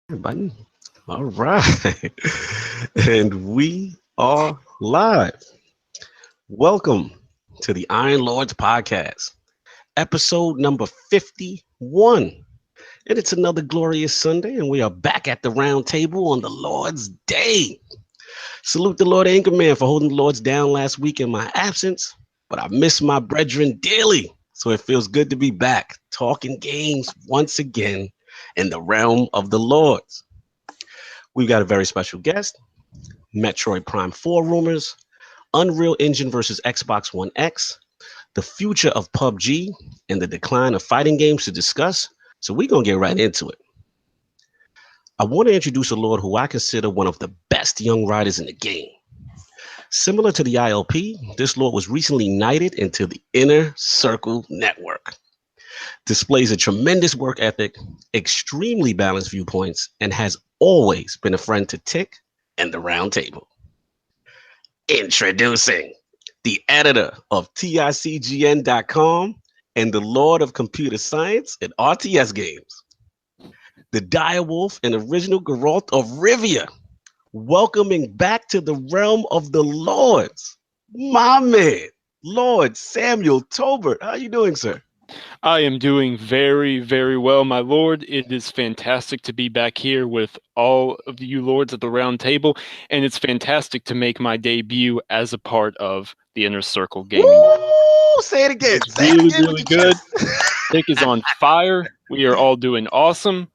Button. All right. And we are live. Welcome to the Iron Lords podcast, episode number 51. And it's another glorious Sunday, and we are back at the round table on the Lord's Day. Salute the Lord Anchorman for holding the Lords down last week in my absence, but I miss my brethren dearly. So it feels good to be back talking games once again in the realm of the Lords. We've got a very special guest, Metroid Prime 4 rumors, Unreal Engine versus Xbox One X, the future of PUBG, and the decline of fighting games to discuss. So we're going to get right into it. I want to introduce a Lord who I consider one of the best young riders in the game. Similar to the ILP, this Lord was recently knighted into the Inner Circle Network. Displays a tremendous work ethic, extremely balanced viewpoints, and has always been a friend to Tick and the Round Table. Introducing the editor of TICGN.com and the Lord of Computer Science and RTS Games, the direwolf and original Geralt of Rivia, welcoming back to the realm of the Lords, my man, Lord Samuel Tolbert. How are you doing, sir? I am doing very, very well, my lord. It is fantastic to be back here with all of you lords at the round table, and it's fantastic to make my debut as a part of the Inner Circle Gaming. Woo! Say it again. It's really good. Nick is on fire. We are all doing awesome.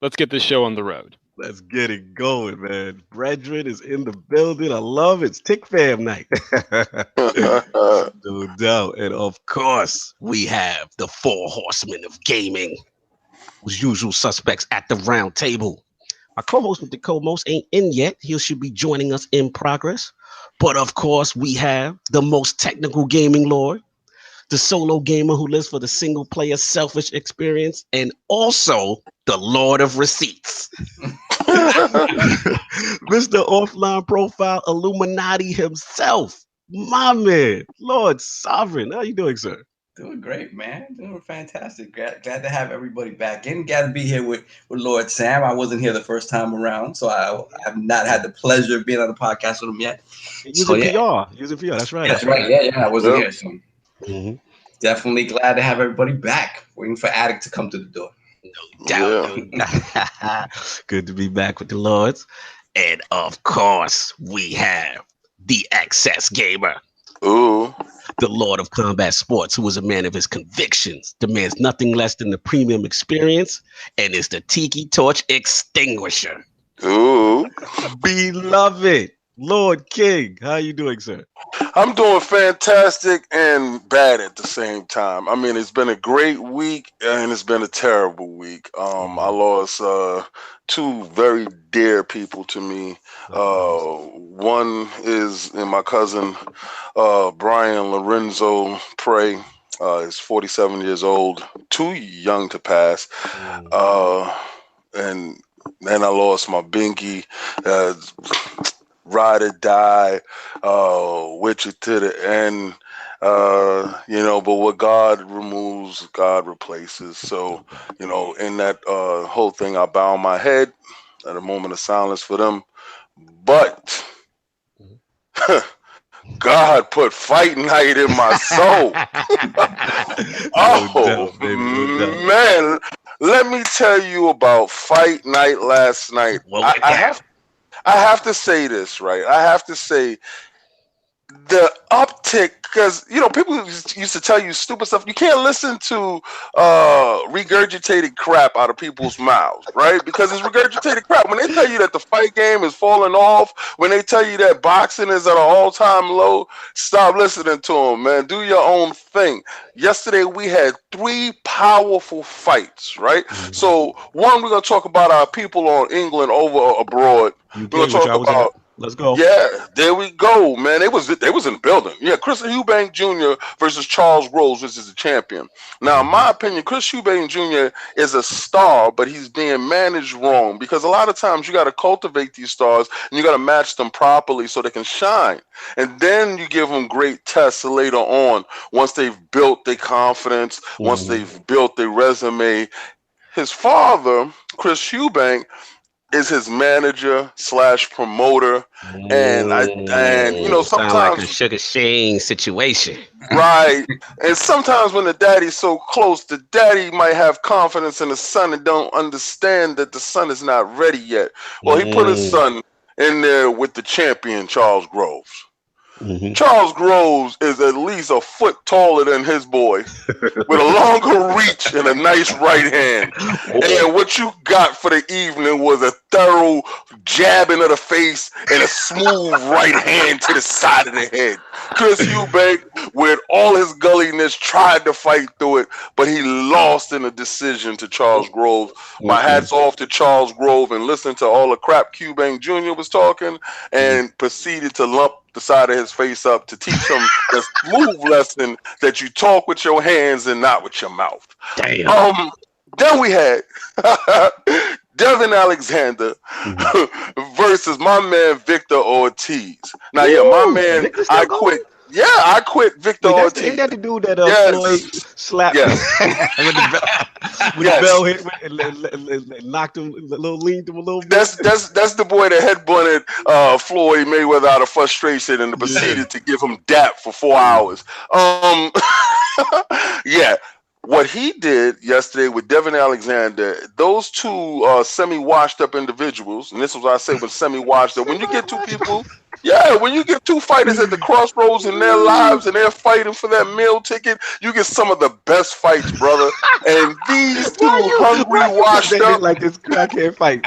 Let's get this show on the road. Let's get it going, man. Brethren is in the building. I love it. It's Tick Fam night. No doubt. And of course, we have the four horsemen of gaming, whose usual suspects at the round table. My co-host with the co-most ain't in yet. He should be joining us in progress. But of course, we have the most technical gaming lord, the solo gamer who lives for the single player selfish experience, and also the Lord of Receipts. Mr. Offline Profile Illuminati himself, my man, Lord Sovereign. How you doing, sir? Doing great, man. Doing fantastic. Glad to have everybody back in. Glad to be here with Lord Sam. I wasn't here the first time around, so I have not had the pleasure of being on the podcast with him yet. Using PR. That's right. That's right. Yeah. I wasn't here, so definitely glad to have everybody back. Waiting for Addict to come to the door. No doubt. Good to be back with the Lords. And of course, we have the Excess Gamer. Ooh. The Lord of Combat Sports, who is a man of his convictions, demands nothing less than the premium experience, and is the Tiki Torch Extinguisher. Ooh. Beloved Lord King. How you doing, sir? I'm doing fantastic and bad at the same time. I mean, it's been a great week and it's been a terrible week. I lost two very dear people to me. One is my cousin, Brian Lorenzo Prey. He's 47 years old, too young to pass. And then I lost my binky. Ride or die, with you to the end, but what God removes, God replaces. So, in that whole thing, I bow my head at a moment of silence for them. But God put Fight Night in my soul. Man, let me tell you about Fight Night last night. Well, I have to say this, right? I have to say the uptick, because, people used to tell you stupid stuff. You can't listen to regurgitated crap out of people's mouths, right? Because it's regurgitated crap. When they tell you that the fight game is falling off, when they tell you that boxing is at an all-time low, stop listening to them, man. Do your own thing. Yesterday, we had three powerful fights, right? So, one, we're going to talk about our people on England over abroad. We're going to talk about... Let's go. Yeah, there we go, man. They was in the building. Yeah, Chris Eubank Jr. versus Charles Rose, which is the champion. Now, in my opinion, Chris Eubank Jr. is a star, but he's being managed wrong, because a lot of times you got to cultivate these stars and you got to match them properly so they can shine. And then you give them great tests later on once they've built their confidence, once they've built their resume. His father, Chris Eubank is his manager / promoter, and sound sometimes like a Sugar Shane situation. right. And sometimes when the daddy's so close, the daddy might have confidence in the son and don't understand that the son is not ready yet. Well, he put his son in there with the champion, Charles Groves. Charles Groves is at least a foot taller than his boy, with a longer reach and a nice right hand. And what you got for the evening was a thorough jabbing of the face and a smooth right hand to the side of the head. Chris Eubank, with all his gulliness, tried to fight through it, but he lost in a decision to Charles Groves. My hat's off to Charles Groves, and listen to all the crap Eubank Jr. was talking, and proceeded to lump the side of his face up to teach him the smooth lesson that you talk with your hands and not with your mouth. Damn. Then we had Devin Alexander versus my man Victor Ortiz. Now, my man, I quit. Yeah, I quit Victor Ortiz. Ain't that the dude that Floyd slapped with the bell hit and knocked him, leaned him a little bit? That's the boy that headbutted Floyd Mayweather out of frustration and proceeded to give him dap for 4 hours. What he did yesterday with Devin Alexander, those two semi-washed up individuals, and this is what I say with semi-washed up, when you get two people, when you get two fighters at the crossroads in their lives and they're fighting for that meal ticket, you get some of the best fights, brother. And these two hungry, washed up, like this crackhead fight.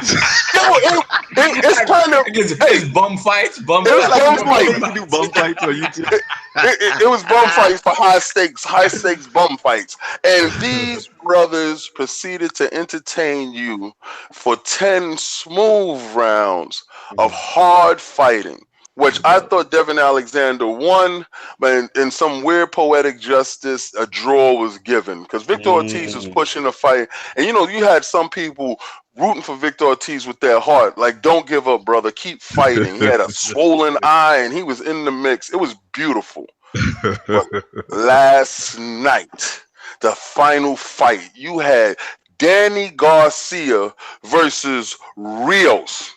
It's kind of it's bum fights. Bum fights. You do bum fights on YouTube. It was bum fights for high stakes bum fights. And these brothers proceeded to entertain you for 10 smooth rounds of hard fighting, which I thought Devin Alexander won, but in some weird poetic justice, a draw was given because Victor Ortiz was pushing the fight. And you had some people rooting for Victor Ortiz with their heart, like, don't give up, brother, keep fighting. He had a swollen eye and he was in the mix. It was beautiful. But last night, the final fight, you had Danny Garcia versus Rios.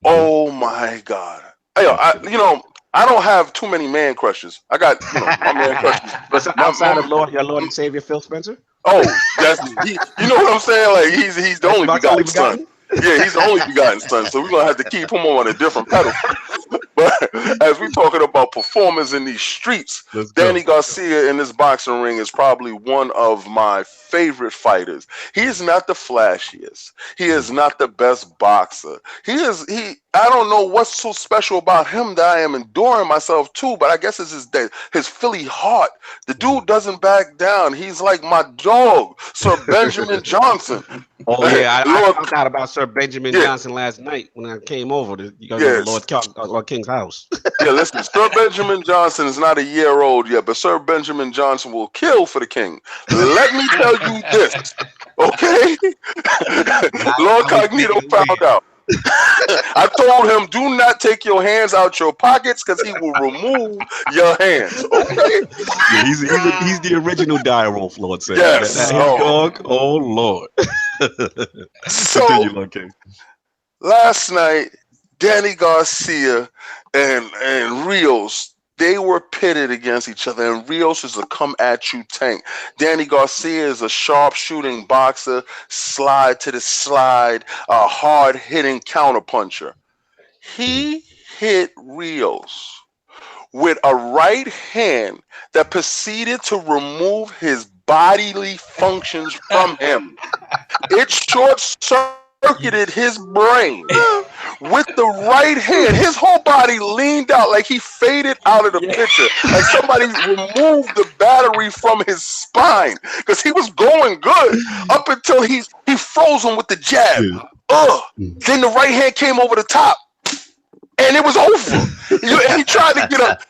Oh my God. I don't have too many man crushes. I got my man crushes. But outside of your Lord and Savior Phil Spencer? Oh, you know what I'm saying? Like he's the only begotten son. Yeah, he's the only begotten son. So we're gonna have to keep him on a different pedal. But as we're talking about performers in these streets, Danny Garcia in this boxing ring is probably one of my favorite fighters. He is not the flashiest. He is not the best boxer. I don't know what's so special about him that I am enduring myself too, but I guess it's his Philly heart. The dude doesn't back down. He's like my dog, Sir Benjamin Johnson. Oh yeah, I forgot about Sir Benjamin Johnson last night when I came over to Lord King's house. Listen, Sir Benjamin Johnson is not a year old yet, but Sir Benjamin Johnson will kill for the king. Let me tell you this, okay? Lord Cognito found out. I told him, do not take your hands out your pockets because he will remove your hands. Okay? Yeah, he's the original dire wolf, Lord said. Yes. Dog. Oh Lord. So continue, Lord King. Last night, Danny Garcia and Rios, they were pitted against each other, and Rios is a come-at-you tank. Danny Garcia is a sharp-shooting boxer, slide to the slide, a hard-hitting counterpuncher. He hit Rios with a right hand that proceeded to remove his bodily functions from him. It short-circuited his brain with the right hand. His whole body leaned out like he faded out of the picture, like somebody removed the battery from his spine, because he was going good up until he froze him with the jab. Then the right hand came over the top. And it was over. And he tried to get up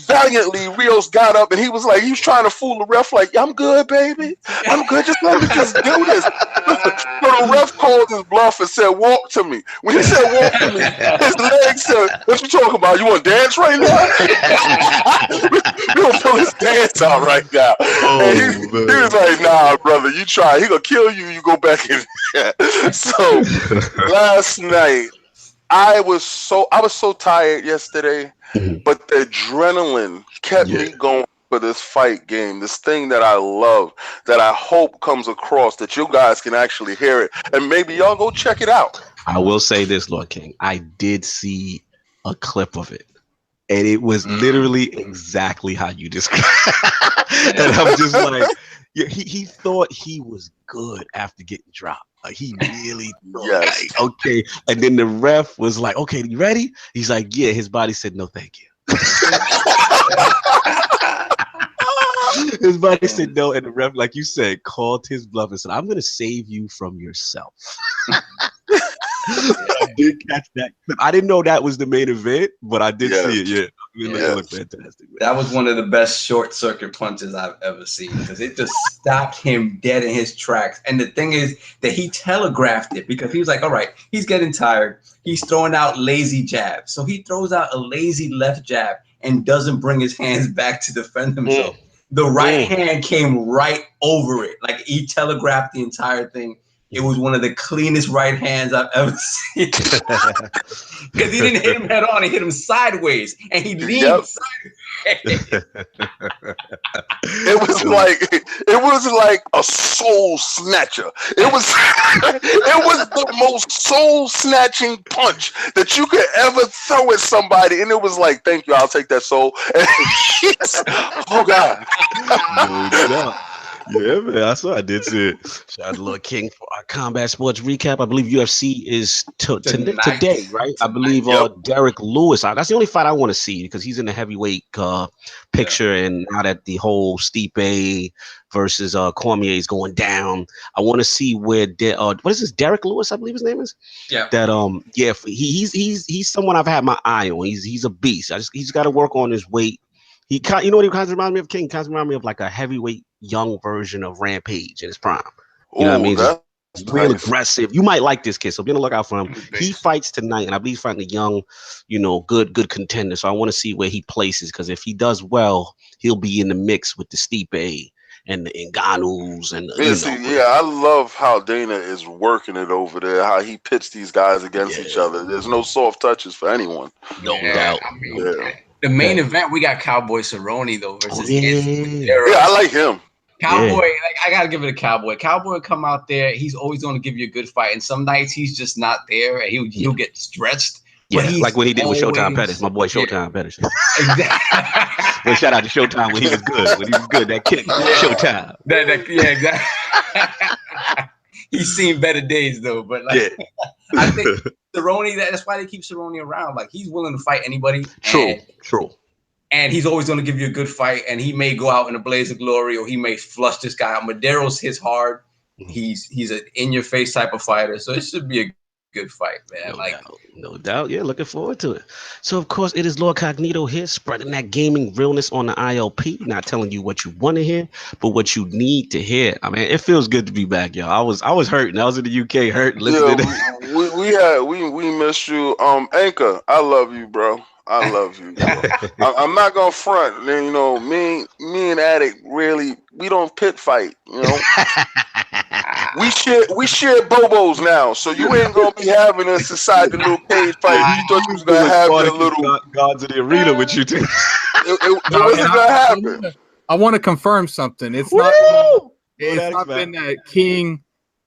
valiantly. Rios got up and he was trying to fool the ref, like, I'm good, baby. I'm good. Just let me just do this. So the ref called his bluff and said, walk to me. When he said walk to me, his legs said, what you talking about? You want to dance right now? We gonna pull his dance out right now. And he was like, nah, brother, you try. He gonna kill you. You go back in there. So last night, I was so tired yesterday, but the adrenaline kept me going for this fight game, this thing that I love, that I hope comes across, that you guys can actually hear it, and maybe y'all go check it out. I will say this, Lord King. I did see a clip of it, and it was literally exactly how you described it. And I'm just like, he thought he was good after getting dropped. Like, he really thought, like, okay. And then the ref was like, okay, you ready? He's like, yeah. His body said, no, thank you. His body said no, and the ref, like you said, called his bluff and said, I'm going to save you from yourself. I did catch that clip. I didn't know that was the main event, but I did see it, It looked fantastic. Man. That was one of the best short circuit punches I've ever seen, because it just stopped him dead in his tracks. And the thing is that he telegraphed it, because he was like, all right, he's getting tired. He's throwing out lazy jabs. So he throws out a lazy left jab and doesn't bring his hands back to defend himself. The right hand came right over it. Like, he telegraphed the entire thing. It was one of the cleanest right hands I've ever seen. Because he didn't hit him head on, he hit him sideways, and he leaned sideways. It was like a soul snatcher. It was the most soul snatching punch that you could ever throw at somebody, and it was like, thank you, I'll take that soul. Oh God. Yeah, man, I did see it. Shout out to Lord King for our combat sports recap. I believe UFC is today, right? I believe Derek Lewis. That's the only fight I want to see, because he's in the heavyweight picture, and now that the whole Stipe versus Cormier is going down, I want to see where what is this? Derek Lewis, I believe his name is. Yeah. That he's someone I've had my eye on. He's a beast. He's got to work on his weight. You know what he kind of reminds me of? King kind of reminds me of like a heavyweight young version of Rampage in his prime. You know what I mean? Just real aggressive. You might like this kid, so be on the lookout for him. He fights tonight, and I believe he's fighting a young, good contender. So I want to see where he places, because if he does well, he'll be in the mix with the Stipe and the Ngannous and I love how Dana is working it over there, how he pits these guys against each other. There's no soft touches for anyone. No doubt. The main event, we got Cowboy Cerrone though versus I like him. Cowboy, like, I gotta give it a Cowboy. Cowboy will come out there. He's always going to give you a good fight, and some nights he's just not there, and he'll get stretched. Yeah, like what he did with Showtime Pettis, my boy Showtime Pettis. Exactly. Well, shout out to Showtime when he was good. When he was good, that kick, Showtime. Exactly. He's seen better days though, but like, I think Cerrone, that's why they keep Cerrone around. Like, he's willing to fight anybody. True. And he's always going to give you a good fight, and he may go out in a blaze of glory, or he may flush this guy out. Medeiros hits hard. He's an in-your-face type of fighter, so it should be a good fight, man. No doubt. Yeah, looking forward to it. So, of course, it is Lord Cognito here, spreading that gaming realness on the ILP, not telling you what you want to hear, but what you need to hear. I mean, it feels good to be back, y'all. I was hurting. I was in the UK hurting. Listening we missed you. Anchor, I love you, bro. I love you. I'm not gonna front. Then me and Addict really, we don't pit fight. We share bobos now, so you ain't gonna be having us inside the little cage fight. You thought you was gonna have the little gods of the arena with you too. It wasn't gonna happen. I want to confirm something. It's not been that King.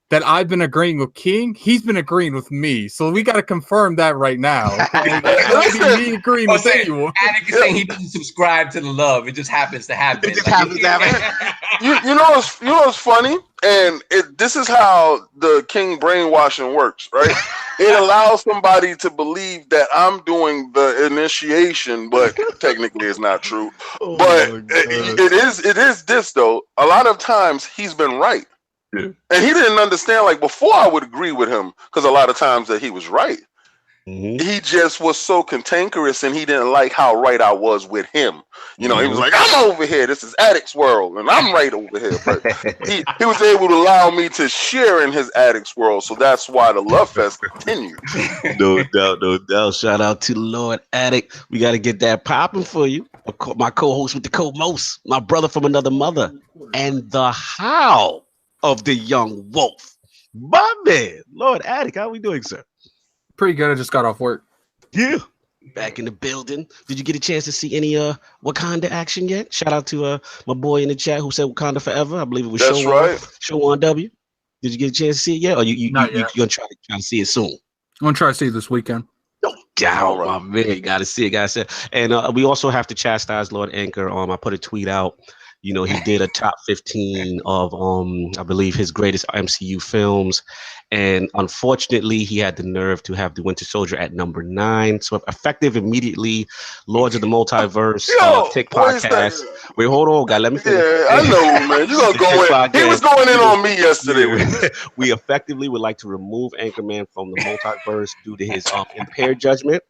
That I've been agreeing with King, he's been agreeing with me. So we got to confirm that right now. Me agreeing with anyone. Addict is saying he doesn't subscribe to the love. It just happens to happen. It just happens to happen. You know what's funny? And this is how the King brainwashing works, right? It allows somebody to believe that I'm doing the initiation, but technically it's not true. It is this though. A lot of times he's been right. Yeah. And he didn't understand, like, before I would agree with him, because a lot of times that he was right. He just was so cantankerous, and he didn't like how right I was with him. You know, he was like, I'm over here. This is Addict's world, and I'm right over here. But he was able to allow me to share in his Addict's world, so that's why the Love Fest continued. No doubt, no doubt. Shout out to Lord Addict. We got to get that popping for you. My co-host with the co-most, my brother from another mother, and the howl of the young wolf. My man, Lord Addict, how we doing, sir? Pretty good. I just got off work. Yeah. Back in the building. Did you get a chance to see any Wakanda action yet? Shout out to my boy in the chat who said Wakanda forever. I believe it was Show on W. Did you get a chance to see it yet? Or you're gonna try to see it soon? I'm gonna try to see it this weekend. No doubt, my man. You gotta see it, guys. And we also have to chastise Lord Anchor. I put a tweet out. You know, he did a top 15 of I believe his greatest MCU films. And unfortunately, he had the nerve to have The Winter Soldier at number 9. So effective immediately, Lords of the Multiverse Tick podcast. Wait, hold on, guy. Let me finish. Yeah, I know, man. You're gonna go in. He was going in on me yesterday. We effectively would like to remove Anchorman from the multiverse due to his impaired judgment.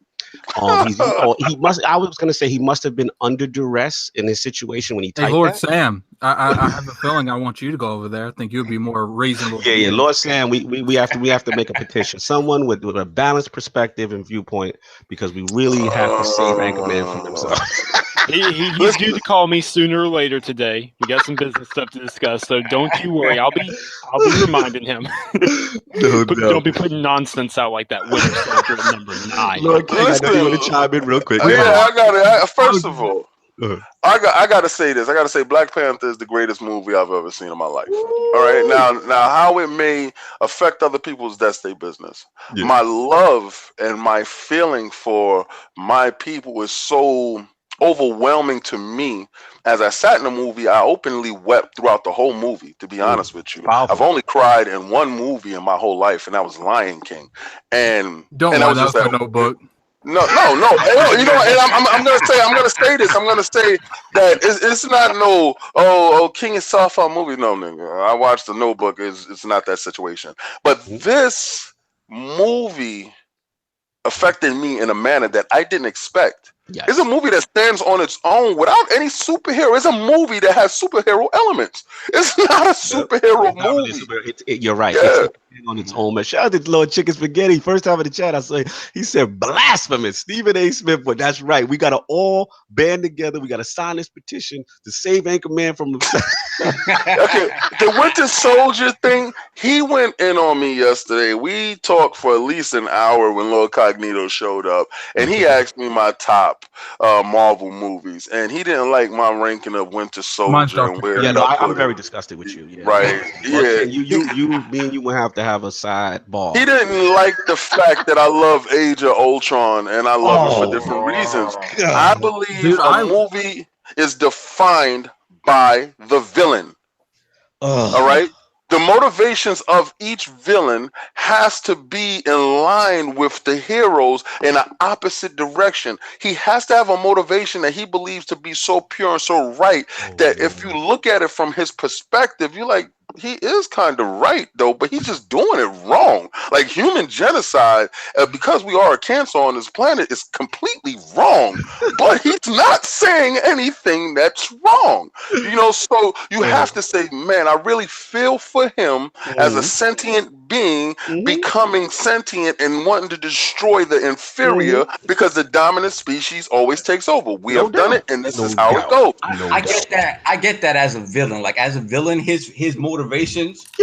He must. I was gonna say he must have been under duress in his situation when he typed. Hey, Lord that. Sam, I have a feeling I want you to go over there. I think you'd be more reasonable. Yeah, Lord Sam, we have to make a petition. Someone with a balanced perspective and viewpoint, because we really have to save Anchorman from himself. He's due to call me sooner or later today. We got some business stuff to discuss, so don't you worry. I'll be reminding him. Don't be putting nonsense out like that. Winter Soldier at number 9. Lord King, I know you want to chime in real quick. Yeah, I got it. First of all, I gotta say this. I gotta say Black Panther is the greatest movie I've ever seen in my life. All right, now how it may affect other people's, that's their business. Yeah. My love and my feeling for my people is so overwhelming to me. As I sat in the movie, I openly wept throughout the whole movie, to be honest with you. Powerful. I've only cried in one movie in my whole life, and that was Lion King. And don't lie, that's the Notebook. No. You know, and I'm gonna say this. I'm gonna say that it's not King is sci-fi movie. No, nigga. I watched the Notebook. It's not that situation. But this movie affected me in a manner that I didn't expect. Yes. It's a movie that stands on its own without any superhero. It's a movie that has superhero elements. It's not a superhero movie. You're right. Yeah. It's on its own. Man. Shout out to Lord Chicken Spaghetti. First time in the chat, he said blasphemous. Stephen A. Smith, but that's right. We got to all band together. We got to sign this petition to save Anchorman from himself. Okay, the Winter Soldier thing, he went in on me yesterday. We talked for at least an hour when Lord Cognito showed up, and he asked me my top Marvel movies, and he didn't like my ranking of Winter Soldier. I'm very disgusted with you. Yeah. Right? Yeah, me and you will have to have a sidebar. He didn't like the fact that I love Age of Ultron, and I love it for different reasons. God. I believe a movie is defined by the villain. All right. The motivations of each villain has to be in line with the heroes in an opposite direction. He has to have a motivation that he believes to be so pure and so right that if you look at it from his perspective, you're like, he is kind of right though, but he's just doing it wrong. Like human genocide, because we are a cancer on this planet, is completely wrong. But he's not saying anything that's wrong. You know, so you have to say, man, I really feel for him as a sentient being becoming sentient and wanting to destroy the inferior because the dominant species always takes over. We have done it, and this is how it goes. I get that. I get that as a villain. Like as a villain, his motivations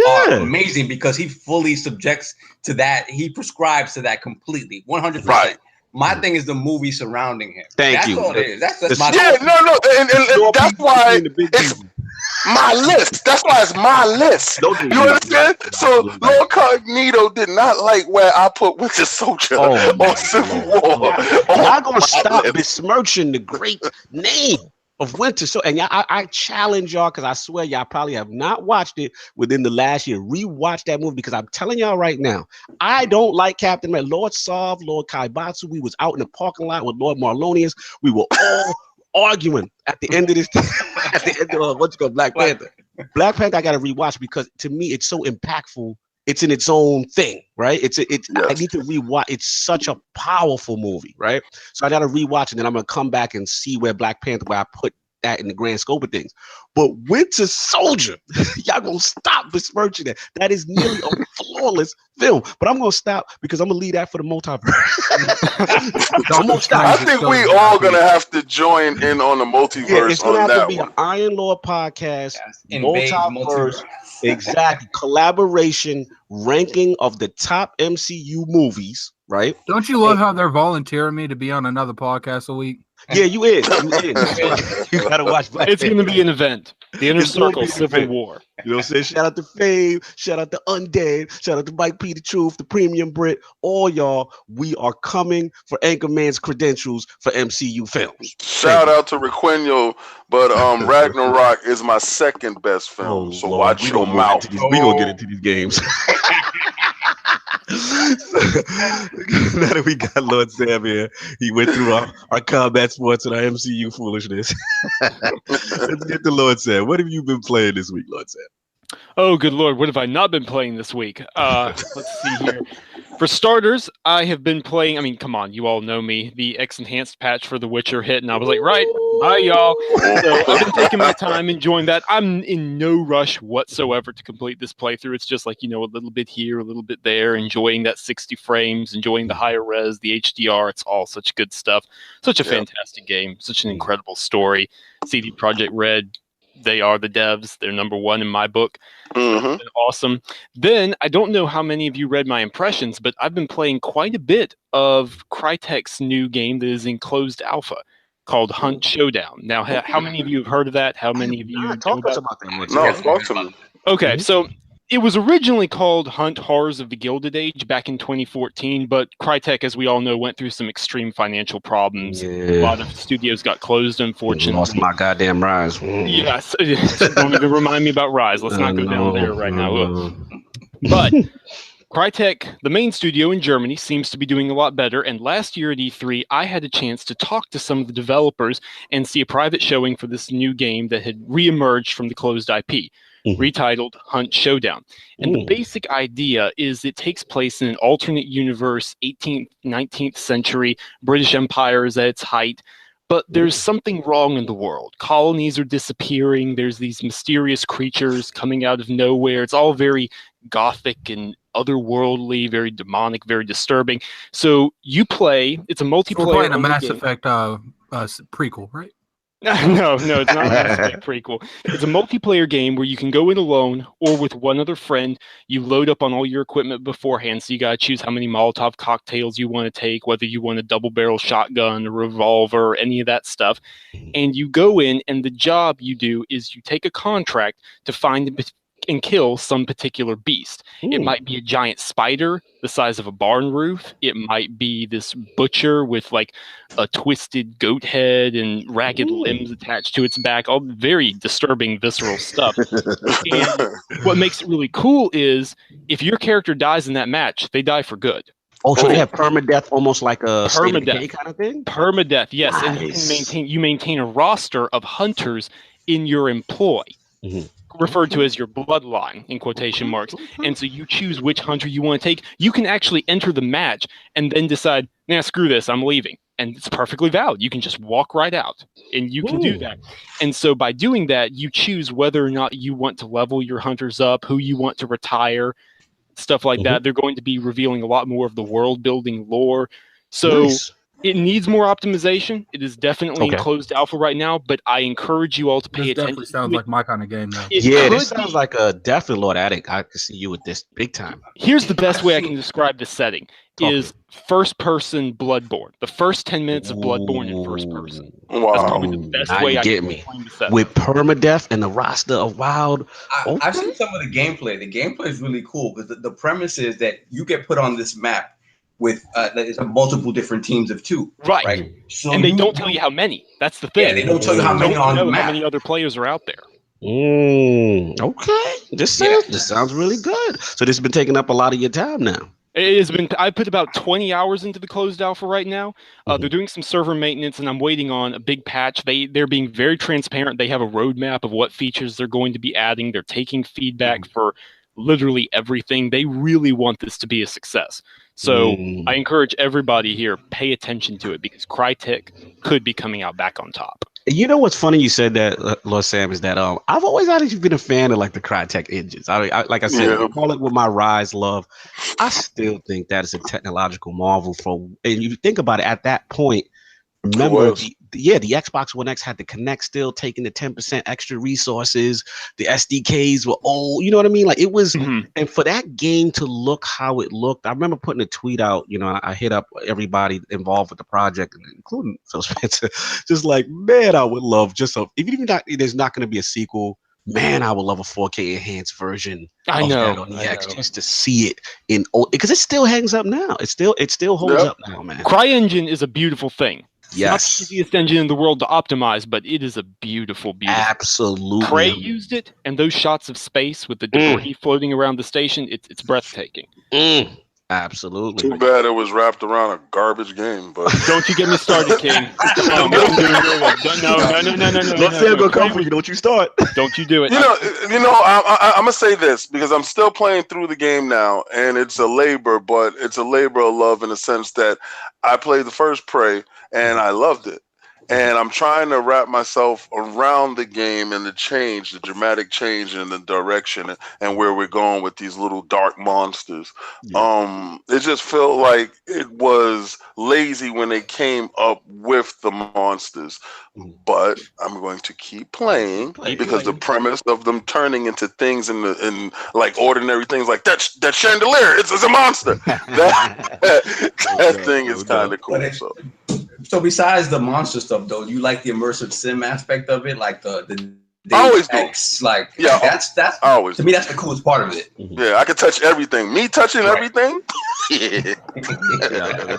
are amazing because he fully subjects to that. He prescribes to that completely, 100%. Right. My thing is the movie surrounding him. That's you. All it is. That's my and that's why it's my list. That's why it's my list. You understand? So Lord Cognito did not like where I put Winter Soldier or Civil War. I'm not gonna stop besmirching the great name of Winter. So, and I challenge y'all, because I swear y'all probably have not watched it within the last year. Rewatch that movie, because I'm telling y'all right now, I don't like Captain America. Lord Sov, Lord Kaibatsu, we was out in the parking lot with Lord Marlonius. We were all arguing at the end of this. At the end of Black Panther. Black Panther, I got to rewatch because to me it's so impactful it's in its own thing, right? I Yes. need to rewatch. It's such a powerful movie, right? So I got to rewatch it, and then I'm gonna come back and see where Black Panther, where I put that in the grand scope of things. But Winter Soldier, y'all gonna stop besmirching that. That is nearly a flawless film. But I'm gonna stop because I'm gonna leave that for the multiverse. I'm gonna stop. I think we all gonna have to join in on the multiverse. It's gonna have to be one. an Iron Lord podcast, Invades multiverse, exactly, collaboration, ranking of the top MCU movies, right? Don't you love how they're volunteering me to be on another podcast a week? Yeah, you in. You gotta watch Black It's going to be an event. The Inner It's gonna Circle be an Civil event. War. You know what I'm saying? Shout out to Fave, shout out to Undead, shout out to Mike P. The Truth, the Premium Brit, all y'all. We are coming for Anchorman's credentials for MCU films. Shout out to Requeno, but Ragnarok is my second best film. So Lord, watch your mouth. We gonna get into these games. Now that we got Lord Sam here, he went through our combat sports and our MCU foolishness. Let's get to Lord Sam. What have you been playing this week, Lord Sam? Oh, good Lord. What have I not been playing this week? Let's see here. For starters, I have been playing, I mean, come on, you all know me. The X Enhanced patch for The Witcher hit, and I was like, right, bye, y'all. So I've been taking my time, enjoying that. I'm in no rush whatsoever to complete this playthrough. It's just like, you know, a little bit here, a little bit there, enjoying that 60 frames, enjoying the higher res, the HDR. It's all such good stuff. Such a fantastic game. Such an incredible story. CD Projekt Red, they are the devs. They're number one in my book. Mm-hmm. Awesome. Then, I don't know how many of you read my impressions, but I've been playing quite a bit of Crytek's new game that is in closed alpha called Hunt Showdown. Now, how many of you have heard of that? How many of you Talk to us about that one. No, talk to me. Okay, so it was originally called Hunt Horrors of the Gilded Age back in 2014, but Crytek, as we all know, went through some extreme financial problems. A lot of studios got closed, unfortunately. Lost my goddamn Rise. Yes. Don't even remind me about Rise. Let's not go down there right now. But Crytek, the main studio in Germany, seems to be doing a lot better. And last year at E3, I had a chance to talk to some of the developers and see a private showing for this new game that had reemerged from the closed IP. Retitled Hunt Showdown. And the basic idea is it takes place in an alternate universe, 18th, 19th century. British Empire is at its height. But there's something wrong in the world. Colonies are disappearing. There's these mysterious creatures coming out of nowhere. It's all very gothic and otherworldly, very demonic, very disturbing. So you play, it's a multiplayer. We're playing a Mass Effect prequel, right? No, it's not a Mass Effect prequel. It's a multiplayer game where you can go in alone or with one other friend. You load up on all your equipment beforehand, so you got to choose how many Molotov cocktails you want to take, whether you want a double-barrel shotgun, a revolver, any of that stuff. And you go in, and the job you do is you take a contract to find and kill some particular beast. It might be a giant spider the size of a barn roof. It might be this butcher with like a twisted goat head and ragged limbs attached to its back. All very disturbing, visceral stuff. And what makes it really cool is if your character dies in that match, they die for good. Oh, so they have permadeath, almost like a permadeath kind of thing? Permadeath, yes. Nice. And you maintain a roster of hunters in your employ. Referred to as your bloodline in quotation marks. And so you choose which hunter you want to take. You can actually enter the match and then decide, nah, screw this, I'm leaving. And it's perfectly valid. You can just walk right out and you can do that. And so by doing that, you choose whether or not you want to level your hunters up, who you want to retire, stuff like that. They're going to be revealing a lot more of the world building lore. So it needs more optimization. It is definitely in closed alpha right now, but I encourage you all to pay attention. Definitely sounds like my kind of game, though. This sounds like a definitely Lord Addict. I can see you with this big time. Here's the best way I can describe the setting. Is first-person Bloodborne. The first 10 minutes of Bloodborne in first person. Wow. That's probably the best way I can explain the setting. With permadeath and the roster of wild. I've seen some of the gameplay. The gameplay is really cool because the premise is that you get put on this map with there's multiple different teams of two. Right? So and they don't tell you how many. That's the thing. Yeah, they don't tell you how many on the map. How many other players are out there. Okay. This sounds really good. So this has been taking up a lot of your time now. It has been. I put about 20 hours into the closed alpha right now. They're doing some server maintenance, and I'm waiting on a big patch. They're being very transparent. They have a roadmap of what features they're going to be adding. They're taking feedback for literally everything. They really want this to be a success. So I encourage everybody here, pay attention to it, because Crytek could be coming out back on top. You know what's funny? You said that, Lord Sam, is that I've always actually been a fan of like the Crytek engines. I like I said, you call it with my Rise love. I still think that is a technological marvel. And you think about it, at that point, remember, the Xbox One X had the Kinect still taking the 10% extra resources. The SDKs were old. You know what I mean? Like it was, and for that game to look how it looked, I remember putting a tweet out. You know, I hit up everybody involved with the project, including Phil Spencer. Just like, man, I would love even there's not going to be a sequel. Man, I would love a 4K enhanced version of that on the X, just to see it in old, because it still hangs up now. It still holds up now, man. CryEngine is a beautiful thing. Yes. Not the easiest engine in the world to optimize, but it is a beautiful. Absolutely. Prey used it, and those shots of space with the debris floating around the station, it's breathtaking. Absolutely. Too bad it was wrapped around a garbage game, but don't you get me started, King. No. Let's say I'm gonna come for you. Don't you start. Don't you do it. You know, I'm gonna say this because I'm still playing through the game now, and it's a labor, but it's a labor of love in the sense that I played the first Prey and I loved it. And I'm trying to wrap myself around the game and the dramatic change in the direction and where we're going with these little dark monsters. It just felt like it was lazy when they came up with the monsters. But I'm going to keep playing because the premise of them turning into things in like ordinary things like that chandelier, it's a monster. That thing is kind of cool. So besides the monster stuff, though, you like the immersive sim aspect of it, like the always X, like that's always to me that's the coolest part of it. Yeah, I can touch everything. Me touching everything.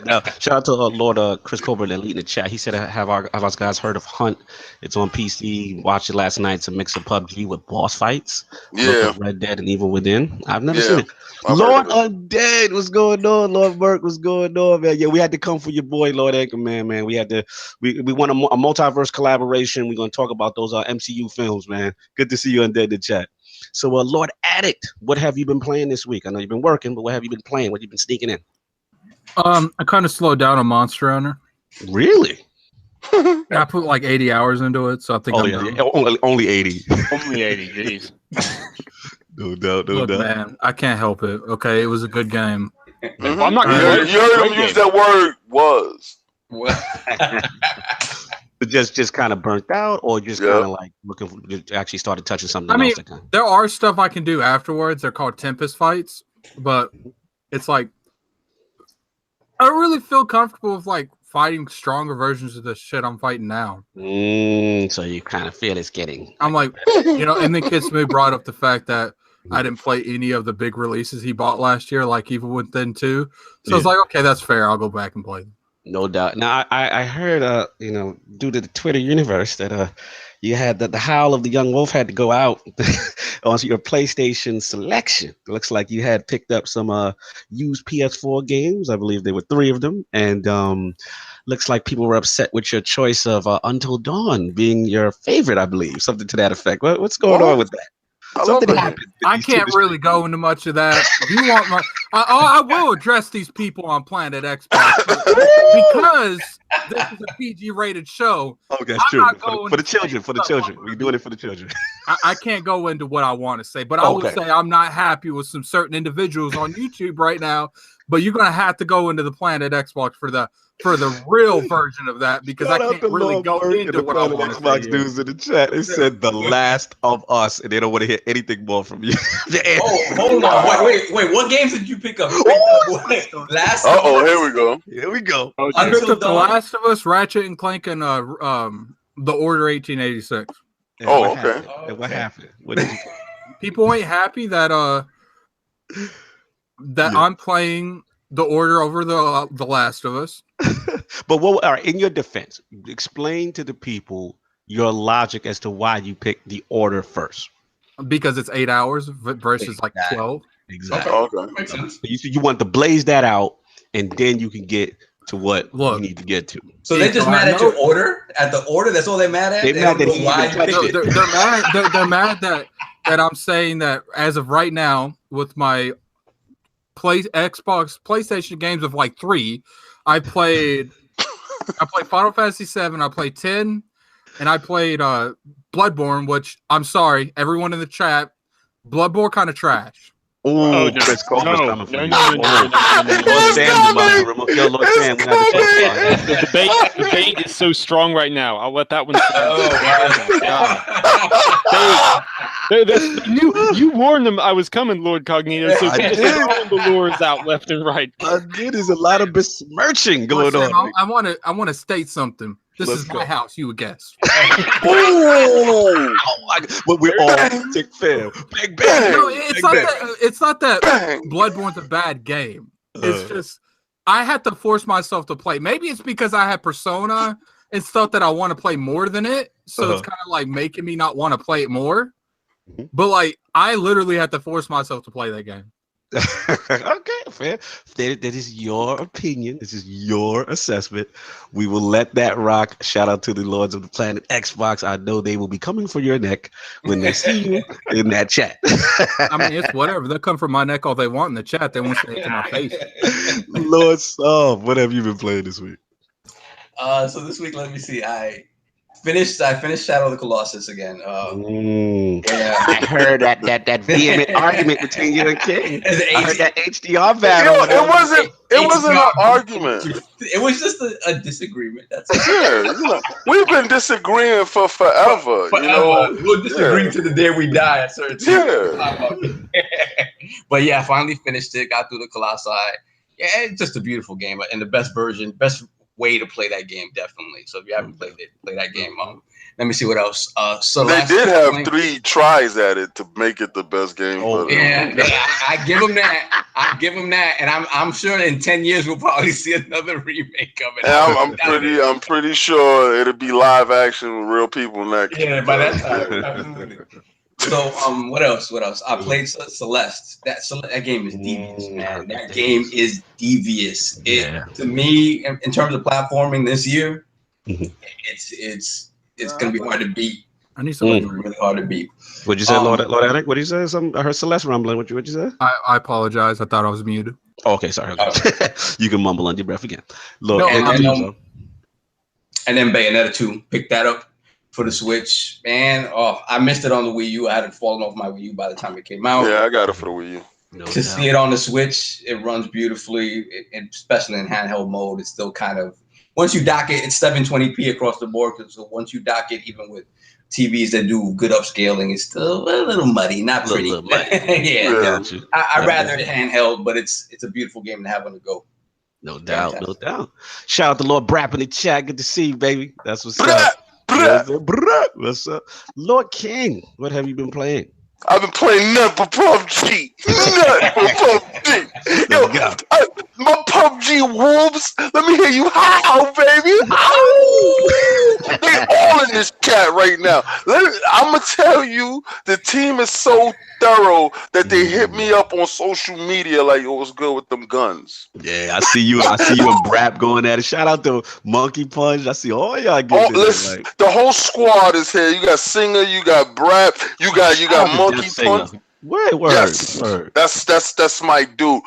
Now, shout out to Lord Chris Colbert and Elite in the chat. He said, "Have our guys heard of Hunt? It's on PC. Watched it last night. It's a mix of PUBG with boss fights. Yeah, Red Dead and Evil Within. I've never seen it. Lord Undead, what's going on? Lord Burke, what's going on, man? Yeah, we had to come for your boy, Lord Anchorman, man. We want a multiverse collaboration. We're gonna talk about those MCU films, man. Good to see you Undead in the chat. So, Lord Addict, what have you been playing this week? I know you've been working, but what have you been playing? What have you been sneaking in? I kind of slowed down on Monster Hunter. Really? Yeah, I put like 80 hours into it, so I think only 80. Only 80, jeez. No doubt. Man, I can't help it. Okay, it was a good game. Well, I'm not you heard him use that word was. Just kind of burnt out, or just kind of like actually started touching something else. There are stuff I can do afterwards. They're called Tempest fights, but it's like I don't really feel comfortable with like fighting stronger versions of the shit I'm fighting now. So you kind of feel it's getting. I'm like, and then Kitsune brought up the fact that I didn't play any of the big releases he bought last year, like Evil Within 2. So I was like, okay, that's fair. I'll go back and play them. No doubt. Now I heard due to the Twitter universe that you had the Howl of the Young Wolf had to go out on your PlayStation selection. It looks like you had picked up some used PS4 games. I believe there were 3 of them, and looks like people were upset with your choice of Until Dawn being your favorite. I believe something to that effect. What's going on with that? Something happened. I can't really go into much of that. If you want my, I will address these people on Planet Xbox because this is a PG-rated show. Okay, that's true. For the children. We're doing it for the children. I can't go into what I want to say, but I will say I'm not happy with some certain individuals on YouTube right now. But you're gonna have to go into the Planet Xbox for the real version of that because I can't really go into what I want to say. Xbox dudes in the chat, they said The Last of Us, and they don't want to hear anything more from you. Hold on, wait, what games did you pick up? Last. Here we go. Here we go. I picked up The Last of Us, Ratchet and Clank, and The Order 1886. Okay. What happened? What did you People ain't happy that I'm playing The Order over the Last of Us. But in your defense, explain to the people your logic as to why you picked The Order first. Because it's 8 hours versus like 12. Exactly. Okay. Makes sense. You want to blaze that out, and then you can get to what you need to get to. So they're just mad at your order? At the order? That's all they're mad at? They're mad that They're mad that I'm saying that as of right now, with my PlayStation games of like 3. I played Final Fantasy 7, I played 10, and I played Bloodborne, which I'm sorry, everyone in the chat, Bloodborne kind of trash. Oh, Chris Coleman's coming for you. Lord Sam's about to remove. Yo, Lord Sam, we have to talk about it. The debate is so strong right now. I'll let that one stand. You warned them I was coming, Lord Cognito, so just throwing the lures out left and right. There's a lot of besmirching going on. I want to state something. This is my house, you would guess. Oh, but we're all tick fail. Bang, bang. No, it's not that Bloodborne's a bad game. It's just I had to force myself to play. Maybe it's because I had Persona and stuff that I want to play more than it. So it's kind of like making me not want to play it more. But like I literally had to force myself to play that game. Okay, fair. That is your opinion. This is your assessment. We will let that rock. Shout out to the Lords of the Planet Xbox. I know they will be coming for your neck when they see you in that chat. I mean, it's whatever. They'll come for my neck all they want in the chat. They won't say it to my face. Lord Soft, what have you been playing this week? So this week, let me see. I finished Shadow of the Colossus again. Yeah. I heard that vehement argument between you and King. I heard that HDR battle. It wasn't an argument. It was just a disagreement. That's it. We've been disagreeing for forever. We'll disagree to the day we die at certain times. But yeah, I finally finished it. Got through the Colossi. Yeah, it's just a beautiful game and the best way to play that game, definitely. So if you haven't played it, play that game. Let me see what else. So they did have 3 tries at it to make it the best game. I give them that. And I'm sure in 10 years we'll probably see another remake of it. And I'm pretty sure it'll be live action with real people next. Yeah, by that time, absolutely. So what else? I played Celeste. That game is devious, man. That game is devious. To me, in terms of platforming this year, it's gonna be hard to beat. I need something really hard to beat. What'd you say, Lord Addict? What'd you say? I heard Celeste rumbling. What'd you say? I apologize. I thought I was muted. Oh, okay, sorry. Okay. You can mumble under your breath again. Lord, and then Bayonetta 2. Picked that up for the Switch, man. Oh, I missed it on the Wii U. I had fallen off my Wii U by the time it came out. Yeah, I got it for the Wii U. See it on the Switch, it runs beautifully, especially in handheld mode. It's still kind of, once you dock it, it's 720p across the board. So once you dock it, even with TVs that do good upscaling, it's still a little muddy, not pretty. Little muddy. I'd rather it handheld, but it's a beautiful game to have on the go. No doubt. Shout out to Lord Brap in the chat. Good to see you, baby. That's what's up. What's up? Lord King, what have you been playing? I've been playing nothing but PUBG. Nothing but PUBG. Yo, my PUBG wolves, let me hear you howl, baby. They all in this chat right now. I'm going to tell you, the team is so thorough that they hit me up on social media like it was good with them guns. Yeah, I see you and Brap going at it. Shout out to Monkey Punch. I see all y'all getting listen, the whole squad is here. You got Singer, you got Brap, you got Monkey Punch. Word. That's my dude.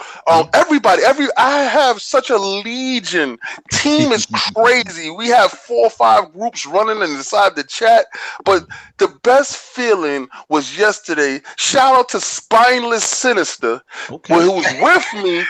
Everybody, I have such a legion. Team is crazy. We have 4 or 5 groups running inside the chat. But the best feeling was yesterday. Shout out to Spineless Sinister, who was with me.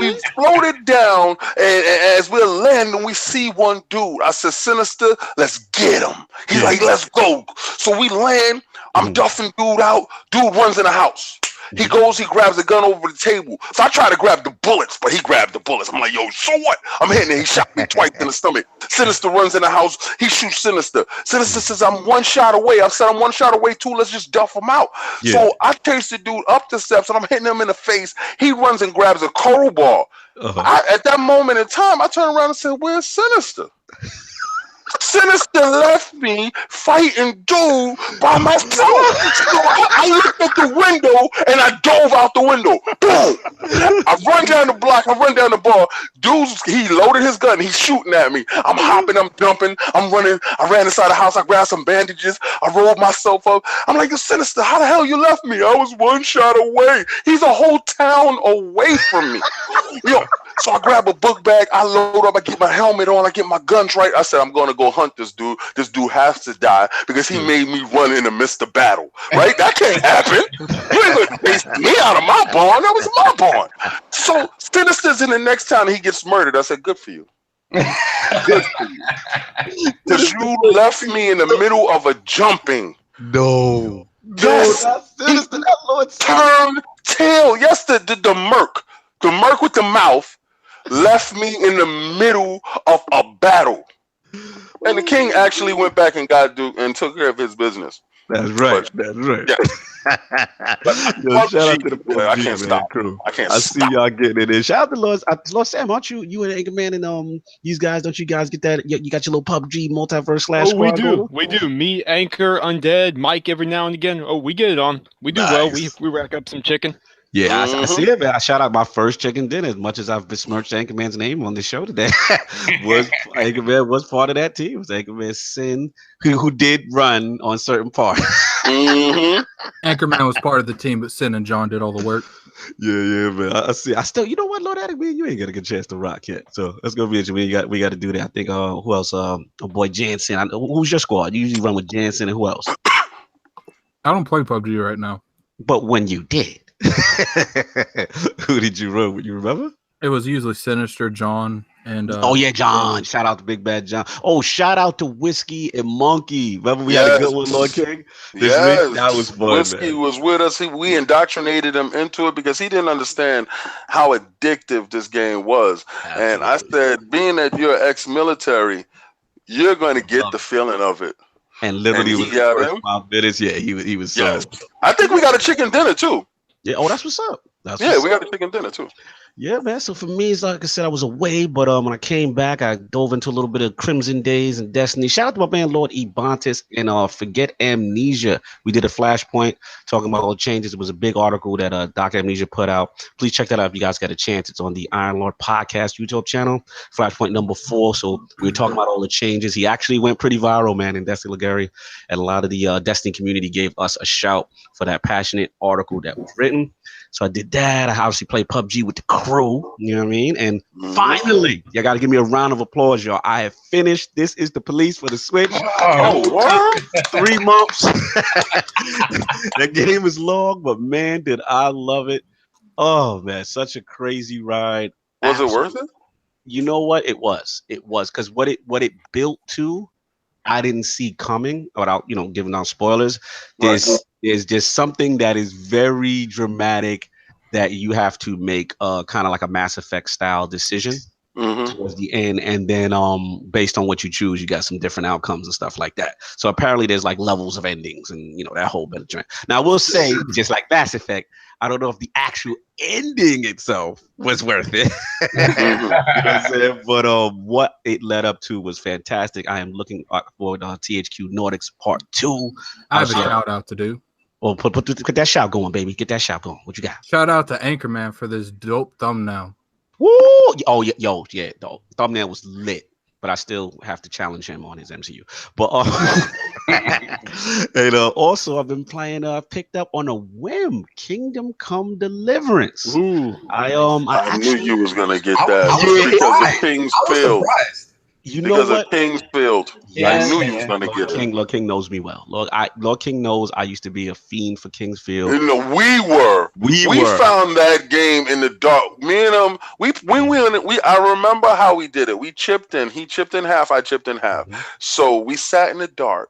We floated down, and as we're landing, we see one dude. I said, Sinister, let's get him. He's like, let's go. So we land. I'm duffing dude out. Dude runs in the house. He goes, he grabs a gun over the table. So I try to grab the bullets, but he grabbed the bullets. I'm like, yo, so what? I'm hitting it. He shot me twice in the stomach. Sinister runs in the house. He shoots Sinister. Sinister says, I'm 1 shot away. I said, I'm 1 shot away too. Let's just duff him out. Yeah. So I chase the dude up the steps, and I'm hitting him in the face. He runs and grabs a crowbar. At that moment in time, I turn around and said, where's Sinister? Sinister left me fighting dude by myself. So I looked at the window and I dove out the window. Boom! I run down the block. I run down the bar. Dude's he loaded his gun. He's shooting at me. I'm hopping. I'm jumping. I'm running. I ran inside the house. I grabbed some bandages. I rolled myself up. I'm like, Sinister, how the hell you left me? I was one shot away. He's a whole town away from me. Yo, so I grab a book bag. I load up. I get my helmet on. I get my guns right. I said, I'm going to go hunt this dude. This dude has to die because he made me run in the midst of battle. Right? That can't happen. You ain't going to chase me out of my barn. That was my barn. So Sinister's in the next town. He gets murdered. I said, good for you. Good for you. Because you left me in the middle of a jumping. No. Yes. Sinister, that Lord turned tail. Yes, the merc. The merc with the mouth left me in the middle of a battle. And the king actually went back and took care of his business. That's right. That's right. Yeah. Yo, shout out to the PUBG, I can't stop. Crew. I can't I stop. see y'all getting it in. Shout out to Lord Sam. Aren't you and Anchorman and these guys? Don't you guys get that? You got your little PUBG multiverse slash squad going? We do. Me, Anchor, Undead, Mike every now and again. Oh, we get it on. We do well. We rack up some chicken. Yeah, I see it, man. I shout out my first chicken dinner. As much as I've besmirched Anchorman's name on the show today, Anchorman was part of that team. It was Anchorman Sin, who did run on certain parts. Anchorman was part of the team, but Sin and John did all the work. Yeah, man. I see. I still, you know what, Lord Addict, man, you ain't gonna get a chance to rock yet. So that's gonna be interesting. We got to do that. I think. Who else? Boy Jansen. Who's your squad? You usually run with Jansen and who else? I don't play PUBG right now. But when you did. Who did you run with? You remember? It was usually Sinister, John, and John. Shout out to Big Bad John. Oh, shout out to Whiskey and Monkey. Remember we had a good one, Lord King? Yes. That was fun. Whiskey was with us. We indoctrinated him into it because he didn't understand how addictive this game was. Absolutely. And I said, being that you're ex-military, you're going to get the feeling of it. And literally, was the first 5 minutes. Yeah, he was. Yes. I think we got a chicken dinner too. Yeah. Oh, that's what's up. We got a chicken dinner too. Yeah, man. So for me, it's like I said, I was away, but when I came back, I dove into a little bit of Crimson Days and Destiny. Shout out to my man Lord Ebontis and Forget Amnesia. We did a flashpoint talking about all the changes. It was a big article that Doc Amnesia put out. Please check that out if you guys got a chance. It's on the Iron Lord Podcast YouTube channel, flashpoint number 4. So we were talking about all the changes. He actually went pretty viral, man, in Destiny Legary, and a lot of the Destiny community gave us a shout for that passionate article that was written. So I did that. I obviously played PUBG with the crew, you know what I mean? And finally, you got to give me a round of applause, y'all. I have finished This Is the Police for the Switch. What? 3 months. That game is long, but man, did I love it. Oh, man, such a crazy ride. Was it worth it? You know what? It was. It was, because what it built to, I didn't see coming without, giving out spoilers. There's just something that is very dramatic that you have to make kind of like a Mass Effect style decision towards the end. And then based on what you choose, you got some different outcomes and stuff like that. So apparently there's like levels of endings and, that whole bit of trend. Now, I will say, just like Mass Effect, I don't know if the actual ending itself was worth it. But what it led up to was fantastic. I am looking forward to THQ Nordics Part 2. I have a shout out to do. Well, put that shout going, baby. Get that shout going. What you got? Shout out to Anchorman for this dope thumbnail. Woo! Oh, yeah. The thumbnail was lit, but I still have to challenge him on his MCU. But and also I've been playing. Picked up on a whim, Kingdom Come Deliverance. Ooh! I knew you was gonna get that because the King's failed. You know what? King's failed. Yes, I knew you was gonna get it. Lord King knows me well. Lord King knows I used to be a fiend for Kingsfield. We found that game in the dark. Me and him, I remember how we did it. We chipped in. He chipped in half. I chipped in half. So we sat in the dark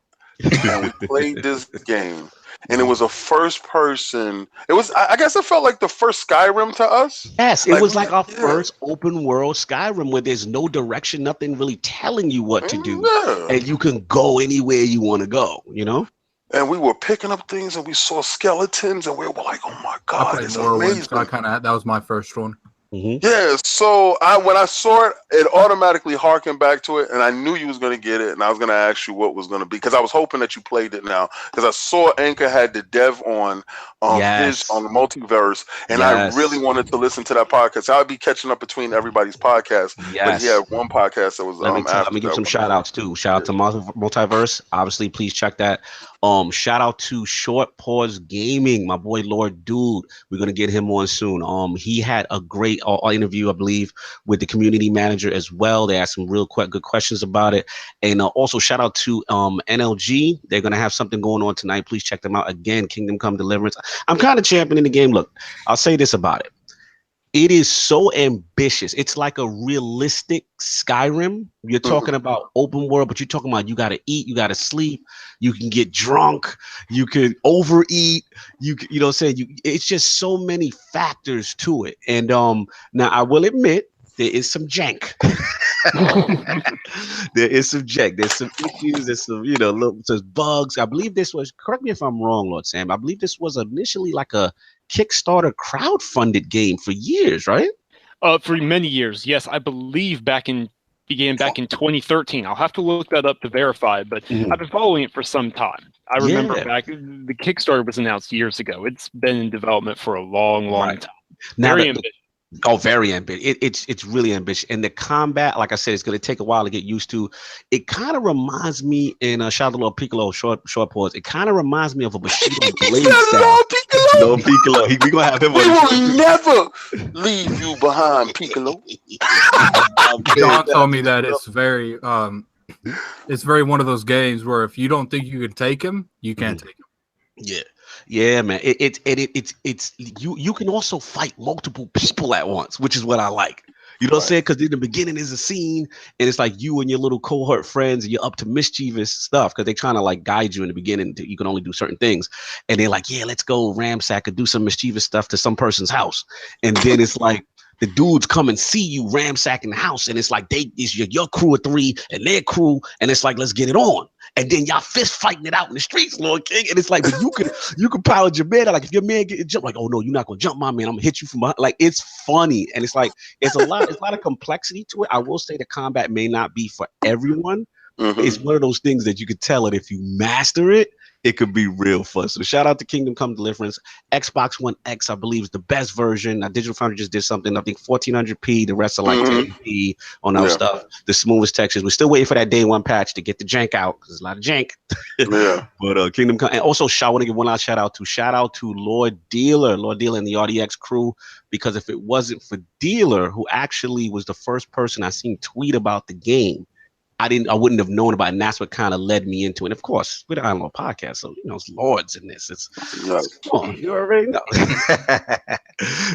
and we played this game. And it was a first person. It was, I guess it felt like the first Skyrim to us. Yes, it was like our first open world Skyrim where there's no direction, nothing really telling you what to do. And you can go anywhere you want to go, And we were picking up things and we saw skeletons and we were like, oh my God, it's amazing. That was my first one. Yeah, so when I saw it, it automatically harkened back to it, and I knew you was gonna get it, and I was gonna ask you what was gonna be, because I was hoping that you played it now, because I saw Anchor had the dev on his on the multiverse, and I really wanted to listen to that podcast. I'd be catching up between everybody's podcasts, but he had one podcast that was let me give some shout outs too. Shout out to Multiverse. Obviously, please check that. Shout out to Short Pause Gaming, my boy Lord Dude. We're gonna get him on soon. He had a great interview, I believe, with the community manager as well. They asked some real good questions about it. And also shout out to NLG. They're gonna have something going on tonight. Please check them out. Again, Kingdom Come Deliverance. I'm kind of championing the game. Look, I'll say this about it. It is so ambitious. It's like a realistic Skyrim. You're talking about open world, but you're talking about you got to eat, you got to sleep, you can get drunk, you can overeat, you know what I'm saying? It's just so many factors to it. And now I will admit there is some jank. There is some jank. There's some issues. There's some, some bugs. I believe this was, correct me if I'm wrong, Lord Sam, I believe this was initially like a Kickstarter crowdfunded game for years, right? For many years, yes. I believe began back in 2013. I'll have to look that up to verify, but I've been following it for some time. I remember back, the Kickstarter was announced years ago. It's been in development for a long time. Very ambitious. Very ambitious. It's really ambitious. And the combat, like I said, it's going to take a while to get used to. It kind of reminds me, in shout out to Lord Piccolo, short pause. It kind of reminds me of a Bushido Blade style. Lord Piccolo. We going to have him. We will never leave you behind, Piccolo. John told me that it's very one of those games where if you don't think you can take him, you can't take him. Yeah, man. It's you can also fight multiple people at once, which is what I like. You know what I'm saying? Because in the beginning is a scene, and it's like you and your little cohort friends, and you're up to mischievous stuff because they're trying to like guide you in the beginning. You can only do certain things, and they're like, "Yeah, let's go ransack and do some mischievous stuff to some person's house," and then it's like the dudes come and see you ransacking the house, and it's like it's your crew of three and their crew, and it's like, let's get it on. And then y'all fist fighting it out in the streets, Lord King. And it's like, but you can pilot your man. Like if your man get jumped, like, oh no, you're not gonna jump my man. I'm gonna hit you from behind. Like it's funny, and it's like it's a lot of complexity to it. I will say the combat may not be for everyone. It's one of those things that you could tell it if you master it, it could be real fun. So shout out to Kingdom Come Deliverance. Xbox One X, I believe, is the best version. Digital Foundry just did something, I think 1400p. The rest are like 1080p on our stuff. The smoothest textures. We're still waiting for that day one patch to get the jank out because there's a lot of jank. But Kingdom Come, and also I want to give one last shout out to Lord Dealer and the RDX crew, because if it wasn't for Dealer, who actually was the first person I seen tweet about the game, I wouldn't have known about it, and that's what kind of led me into it. And of course, we're the Iron Lord podcast, so it's Lords in this. Come on, you already know.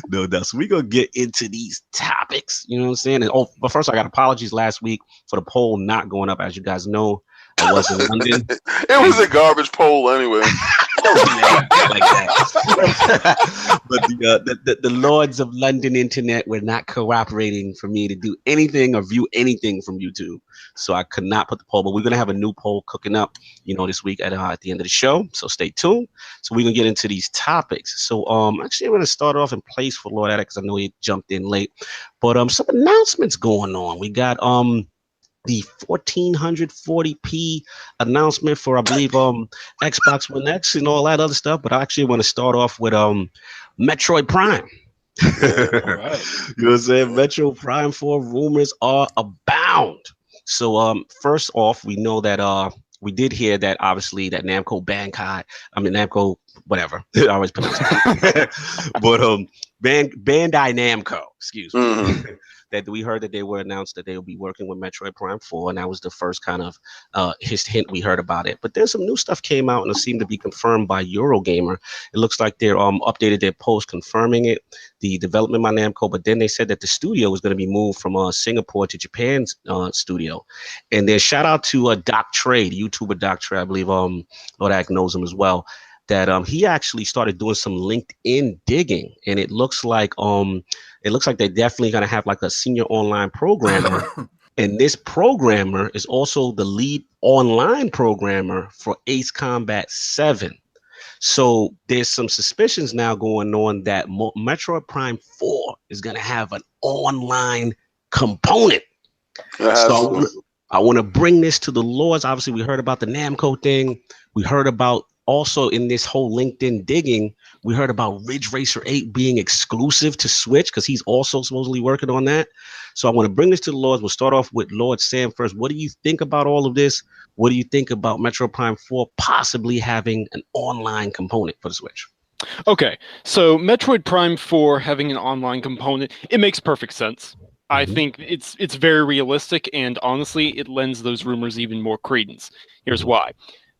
No, so we're gonna get into these topics. You know what I'm saying? And but first, I got apologies last week for the poll not going up. As you guys know, I was in London. It was a garbage poll anyway. Like that. But the Lords of London internet were not cooperating for me to do anything or view anything from YouTube, so I could not put the poll. But we're gonna have a new poll cooking up, this week at the end of the show. So stay tuned. So we're gonna get into these topics. So actually, I'm gonna start off in place for Lord Addict because I know he jumped in late. But some announcements going on. We got the 1440p announcement for, I believe, Xbox One X and all that other stuff. But I actually want to start off with Metroid Prime. You know what I'm saying? Metroid Prime 4 rumors are abound. So first off, we know that we did hear that obviously that Namco whatever. I always pronounce it. But Bandai Namco, excuse me. That we heard that they were announced that they will be working with Metroid Prime 4, and that was the first kind of hint we heard about it. But then some new stuff came out, and it seemed to be confirmed by Eurogamer. It looks like they're updated their post confirming it, the development by Namco, but then they said that the studio was going to be moved from Singapore to Japan's studio. And then shout out to Doc Trey, the YouTuber Doc Trey, I believe Lord Addict knows him as well, that he actually started doing some LinkedIn digging, and it looks like they're definitely going to have like a senior online programmer. And this programmer is also the lead online programmer for Ace Combat 7. So there's some suspicions now going on that Metroid Prime 4 is going to have an online component. Yes. So I want to bring this to the Lords. Obviously, we heard about the Namco thing. We heard about also in this whole LinkedIn digging, we heard about Ridge Racer 8 being exclusive to Switch because he's also supposedly working on that. So I want to bring this to the Lords. We'll start off with Lord Sam first. What do you think about all of this? What do you think about Metroid Prime 4 possibly having an online component for the Switch? Okay, so Metroid Prime 4 having an online component, it makes perfect sense. I think it's very realistic, and honestly, it lends those rumors even more credence. Here's why.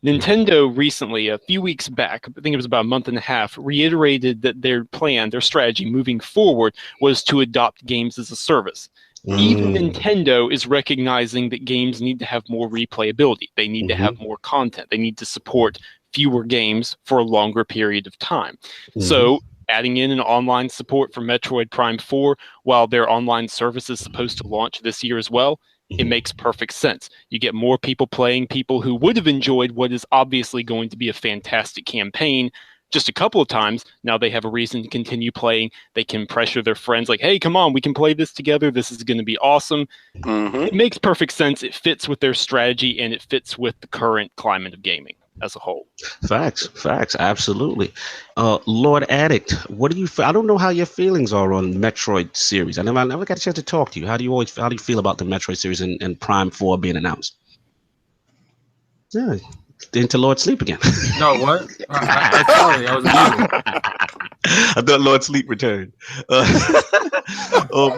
Nintendo recently, a few weeks back, I think it was about a month and a half, reiterated that their plan, their strategy moving forward was to adopt games as a service. Even Nintendo is recognizing that games need to have more replayability. They need to have more content. They need to support fewer games for a longer period of time. So adding in an online support for Metroid Prime 4 while their online service is supposed to launch this year as well, it makes perfect sense. You get more people playing, people who would have enjoyed what is obviously going to be a fantastic campaign just a couple of times. Now they have a reason to continue playing. They can pressure their friends like, hey, come on, we can play this together. This is going to be awesome. It makes perfect sense. It fits with their strategy, and it fits with the current climate of gaming as a whole. Facts, Absolutely. Lord Addict, what do you I don't know how your feelings are on Metroid series. I never got a chance to talk to you. How do you feel about the Metroid series and Prime 4 being announced? Yeah. Into Lord Sleep again. No, what? Sorry, I was muted. I thought Lord Sleep returned. No,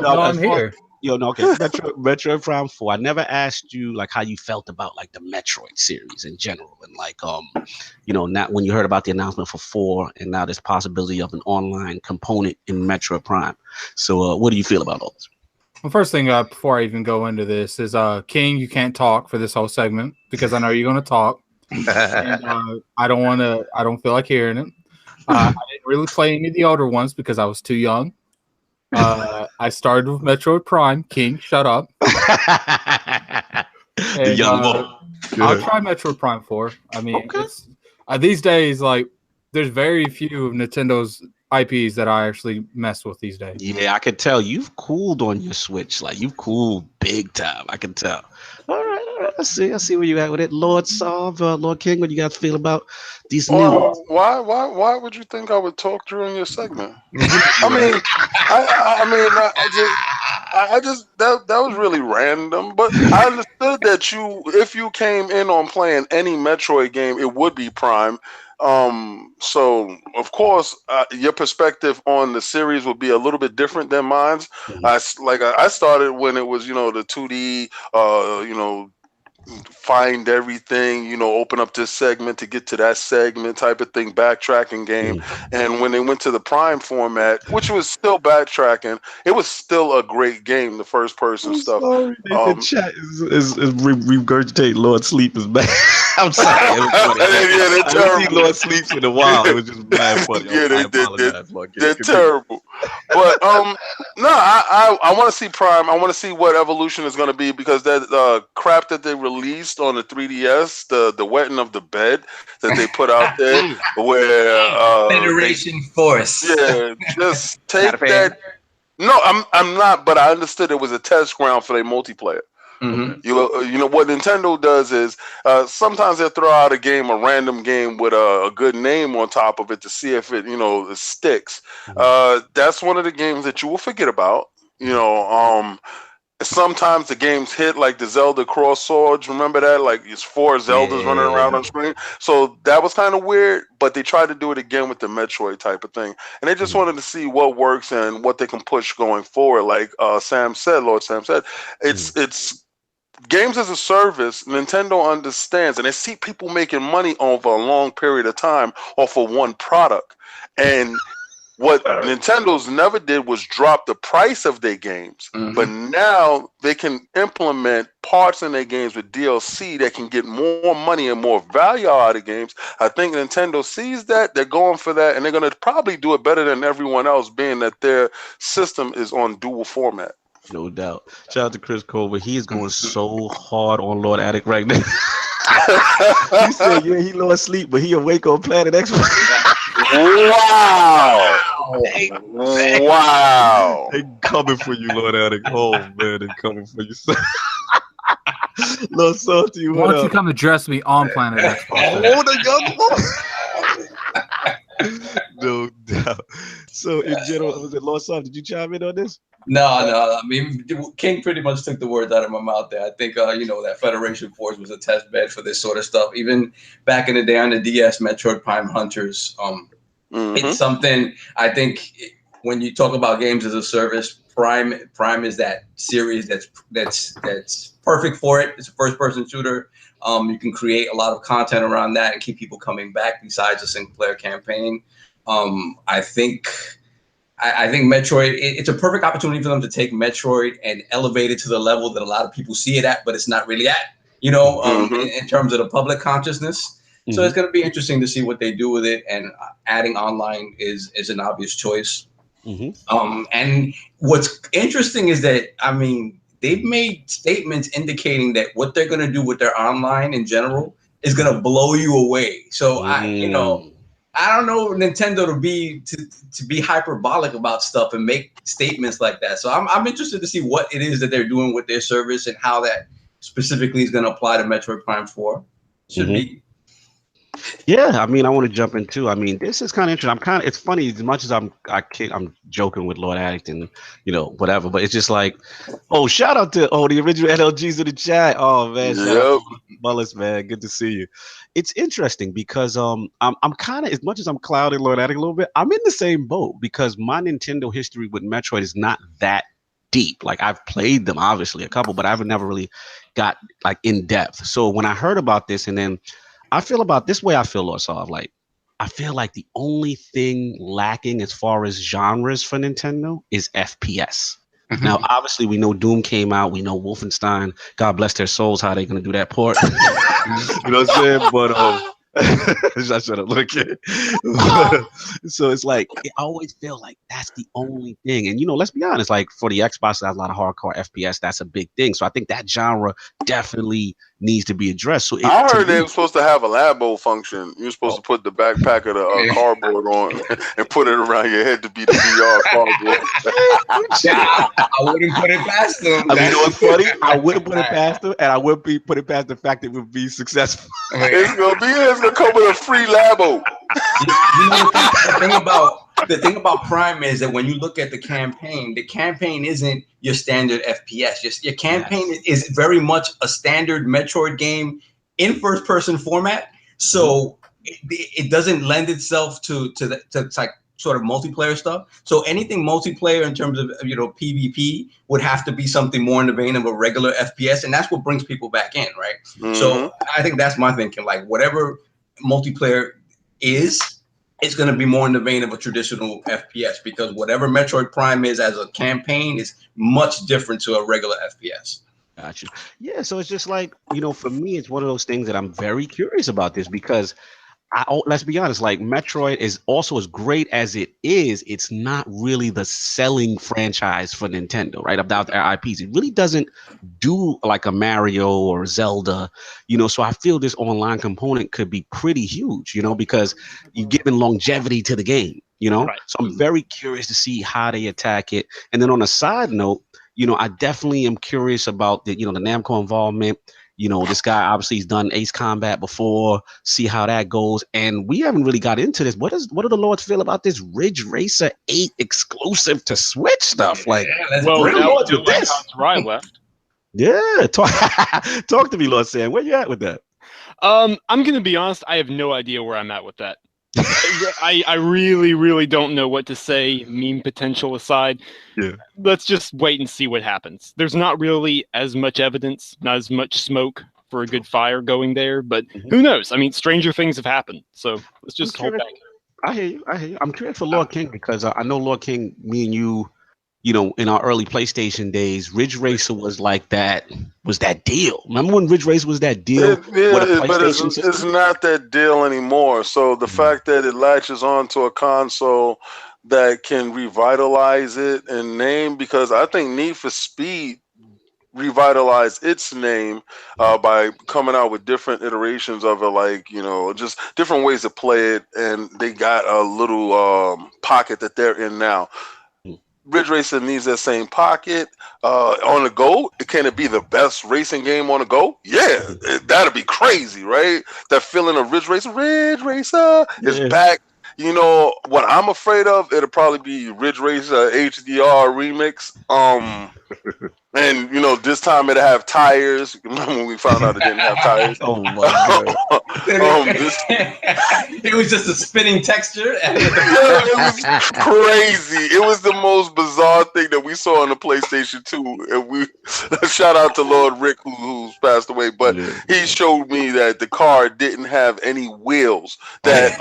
I'm here. Okay. Metroid Prime 4. I never asked you like how you felt about like the Metroid series in general, and like not when you heard about the announcement for 4, and now there's possibility of an online component in Metroid Prime. So, what do you feel about all this? Well, first thing, before I even go into this, is King, you can't talk for this whole segment because I know you're going to talk. And I don't feel like hearing it. I didn't really play any of the older ones because I was too young. I started with Metroid Prime. King, shut up. The young boy. I'll try Metroid Prime 4. I mean, it's these days, like, there's very few of Nintendo's IPs that I actually mess with these days. Yeah, I could tell you've cooled on your Switch. Like, you've cooled big time. I can tell. All right. I see where you at with it. Lord Solve, Lord King, what you guys feel about these new ones? Why would you think I would talk during your segment? I just that was really random. But I understood that if you came in on playing any Metroid game, it would be Prime. So of course, your perspective on the series would be a little bit different than mine. I started when it was, the 2D, find everything, open up this segment to get to that segment type of thing, backtracking game. And when they went to the Prime format, which was still backtracking, it was still a great game, the first person stuff. Sorry, the chat is regurgitate Lord Sleep is bad. I'm sorry. I haven't seen Lord Sleeps in a while. It was just bad funny. They're terrible. But no, I want to see Prime. I want to see what Evolution is going to be, because that crap that they released on the 3DS, the wetting of the bed that they put out there, where Federation Force. Yeah, just take that. No, I'm not, but I understood it was a test ground for their multiplayer. What Nintendo does is sometimes they'll throw out a random game with a good name on top of it to see if it sticks. That's one of the games that you will forget about. Sometimes the games hit, like the Zelda Cross Swords. Remember that? Like, it's 4 Zeldas running around on screen. So that was kind of weird, but they tried to do it again with the Metroid type of thing. And they just wanted to see what works and what they can push going forward. Like Lord Sam said, it's games as a service. Nintendo understands, and they see people making money over a long period of time off of one product. And what Nintendo's never did was drop the price of their games, but now they can implement parts in their games with DLC that can get more money and more value out of games. I think Nintendo sees that, they're going for that, and they're going to probably do it better than everyone else, being that their system is on dual format. No doubt. Shout out to Chris Colbert. He is going so hard on Lord Addict right now. He said, he Lord Sleep, but he awake on Planet X. Wow. Wow. They coming for you, Lord Addict. Oh man, they coming for you. Lord Salty, Why what don't you up? come address me on Planet X? Oh, the young one. No doubt. So in general, was it Lord Salty? Did you chime in on this? No. I mean, King pretty much took the words out of my mouth there. I think, that Federation Force was a test bed for this sort of stuff. Even back in the day on the DS, Metroid Prime Hunters, it's something I think when you talk about games as a service, Prime is that series that's perfect for it. It's a first-person shooter. You can create a lot of content around that and keep people coming back besides a single-player campaign. I think Metroid, it's a perfect opportunity for them to take Metroid and elevate it to the level that a lot of people see it at, but it's not really at, in terms of the public consciousness. So it's going to be interesting to see what they do with it, and adding online is an obvious choice. And what's interesting is that, I mean, they've made statements indicating that what they're going to do with their online in general is going to blow you away. So I don't know Nintendo to be hyperbolic about stuff and make statements like that. So I'm interested to see what it is that they're doing with their service and how that specifically is going to apply to Metroid Prime 4. Should be. Yeah, I mean, I want to jump in too. I mean, this is kind of interesting. It's funny as much as I'm joking with Lord Addict and whatever, but it's just like, oh, shout out to the original NLGs in the chat. Oh man, shout out to Mullis, man, good to see you. It's interesting because I'm kind of, as much as I'm clouding Lord Addict a little bit, I'm in the same boat because my Nintendo history with Metroid is not that deep. Like I've played them obviously a couple, but I've never really got like in depth. So when I heard about this, and then I feel about this way, I feel, Lord Solve, like I feel like the only thing lacking as far as genres for Nintendo is FPS. Now, obviously, we know Doom came out. We know Wolfenstein. God bless their souls, how they going to do that port. You know what I'm saying? But I should have looked at it. So it's like, I always feel like that's the only thing. And, let's be honest, like for the Xbox, that has a lot of hardcore FPS. That's a big thing. So I think that genre definitely needs to be addressed. So I heard they were supposed to have a labo function. You're supposed to put the backpack of the cardboard on and put it around your head to be the VR cardboard. I wouldn't put it past them. I mean, you know what's funny? I wouldn't put it past them, and I wouldn't put it past the fact that it would be successful. It's gonna come with a free labo. The thing about Prime is that when you look at the campaign isn't your standard FPS. Your campaign is very much a standard Metroid game in first-person format. So it doesn't lend itself to like sort of multiplayer stuff. So anything multiplayer in terms of PvP would have to be something more in the vein of a regular FPS, and that's what brings people back in, right? So I think that's my thinking. Like whatever multiplayer is, it's going to be more in the vein of a traditional FPS, because whatever Metroid Prime is as a campaign is much different to a regular FPS. Gotcha. Yeah, so it's just like, for me, it's one of those things that I'm very curious about this, because let's be honest, like Metroid is also, as great as it is, it's not really the selling franchise for Nintendo, right? About their IPs. It really doesn't do like a Mario or Zelda, so I feel this online component could be pretty huge, because you're giving longevity to the game, Right. So I'm very curious to see how they attack it. And then on a side note, I definitely am curious about the Namco involvement. This guy obviously has done Ace Combat before. See how that goes. And we haven't really got into this. What do the Lords feel about this Ridge Racer 8 exclusive to Switch stuff? Like, what the Lords with this? Right left. Yeah, talk to me, Lord Sam. Where you at with that? I'm gonna be honest. I have no idea where I'm at with that. I really, really don't know what to say, meme potential aside. Yeah. Let's just wait and see what happens. There's not really as much evidence, not as much smoke for a good fire going there, but who knows? I mean, stranger things have happened, so let's just hold back. I hear you. I'm curious for Lord King, because I know Lord King, me and you, in our early PlayStation days, Ridge Racer was like that. Was that deal? Remember when Ridge Racer was that deal? But it's not that deal anymore. So the fact that it latches onto a console that can revitalize it and name, because I think Need for Speed revitalize its name by coming out with different iterations of it, like, you know, just different ways to play it. And they got a little pocket that they're in now. Ridge Racer needs that same pocket on the go. Can it be the best racing game on the go? Yeah, that'd be crazy, right? That feeling of Ridge Racer is back. You know what I'm afraid of? It'll probably be Ridge Racer HDR remix. And you know, this time it'll have tires. Remember when we found out it didn't have tires? Oh my god! It was just a spinning texture. It was crazy. It was the most bizarre thing that we saw on the PlayStation 2. And we shout out to Lord Rick who's passed away, but he showed me that the car didn't have any wheels. That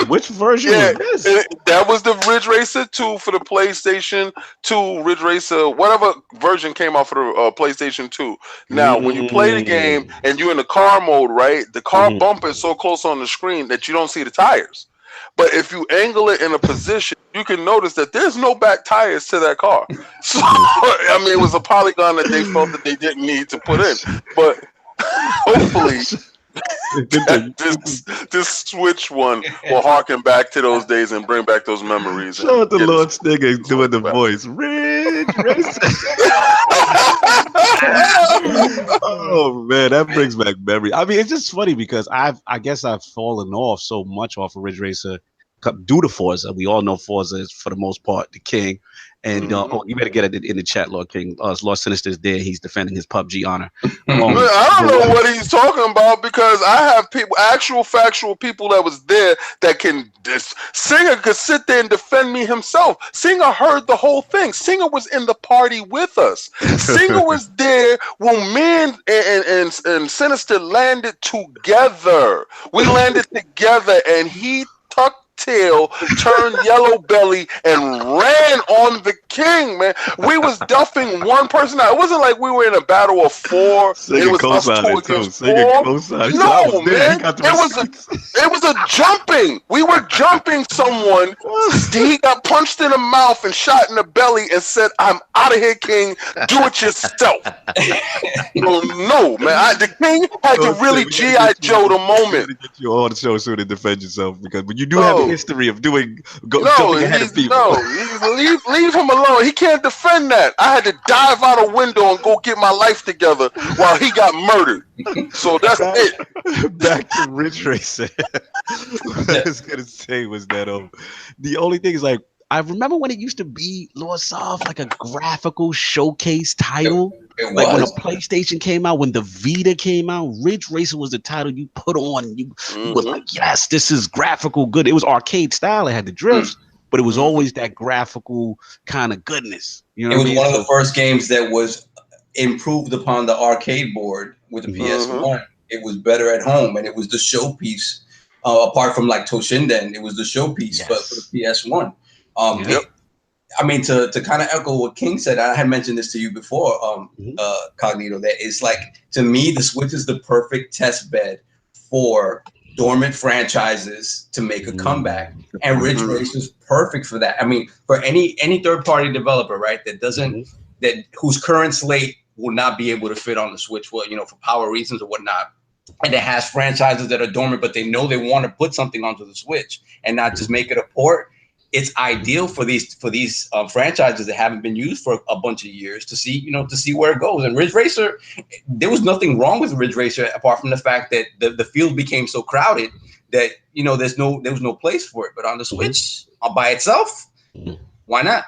which version was this? That was the Ridge Racer 2 for the PlayStation 2. Ridge Racer, whatever version came out for the PlayStation 2. Now, when you play the game and you're in the car mode, right, the car bumper is so close on the screen that you don't see the tires. But if you angle it in a position, you can notice that there's no back tires to that car. So, I mean, it was a polygon that they felt that they didn't need to put in. But hopefully... this Switch one will harken back to those days and bring back those memories. Show out the Lord Snigger doing the voice. Ridge Racer. Oh man, that brings back memory. I mean, it's just funny because I guess I've fallen off so much off of Ridge Racer due to Forza. We all know Forza is for the most part the king. And you better get it in the chat, Lord King. Lord Sinister is there. He's defending his PUBG honor. I don't know what he's talking about because I have people, actual factual people that was there that can. Singer could sit there and defend me himself. Singer heard the whole thing. Singer was in the party with us. Singer was there when me and Sinister landed together. We landed together, and he tucked tail, turned yellow belly, and ran on the king, man. We was duffing one person out. It wasn't like we were in a battle of four. It was us two against four. No, man. It was a jumping. We were jumping someone. He got punched in the mouth and shot in the belly and said, "I'm out of here, king. Do it yourself." Oh, no, man. The king had to really G.I. Joe the moment. Get you on the show soon to defend yourself because when you do have a history of jumping ahead of people. Leave him alone. He can't defend that. I had to dive out a window and go get my life together while he got murdered. So that's it. Back to Ridge Racer. What I was gonna say was that the only thing is like I remember when it used to be Lord Soft like a graphical showcase title. It like was. when a PlayStation came out, when the Vita came out, Ridge Racer was the title you put on. You were like, yes, this is graphical good. It was arcade style. It had the drifts, but it was always that graphical kind of goodness. You know, it was one of the first games that was improved upon the arcade board with the PS1. It was better at home, and it was the showpiece. Apart from like Toshinden, it was the showpiece, but for the PS1. I mean, to kind of echo what King said, I had mentioned this to you before, Cognito, that it's like, to me, the Switch is the perfect test bed for dormant franchises to make a comeback. And Ridge Racer is perfect for that. I mean, for any third-party developer, right, that doesn't, whose current slate will not be able to fit on the Switch, well, you know, for power reasons or whatnot, and it has franchises that are dormant, but they know they want to put something onto the Switch and not just make it a port. It's ideal for these franchises that haven't been used for a bunch of years to see where it goes. And Ridge Racer, there was nothing wrong with Ridge Racer apart from the fact that the field became so crowded that there was no place for it. But on the Switch, by itself, why not?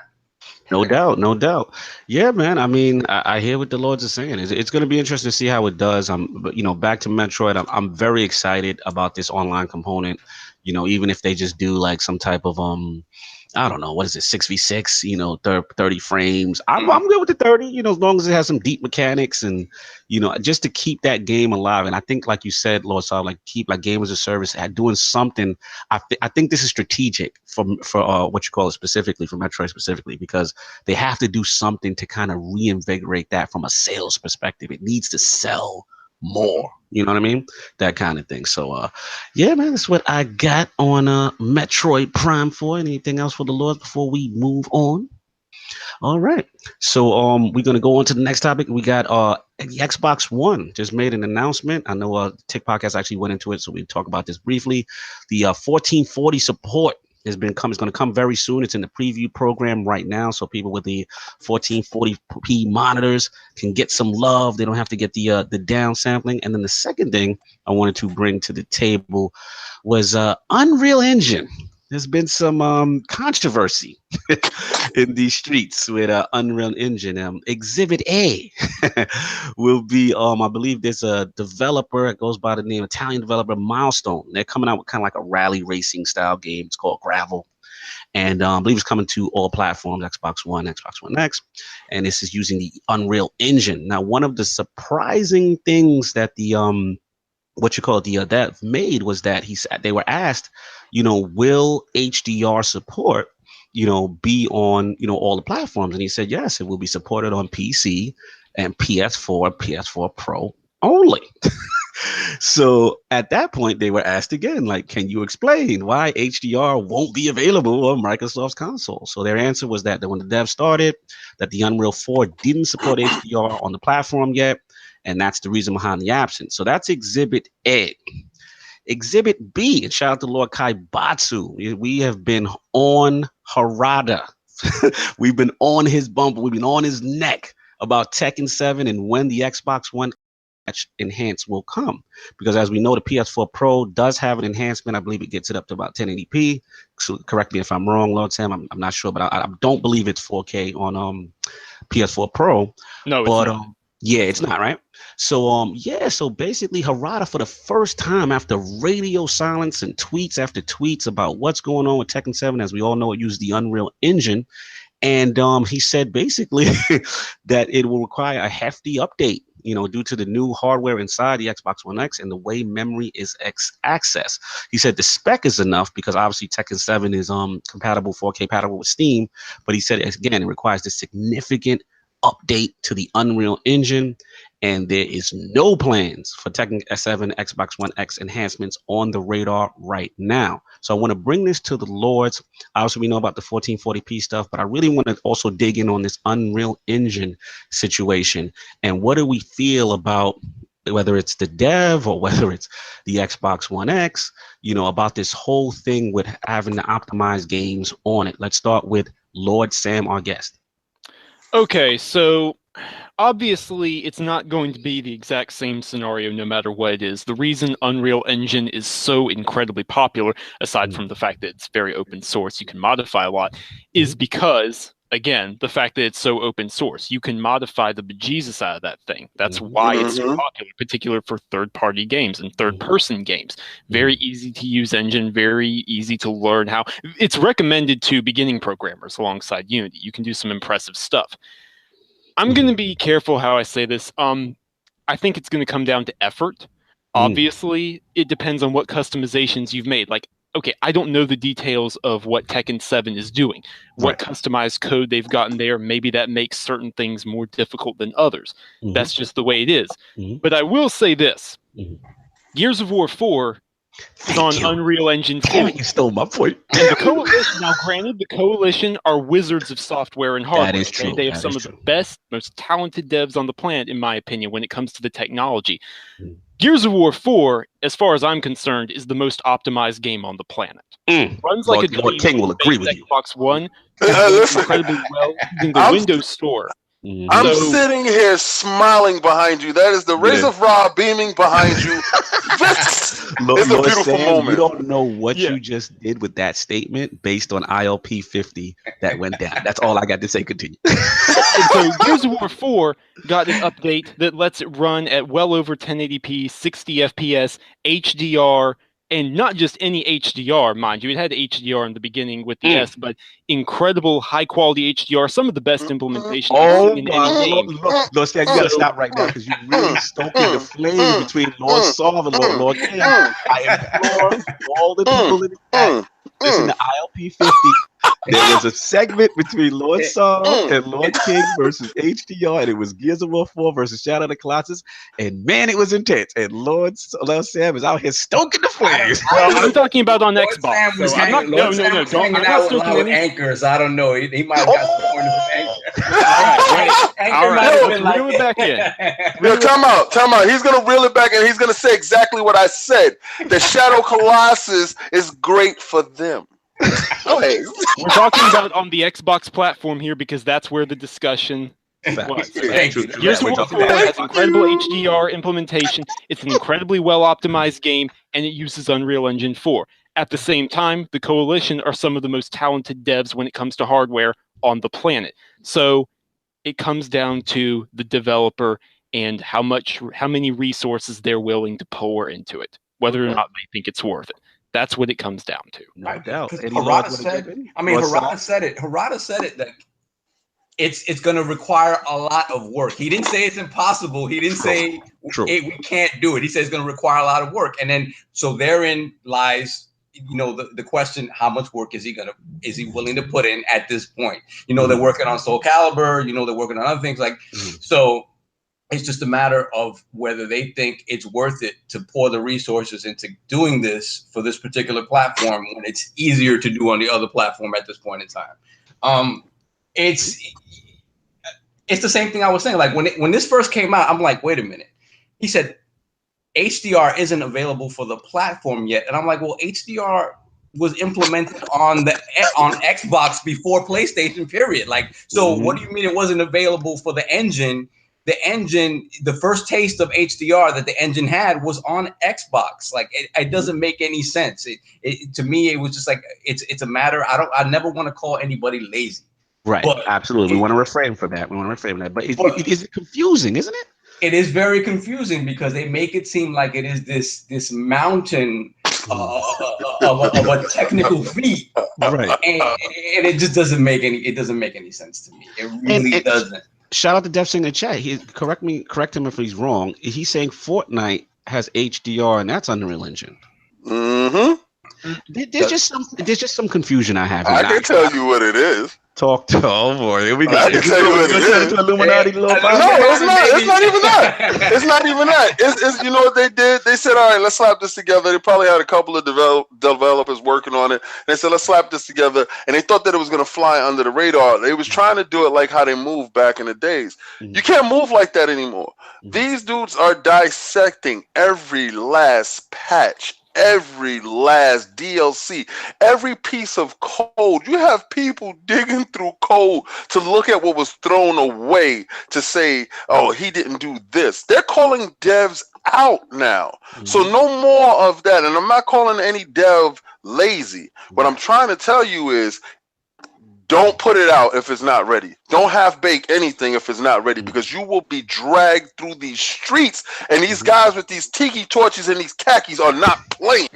No doubt. Yeah, man. I mean, I hear what the Lords are saying. It's going to be interesting to see how it does. Back to Metroid. I'm very excited about this online component. You know, even if they just do like some type of I don't know, what is it, 6v6, 30 frames. I'm good with the 30, as long as it has some deep mechanics and, just to keep that game alive. And I think, like you said, Lord Saul, like keep like game as a service at doing something. I think this is strategic for what you call it specifically, for Metroid specifically, because they have to do something to kind of reinvigorate that from a sales perspective. It needs to sell more, you know what I mean? That kind of thing. So yeah, man, that's what I got on Metroid Prime 4. Anything else for the Lords before we move on? All right. So we're gonna go on to the next topic. We got the Xbox One just made an announcement. I know Tick Podcast actually went into it, so we talk about this briefly. The 1440 support is going to come very soon. It's in the preview program right now, so people with the 1440p monitors can get some love. They don't have to get the down sampling. And then the second thing I wanted to bring to the table was Unreal Engine. There's been some controversy in these streets with Unreal Engine. Exhibit A will be, I believe there's a developer, it goes by the name, Italian developer Milestone. They're coming out with kind of like a rally racing style game. It's called Gravel. And I believe it's coming to all platforms, Xbox One, Xbox One X. And this is using the Unreal Engine. Now, one of the surprising things that the dev made was that they were asked, will HDR support, be on, all the platforms? And he said, yes, it will be supported on PC and PS4 Pro only. So at that point, they were asked again, like, can you explain why HDR won't be available on Microsoft's console? So their answer was that when the dev started, that the Unreal 4 didn't support HDR on the platform yet. And that's the reason behind the absence. So that's Exhibit A. Exhibit B, and shout out to Lord Kaibatsu. We have been on Harada. We've been on his bumper. We've been on his neck about Tekken 7 and when the Xbox One enhance will come. Because as we know, the PS4 Pro does have an enhancement. I believe it gets it up to about 1080p. So correct me if I'm wrong, Lord Sam. I'm not sure, but I don't believe it's 4K on PS4 Pro. No, it's not. Yeah, it's not, right? So so basically Harada, for the first time after radio silence and tweets after tweets about what's going on with Tekken 7, as we all know, it uses the Unreal Engine. And he said basically that it will require a hefty update, due to the new hardware inside the Xbox One X and the way memory is accessed. He said the spec is enough because obviously Tekken 7 is 4K compatible with Steam, but he said again it requires this significant update to the Unreal Engine, and there is no plans for Tekken 7 Xbox One X enhancements on the radar right now. So I want to bring this to the Lords. Obviously, we know about the 1440p stuff, but I really want to also dig in on this Unreal Engine situation and what do we feel about whether it's the dev or whether it's the Xbox One X, about this whole thing with having to optimize games on it. Let's start with Lord Sam, our guest. Okay, so obviously it's not going to be the exact same scenario no matter what it is. The reason Unreal Engine is so incredibly popular, aside from the fact that it's very open source, you can modify a lot, is because, again, the fact that it's so open source. You can modify the bejesus out of that thing. That's why it's so popular, particularly for third-party games and third-person games. Very easy to use engine, very easy to learn how. It's recommended to beginning programmers alongside Unity. You can do some impressive stuff. I'm going to be careful how I say this. I think it's going to come down to effort. Obviously, it depends on what customizations you've made. Like, okay, I don't know the details of what Tekken 7 is doing, what customized code they've gotten there. Maybe that makes certain things more difficult than others. That's just the way it is. But I will say this. Gears of War 4 is on Unreal Engine 4. You stole my point. And the Coalition, now granted, the Coalition are wizards of software and hardware. That is true. They have some of the best, most talented devs on the planet, in my opinion, when it comes to the technology. Gears of War 4, as far as I'm concerned, is the most optimized game on the planet. Runs like a Lord King will agree with you. Xbox One runs incredibly well using the Windows Store. I'm sitting here smiling behind you. That is the rays of Ra beaming behind you. It's a beautiful Sam, moment. You don't know what you just did with that statement based on ILP 50 that went down. That's all I got to say. Continue. So Gears of War 4 got an update that lets it run at well over 1080p, 60 FPS, HDR, and not just any HDR, mind you. It had HDR in the beginning with the S, but incredible high-quality HDR, some of the best implementation in any game. Lord Sam, you got to stop right now because you're really stoking the flame between Lord Saul and Lord King. I implore all the people in the chat, listen to ILP 50 There was a segment between Lord Saul and Lord King versus HDR, and it was Gears of War 4 versus Shadow of the Colossus, and man, it was intense. And Lord Sam is out here stoking the flames. I'm talking about on Lord Xbox. Sam was So I'm not. hanging, No. was hanging out with loud anchors. I don't know. He might have got torn with anchor. All right. Let's reel it back in. Yo, time out. He's gonna reel it back and he's gonna say exactly what I said. The Shadow Colossus is great for them. We're talking about on the Xbox platform here because that's where the discussion was. Thank you. Gears of War 4 has incredible HDR implementation. It's an incredibly well optimized game, and it uses Unreal Engine 4. At the same time, the Coalition are some of the most talented devs when it comes to hardware on the planet. So it comes down to the developer and how many resources they're willing to pour into it, whether or not they think it's worth it. That's what it comes down to. No doubt. Harada said it. Harada said it that it's going to require a lot of work. He didn't say it's impossible. He didn't say we can't do it. He says it's going to require a lot of work. And then so therein lies, the question: how much work is he willing to put in at this point? They're working on Soul Calibur. They're working on other things so. It's just a matter of whether they think it's worth it to pour the resources into doing this for this particular platform when it's easier to do on the other platform at this point in time. It's the same thing I was saying. Like when this first came out, I'm like, wait a minute. He said HDR isn't available for the platform yet, and I'm like, well, HDR was implemented on Xbox before PlayStation. Period. Like, so what do you mean it wasn't available for the engine? The first taste of HDR that the engine had was on Xbox. Like it doesn't make any sense. To me, it was just like it's a matter. I never want to call anybody lazy. Right. But absolutely. We want to refrain from that. But is it confusing, isn't it? It is very confusing because they make it seem like it is this mountain of a technical feat, right? And it just doesn't make any sense to me. It really doesn't. Shout out to Def in the chat. Correct him if he's wrong. He's saying Fortnite has HDR and that's Unreal Engine. Mm-hmm. There's just some confusion I have. I can tell you what it is. Oh boy, here we go. I can tell you what it is. Illuminati no, it's not even that. It's not even that. It's you know what they did? They said, all right, let's slap this together. They probably had a couple of developers working on it. They said, let's slap this together. And they thought that it was going to fly under the radar. They was trying to do it like how they moved back in the days. You can't move like that anymore. These dudes are dissecting every last patch, every last DLC, every piece of code. You have people digging through code to look at what was thrown away to say, oh, he didn't do this. They're calling devs out now. So no more of that. And I'm not calling any dev lazy. What I'm trying to tell you is don't put it out if it's not ready. Don't half-bake anything if it's not ready, because you will be dragged through these streets, and these guys with these tiki torches and these khakis are not playing.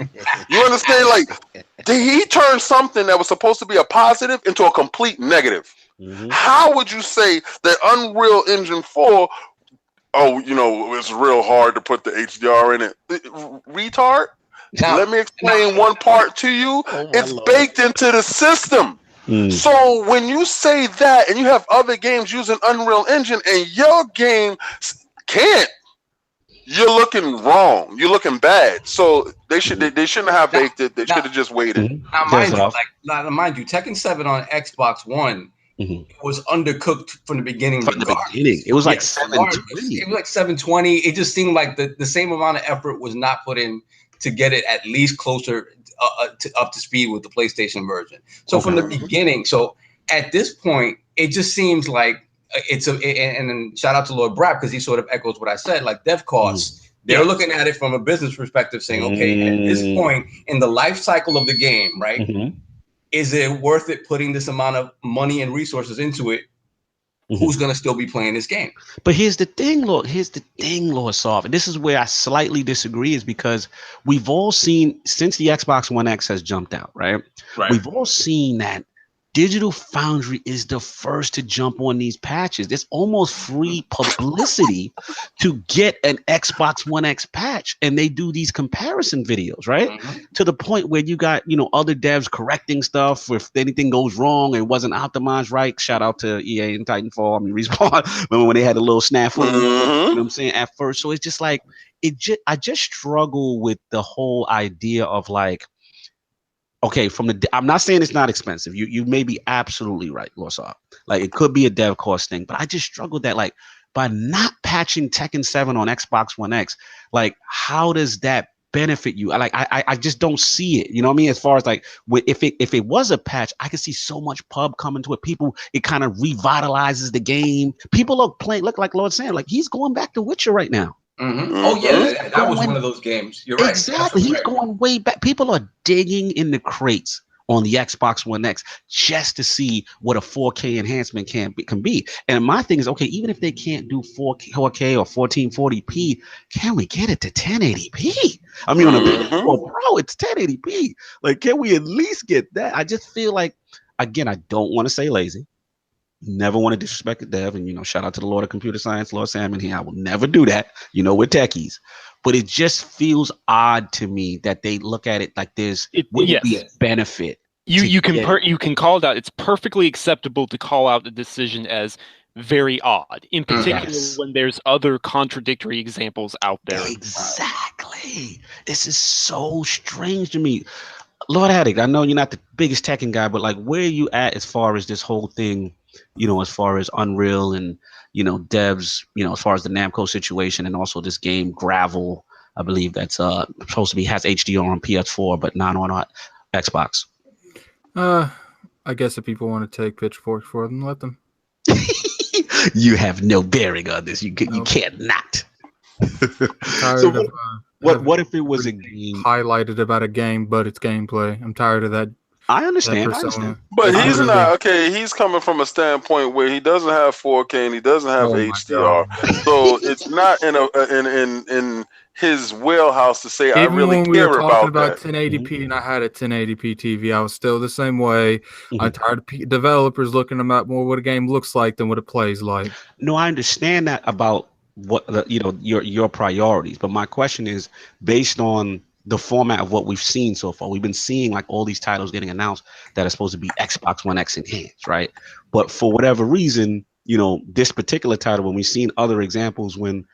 You understand? Like, he turned something that was supposed to be a positive into a complete negative. How would you say that Unreal Engine 4, it's real hard to put the HDR in it? Retard? Now, let me explain one part to you. It's baked into the system. So when you say that and you have other games using Unreal Engine and your game can't, you're looking wrong. You're looking bad. So they shouldn't have baked it. They should have just waited. Now, mind you, Tekken 7 on Xbox One was undercooked from the beginning. It was like 720. It was like 720. It just seemed like the same amount of effort was not put in to get it at least closer up to speed with the PlayStation version. So from the beginning, so at this point, it just seems like and then shout out to Lord Brap, because he sort of echoes what I said, like dev costs. They're looking at it from a business perspective, saying, okay, at this point in the life cycle of the game, right, is it worth it putting this amount of money and resources into it? Who's going to still be playing this game? But here's the thing, Lord Soft. And this is where I slightly disagree, is because we've all seen, since the Xbox One X has jumped out, right? We've all seen that Digital Foundry is the first to jump on these patches. There's almost free publicity to get an Xbox One X patch, and they do these comparison videos, right? To the point where you got, other devs correcting stuff if anything goes wrong and wasn't optimized right. Shout out to EA and Titanfall. I mean, Respawn. Remember when they had a little snafu? You know what I'm saying? At first, so it's just like I just struggle with the whole idea of like, okay, I'm not saying it's not expensive. You may be absolutely right, Lorsaw. Like it could be a dev cost thing, but I just struggled that like by not patching Tekken 7 on Xbox One X, like how does that benefit you? I just don't see it. You know what I mean? As far as like if it was a patch, I could see so much pub coming to it. People, it kind of revitalizes the game. People look like Lord saying, like he's going back to Witcher right now. Oh yeah, that was one of those games. You're right. Exactly. He's going way back. People are digging in the crates on the Xbox One X just to see what a 4K enhancement can be. And my thing is, okay, even if they can't do 4K or 1440p, can we get it to 1080p? I mean, on a PS4 Pro, it's 1080p. Like, can we at least get that? I just feel like, again, I don't want to say lazy. Never want to disrespect the dev, and shout out to the Lord of Computer Science, Lord Salmon here. I will never do that. We're techies, but it just feels odd to me that they look at it like there's wouldn't be a benefit. You can call it out. It's perfectly acceptable to call out the decision as very odd, in particular when there's other contradictory examples out there. Exactly. This is so strange to me. Lord Addict, I know you're not the biggest Tekken guy, but like, where are you at as far as this whole thing? As far as Unreal and, devs, as far as the Namco situation and also this game Gravel, I believe that's supposed to be has HDR on PS4, but not on Xbox. I guess if people want to take pitchforks for them, let them. You have no bearing on this. You can't not. So what if it was a game highlighted about a game, but it's gameplay? I'm tired of that. I understand. But he's not okay. He's coming from a standpoint where he doesn't have 4K and he doesn't have HDR, so it's not in his wheelhouse to say. Even I really when we care were talking about 1080p and I had a 1080p TV, I was still the same way. I'm tired of developers looking about more what a game looks like than what it plays like. No, I understand that about what your priorities, but my question is based on the format of what we've seen so far. We've been seeing like all these titles getting announced that are supposed to be Xbox One X enhanced, right? But for whatever reason, this particular title, when we've seen other examples when,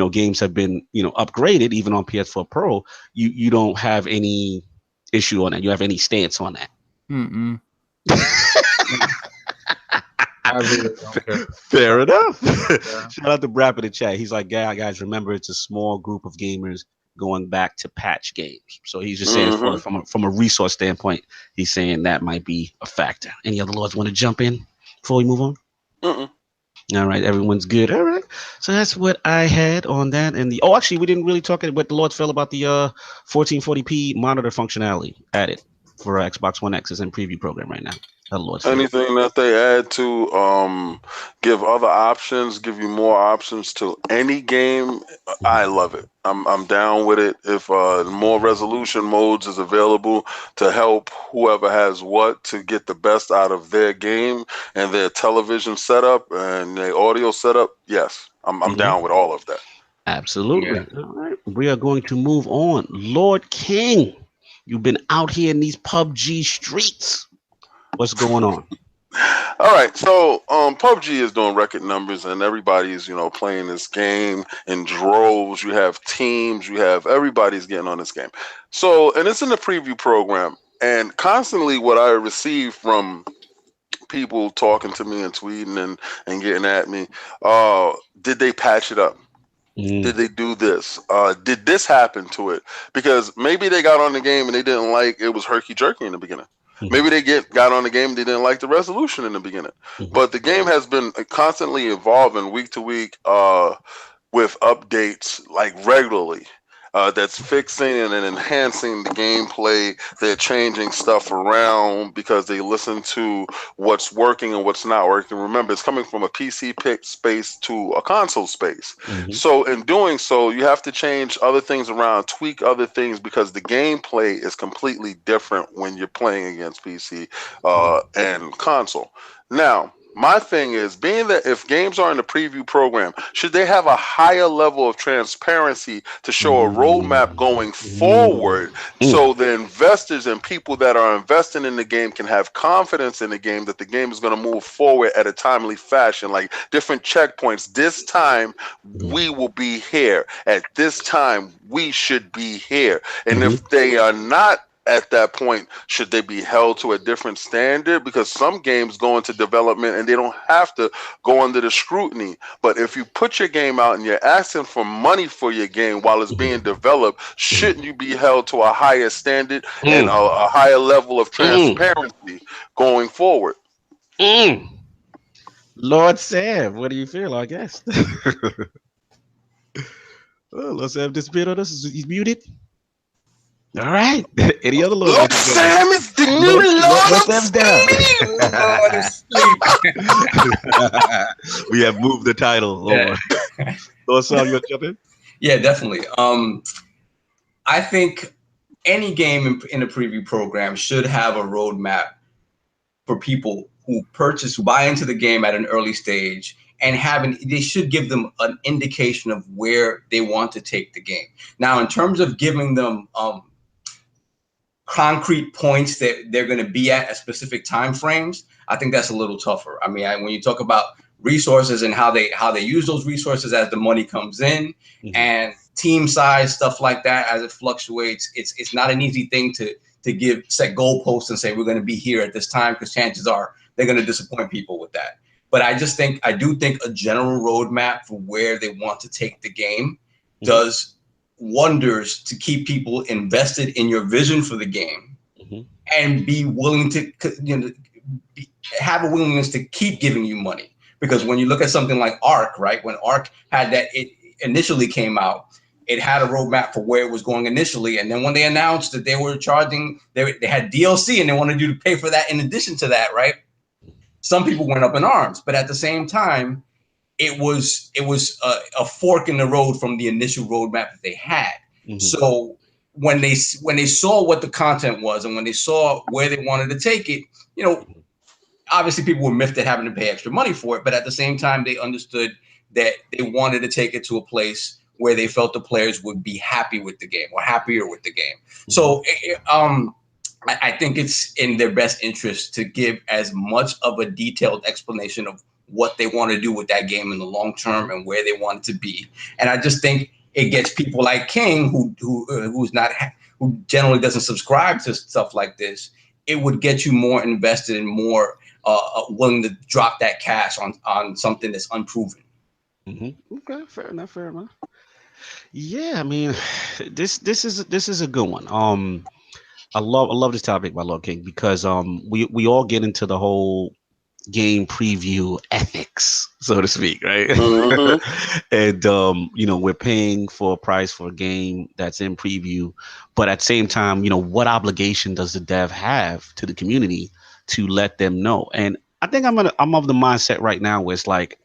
games have been, upgraded, even on PS4 Pro, you don't have any issue on that. You have any stance on that? I really don't care. Fair enough. Yeah. Shout out to Brap in the chat. He's like, yeah, guys, remember it's a small group of gamers going back to patch games. So he's just saying from a resource standpoint, he's saying that might be a factor. Any other lords want to jump in before we move on? All right, everyone's good. All right. So that's what I had on that. And actually, we didn't really talk about what the lords felt about the 1440p monitor functionality added for Xbox One X is in preview program right now. Anything that they add to give other options, give you more options to any game, I love it. I'm down with it. If more resolution modes is available to help whoever has what to get the best out of their game and their television setup and their audio setup, yes, I'm down with all of that. Absolutely. Yeah. All right, we are going to move on. Lord King, you've been out here in these PUBG streets. What's going on? All right, so PUBG is doing record numbers, and everybody's playing this game in droves. You have teams, everybody's getting on this game. So, and it's in the preview program, and constantly what I receive from people talking to me and tweeting and getting at me, did they patch it up? Did they do this? Did this happen to it? Because maybe they got on the game and they didn't like it was herky jerky in the beginning. Maybe they got on the game and they didn't like the resolution in the beginning. But the game has been constantly evolving week to week with updates like regularly. that's fixing and enhancing the gameplay. They're changing stuff around because they listen to what's working and what's not working. Remember, it's coming from a PC space to a console space. So in doing so, you have to change other things around, tweak other things, because the gameplay is completely different when you're playing against PC and console. Now, my thing is, being that if games are in the preview program, should they have a higher level of transparency to show a roadmap going forward, so the investors and people that are investing in the game can have confidence in the game, that the game is going to move forward at a timely fashion, like different checkpoints. This time we will be here. At this time we should be here. And if they are not at that point, should they be held to a different standard? Because some games go into development and they don't have to go under the scrutiny. But if you put your game out and you're asking for money for your game while it's being developed, shouldn't you be held to a higher standard and a higher level of transparency going forward? Lord Sam, what do you feel, I guess? Lord Sam disappeared on us. He's muted. All right. Any other Lord Sam is the new Lord of Sleep. We have moved the title. Lord Sam, you want to jump in? Yeah, definitely. I think any game in a preview program should have a roadmap for people who buy into the game at an early stage, and they should give them an indication of where they want to take the game. Now, in terms of giving them concrete points that they're going to be at specific time frames, I think that's a little tougher. I mean, when you talk about resources and how they use those resources as the money comes in, and team size, stuff like that, as it fluctuates, it's not an easy thing to set goalposts and say we're going to be here at this time, because chances are they're going to disappoint people with that. But I do think a general roadmap for where they want to take the game does wonders to keep people invested in your vision for the game, and be willing to, have a willingness to keep giving you money. Because when you look at something like Ark, right, when Ark it initially came out, it had a roadmap for where it was going initially, and then when they announced that they were charging, they had DLC and they wanted you to pay for that in addition to that, right? Some people went up in arms, but at the same time, it was a fork in the road from the initial roadmap that they had. So when they saw what the content was, and when they saw where they wanted to take it, obviously people were miffed at having to pay extra money for it, but at the same time, they understood that they wanted to take it to a place where they felt the players would be happy with the game, or happier with the game. So I think it's in their best interest to give as much of a detailed explanation of what they want to do with that game in the long term and where they want it to be. And I just think it gets people like King, who generally doesn't subscribe to stuff like this, it would get you more invested and more willing to drop that cash on something that's unproven. Okay, fair enough. Yeah, I mean, this is a good one. I love this topic by Lord King, because we all get into the whole game preview ethics, so to speak, right? And we're paying for a price for a game that's in preview, but at the same time, what obligation does the dev have to the community to let them know? And I think I'm of the mindset right now where it's like,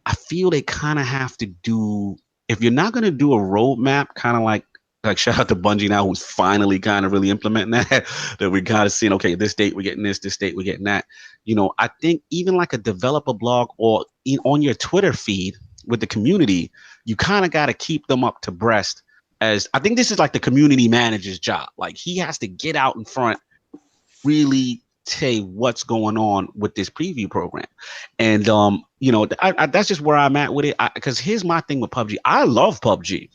I feel they kind of have to do, if you're not going to do a roadmap, kind of like shout out to Bungie now, who's finally kind of really implementing that we kind of seeing, okay, this date we're getting this date we're getting that. I think even like a developer blog or on your Twitter feed with the community, you kind of got to keep them up to breast. As I think this is like the community manager's job. Like, he has to get out in front, really say what's going on with this preview program. And that's just where I'm at with it, because here's my thing with PUBG. I love PUBG.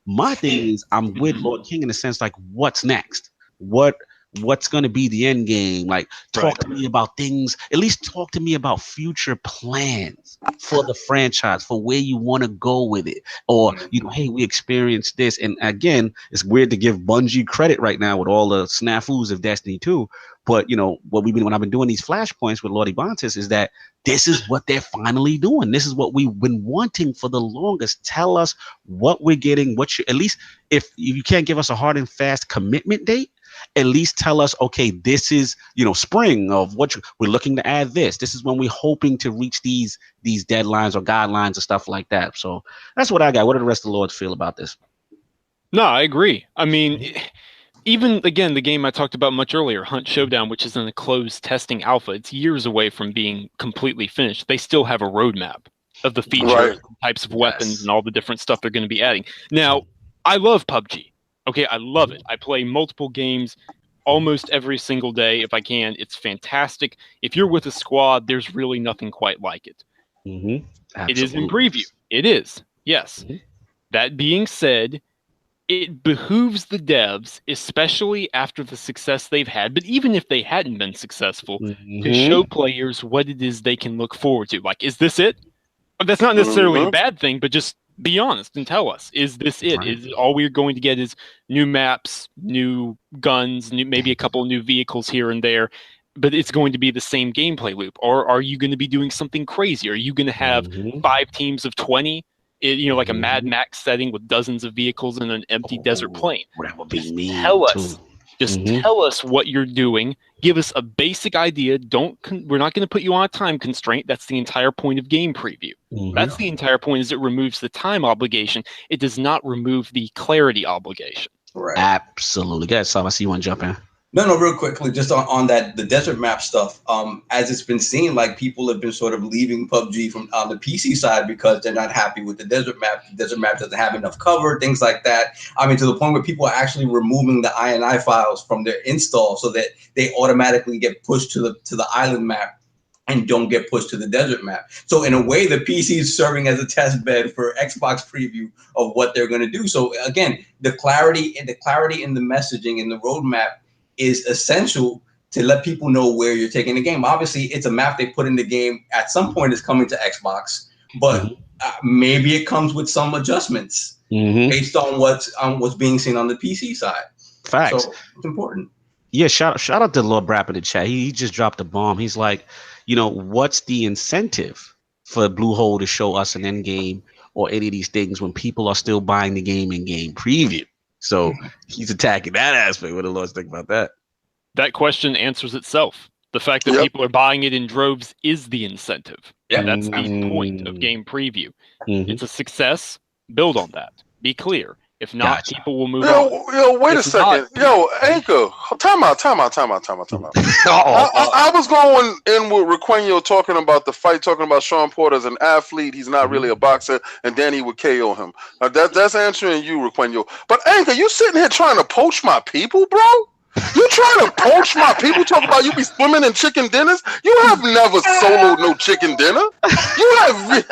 My thing is, I'm with Lord King in the sense, like, what's next? What what's going to be the end game. Like, talk to me about things. At least talk to me about future plans for the franchise, for where you want to go with it. Or, hey, we experienced this. And again, it's weird to give Bungie credit right now with all the snafus of Destiny 2. But, when I've been doing these flashpoints with Lordy Bontis is that this is what they're finally doing. This is what we've been wanting for the longest. Tell us what we're getting, at least if you can't give us a hard and fast commitment date, at least tell us, okay, this is, spring of what we're looking to add this. This is when we're hoping to reach these deadlines or guidelines and stuff like that. So that's what I got. What do the rest of the Lords feel about this? No, I agree. I mean, even, again, the game I talked about much earlier, Hunt Showdown, which is in a closed testing alpha, it's years away from being completely finished. They still have a roadmap of the features, types of weapons, and all the different stuff they're going to be adding. Now, I love PUBG. Okay, I love it. I play multiple games almost every single day if I can. It's fantastic. If you're with a squad, there's really nothing quite like it. It is in preview. It is, yes. That being said, it behooves the devs, especially after the success they've had, but even if they hadn't been successful, to show players what it is they can look forward to. Like, is this it? That's not necessarily a bad thing, but just be honest and tell us, is this it? Is all we're going to get is new maps, new guns, maybe a couple of new vehicles here and there, but it's going to be the same gameplay loop? Or are you going to be doing something crazy? Are you going to have 5 teams of 20? Like a Mad Max setting with dozens of vehicles in an empty desert plain. That would be me. Tell us what you're doing. Give us a basic idea. We're not going to put you on a time constraint. That's the entire point of game preview. That's the entire point, is it removes the time obligation. It does not remove the clarity obligation. Right. Absolutely. Guys, Sam, I see you want to jump in. No, real quickly, just on that, the desert map stuff, as it's been seen, like, people have been sort of leaving PUBG from on the PC side because they're not happy with the desert map. The desert map doesn't have enough cover, things like that. I mean, to the point where people are actually removing the INI files from their install so that they automatically get pushed to the island map and don't get pushed to the desert map. So in a way, the PC is serving as a test bed for Xbox preview of what they're going to do. So again, the clarity in the messaging and the roadmap is essential to let people know where you're taking the game. Obviously, it's a map they put in the game. At some point, it's coming to Xbox, but maybe it comes with some adjustments based on what's being seen on the PC side. Facts. So it's important. Yeah, shout out to Lord Brap in the chat. He just dropped a bomb. He's like, what's the incentive for Bluehole to show us an end game or any of these things when people are still buying the game in game preview? So he's attacking that aspect. What do the Lords think about that? That question answers itself. The fact that people are buying it in droves is the incentive. Yeah, that's the point of game preview. It's a success. Build on that. Be clear. If not, people will move on. Wait a second. Anchor. Time out. I was going in with Requeno talking about the fight, talking about Sean Porter as an athlete. He's not really a boxer, and then he would KO him. That's answering you, Requeno. But Anchor, you sitting here trying to poach my people, bro? You trying to poach my people? Talk about you be swimming in chicken dinners? You have never soloed no chicken dinner. You have.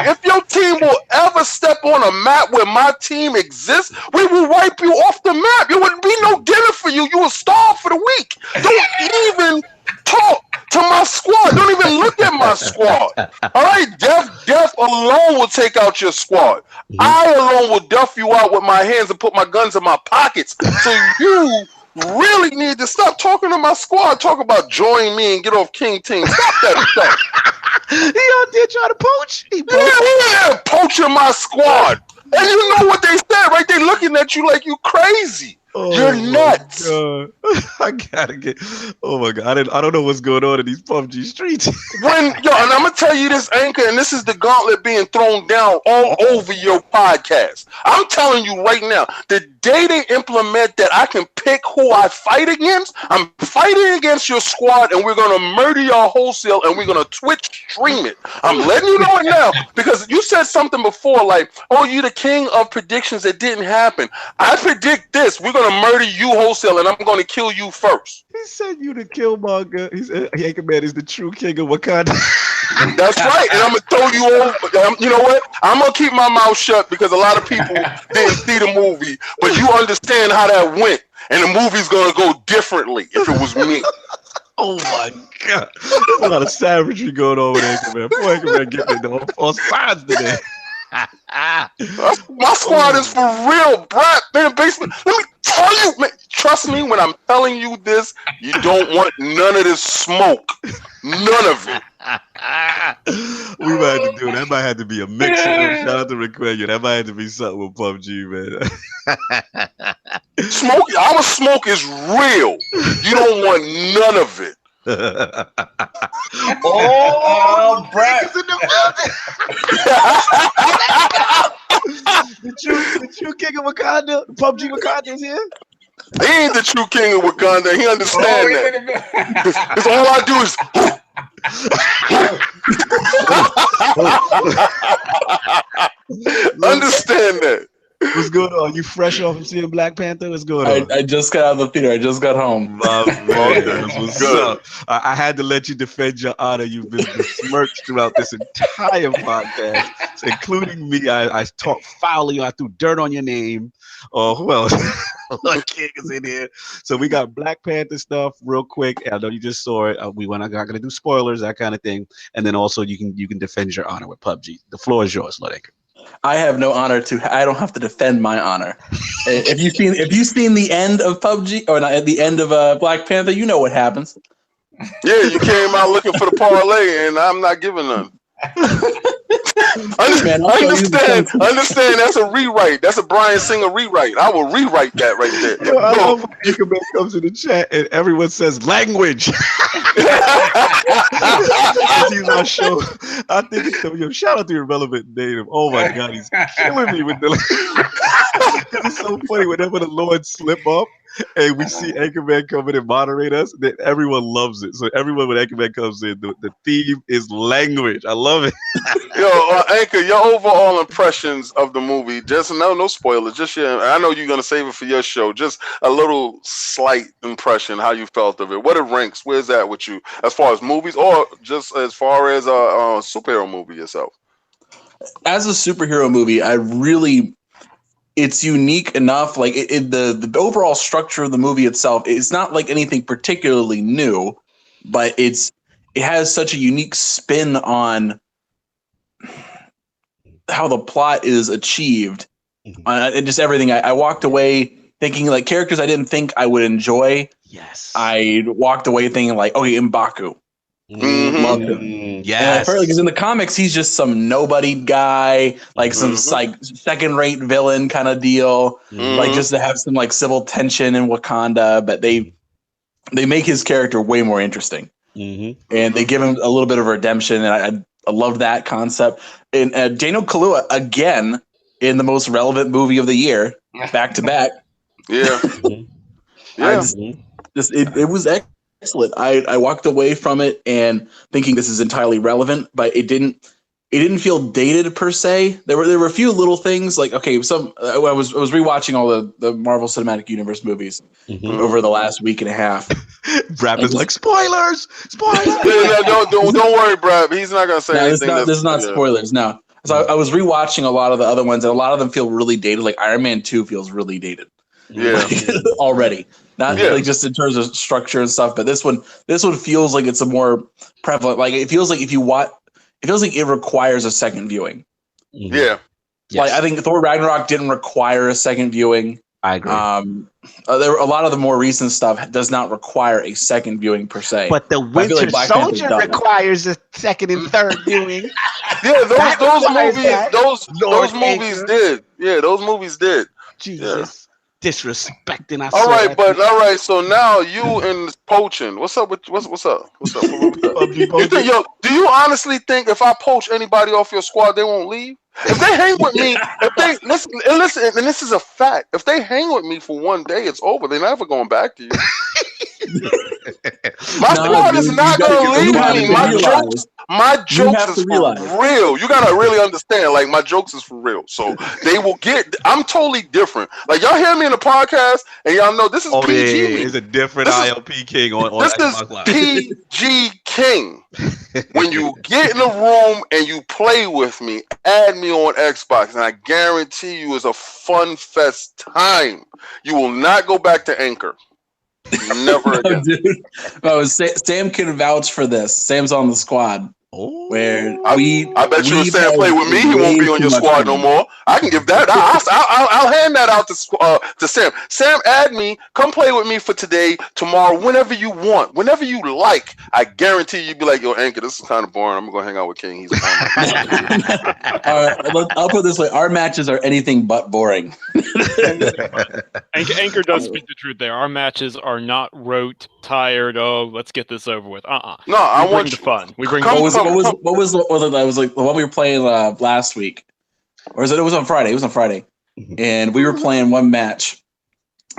If your team will ever step on a map where my team exists, we will wipe you off the map. There wouldn't be no dinner for you. You will starve for the week. Don't even talk to my squad. Don't even look at my squad. All right, Death alone will take out your squad. I alone will duff you out with my hands and put my guns in my pockets. So you really need to stop talking to my squad. Talk about join me and get off King Team. Stop that stuff. He out there trying to poach. Yeah, poaching my squad. And you know what they said, right? They looking at you like you crazy. You're nuts. I gotta get. Oh my god! I don't know what's going on in these PUBG streets. And I'm gonna tell you this, Anchor, and this is the gauntlet being thrown down all over your podcast. I'm telling you right now, the day they implement that I can pick who I fight against, I'm fighting against your squad, and we're gonna murder y'all wholesale, and we're gonna Twitch stream it. I'm letting you know it now because you said something before, like, "Oh, you the king of predictions that didn't happen." I predict this. We're gonna murder you wholesale, and I'm gonna kill you first. He said you the Killmonger. He said Anchorman is the true king of Wakanda. That's right, and I'm gonna throw you over. You know what? I'm gonna keep my mouth shut because a lot of people didn't see the movie, but you understand how that went. and the movie's gonna go differently if it was me. Oh my God. There's a lot of savagery going on with Anchorman. Poor Anchorman getting it on all sides today. My squad is for real, Brad. Man, basically, let me tell you, man, trust me when I'm telling you this, you don't want none of this smoke. None of it. We might have to do that. Might have to be a mix. Shout out to Requenya. That might have to be something with PUBG, man. Smoke, our smoke is real. You don't want none of it. Oh, Brad. It's in the building. the true king of Wakanda, PUBG Wakanda is here. He ain't the true king of Wakanda. He understand that. Because all I do is. Understand that. What's going on? You fresh off of seeing Black Panther? What's going on? I just got out of the theater. I just got home. My man, that's what's up. I had to let you defend your honor. You've been besmirched throughout this entire podcast, including me. I talked foully. I threw dirt on your name. Oh, who else? Lord King is in here. So we got Black Panther stuff real quick. I know you just saw it. We went. I'm not gonna do spoilers, that kind of thing. And then also you can defend your honor with PUBG. The floor is yours, Lord Anchorman. I have no honor to. I don't have to defend my honor. If you've seen the end of PUBG or not, at the end of Black Panther, you know what happens. Yeah, you came out looking for the parlay, and I'm not giving none. Understand. That's a rewrite. That's a Bryan Singer rewrite. I will rewrite that right there. Yo, I love when Anchorman comes in the chat and everyone says language. He's our show. I think yo, shout out to your relevant native. Oh my God, he's killing me with the. It's so funny whenever the Lord slip up. And we see Anchorman come in and moderate us, then everyone loves it. So everyone when Anchorman comes in, the theme is language. I love it. Yo, Anchor, your overall impressions of the movie, just no spoilers, just your, I know you're going to save it for your show, just a little slight impression, how you felt of it. What it ranks, where's that with you, as far as movies, or just as far as a superhero movie itself? As a superhero movie, it's unique enough. Like the overall structure of the movie itself, it's not like anything particularly new, but it has such a unique spin on how the plot is achieved, and just everything. I walked away thinking like characters I didn't think I would enjoy. Yes, I walked away thinking like, okay, M'Baku. Loved him. Yes, because in the comics he's just some nobody guy, like some like second-rate villain kind of deal, like just to have some like civil tension in Wakanda. But they make his character way more interesting, and they give him a little bit of redemption, and I love that concept. And Daniel Kaluuya again in the most relevant movie of the year, back to back. Yeah, It was excellent. I walked away from it and thinking this is entirely relevant, but it didn't feel dated per se. There were a few little things like, okay, I was rewatching all the Marvel Cinematic Universe movies over the last week and a half. Brad is like spoilers. Don't worry, Brad. He's not gonna say anything. There's not spoilers. No. So I was rewatching a lot of the other ones, and a lot of them feel really dated. Like Iron Man 2 feels really dated. Yeah, already. Not like just in terms of structure and stuff, but this one feels like it's a more prevalent. Like it feels like it requires a second viewing. Yeah, like I think Thor Ragnarok didn't require a second viewing. I agree. There were a lot of the more recent stuff does not require a second viewing per se. But the Winter Soldier requires a second and third viewing. Yeah, those movies did. Yeah, those movies did. Jesus. Disrespecting us. All right. So now you and poaching. What's up? What's up? You think, do you honestly think if I poach anybody off your squad, they won't leave? If they hang with me, listen, and this is a fact. If they hang with me for one day, it's over. They're never going back to you. My squad is not going to leave me. my jokes have is to for realize. real. You gotta really understand. Like my jokes is for real. So they will get. I'm totally different. Like y'all hear me in the podcast, and y'all know this is PG. It's a different ILP King on This Xbox is Live. PG King. When you get in a room and you play with me, add me on Xbox, and I guarantee you, it's a fun fest time. You will not go back to Anchor. Never again. Dude. Sam can vouch for this. Sam's on the squad. Where I bet you if Sam play with me, he won't be on your squad no more. I can give that. I'll hand that out to Sam. Sam, add me. Come play with me for today, tomorrow, whenever you want, whenever you like. I guarantee you'd be like, yo, Anchor, this is kind of boring. I'm gonna go hang out with King. He's I'll put it this way: our matches are anything but boring. Anchor does speak the truth there. Our matches are not rote, tired. Oh, let's get this over with. No, I want the fun. We bring. What was the one we were playing last week, or it was on Friday? It was on Friday, and we were playing one match,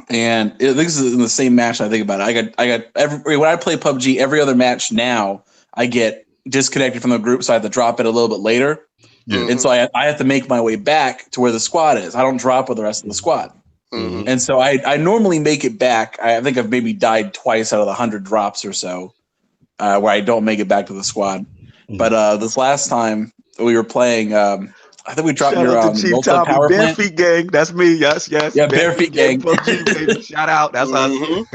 and this is in the same match. I think about it. I got when I play PUBG, every other match now I get disconnected from the group, so I have to drop it a little bit later, and so I have to make my way back to where the squad is. I don't drop with the rest of the squad. And so I normally make it back. I think I've maybe died twice out of the 100 drops or so, where I don't make it back to the squad. But this last time we were playing, I think we dropped your power Bare plant. Feet Gang. That's me. Yes. Yeah, Bare Feet Gang. Shout out. That's us.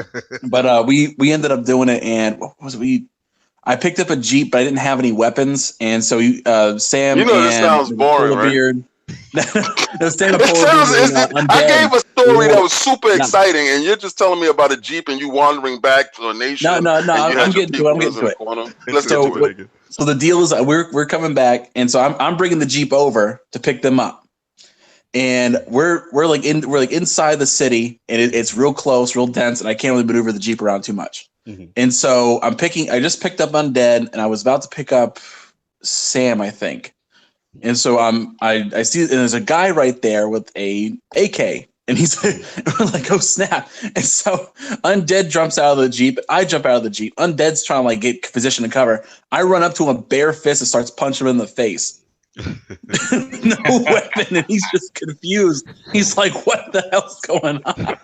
But we ended up doing it, and what was we? I picked up a Jeep, but I didn't have any weapons, and so Sam. You know this sounds boring, right? I gave a story that was super exciting, and you're just telling me about a Jeep and you wandering back to a nation. No, I'm getting to it. Let's get to it. So the deal is we're coming back, and so I'm bringing the Jeep over to pick them up, and we're inside the city, and it's real close, real dense, and I can't really maneuver the Jeep around too much. And so I just picked up Undead, and I was about to pick up Sam, I think. And so I see, and there's a guy right there with a AK, and he's like, oh snap! And so Undead jumps out of the Jeep. I jump out of the Jeep. Undead's trying to get position to cover. I run up to him, bare fist, and starts punching him in the face. No weapon, and he's just confused. He's like, what the hell's going on?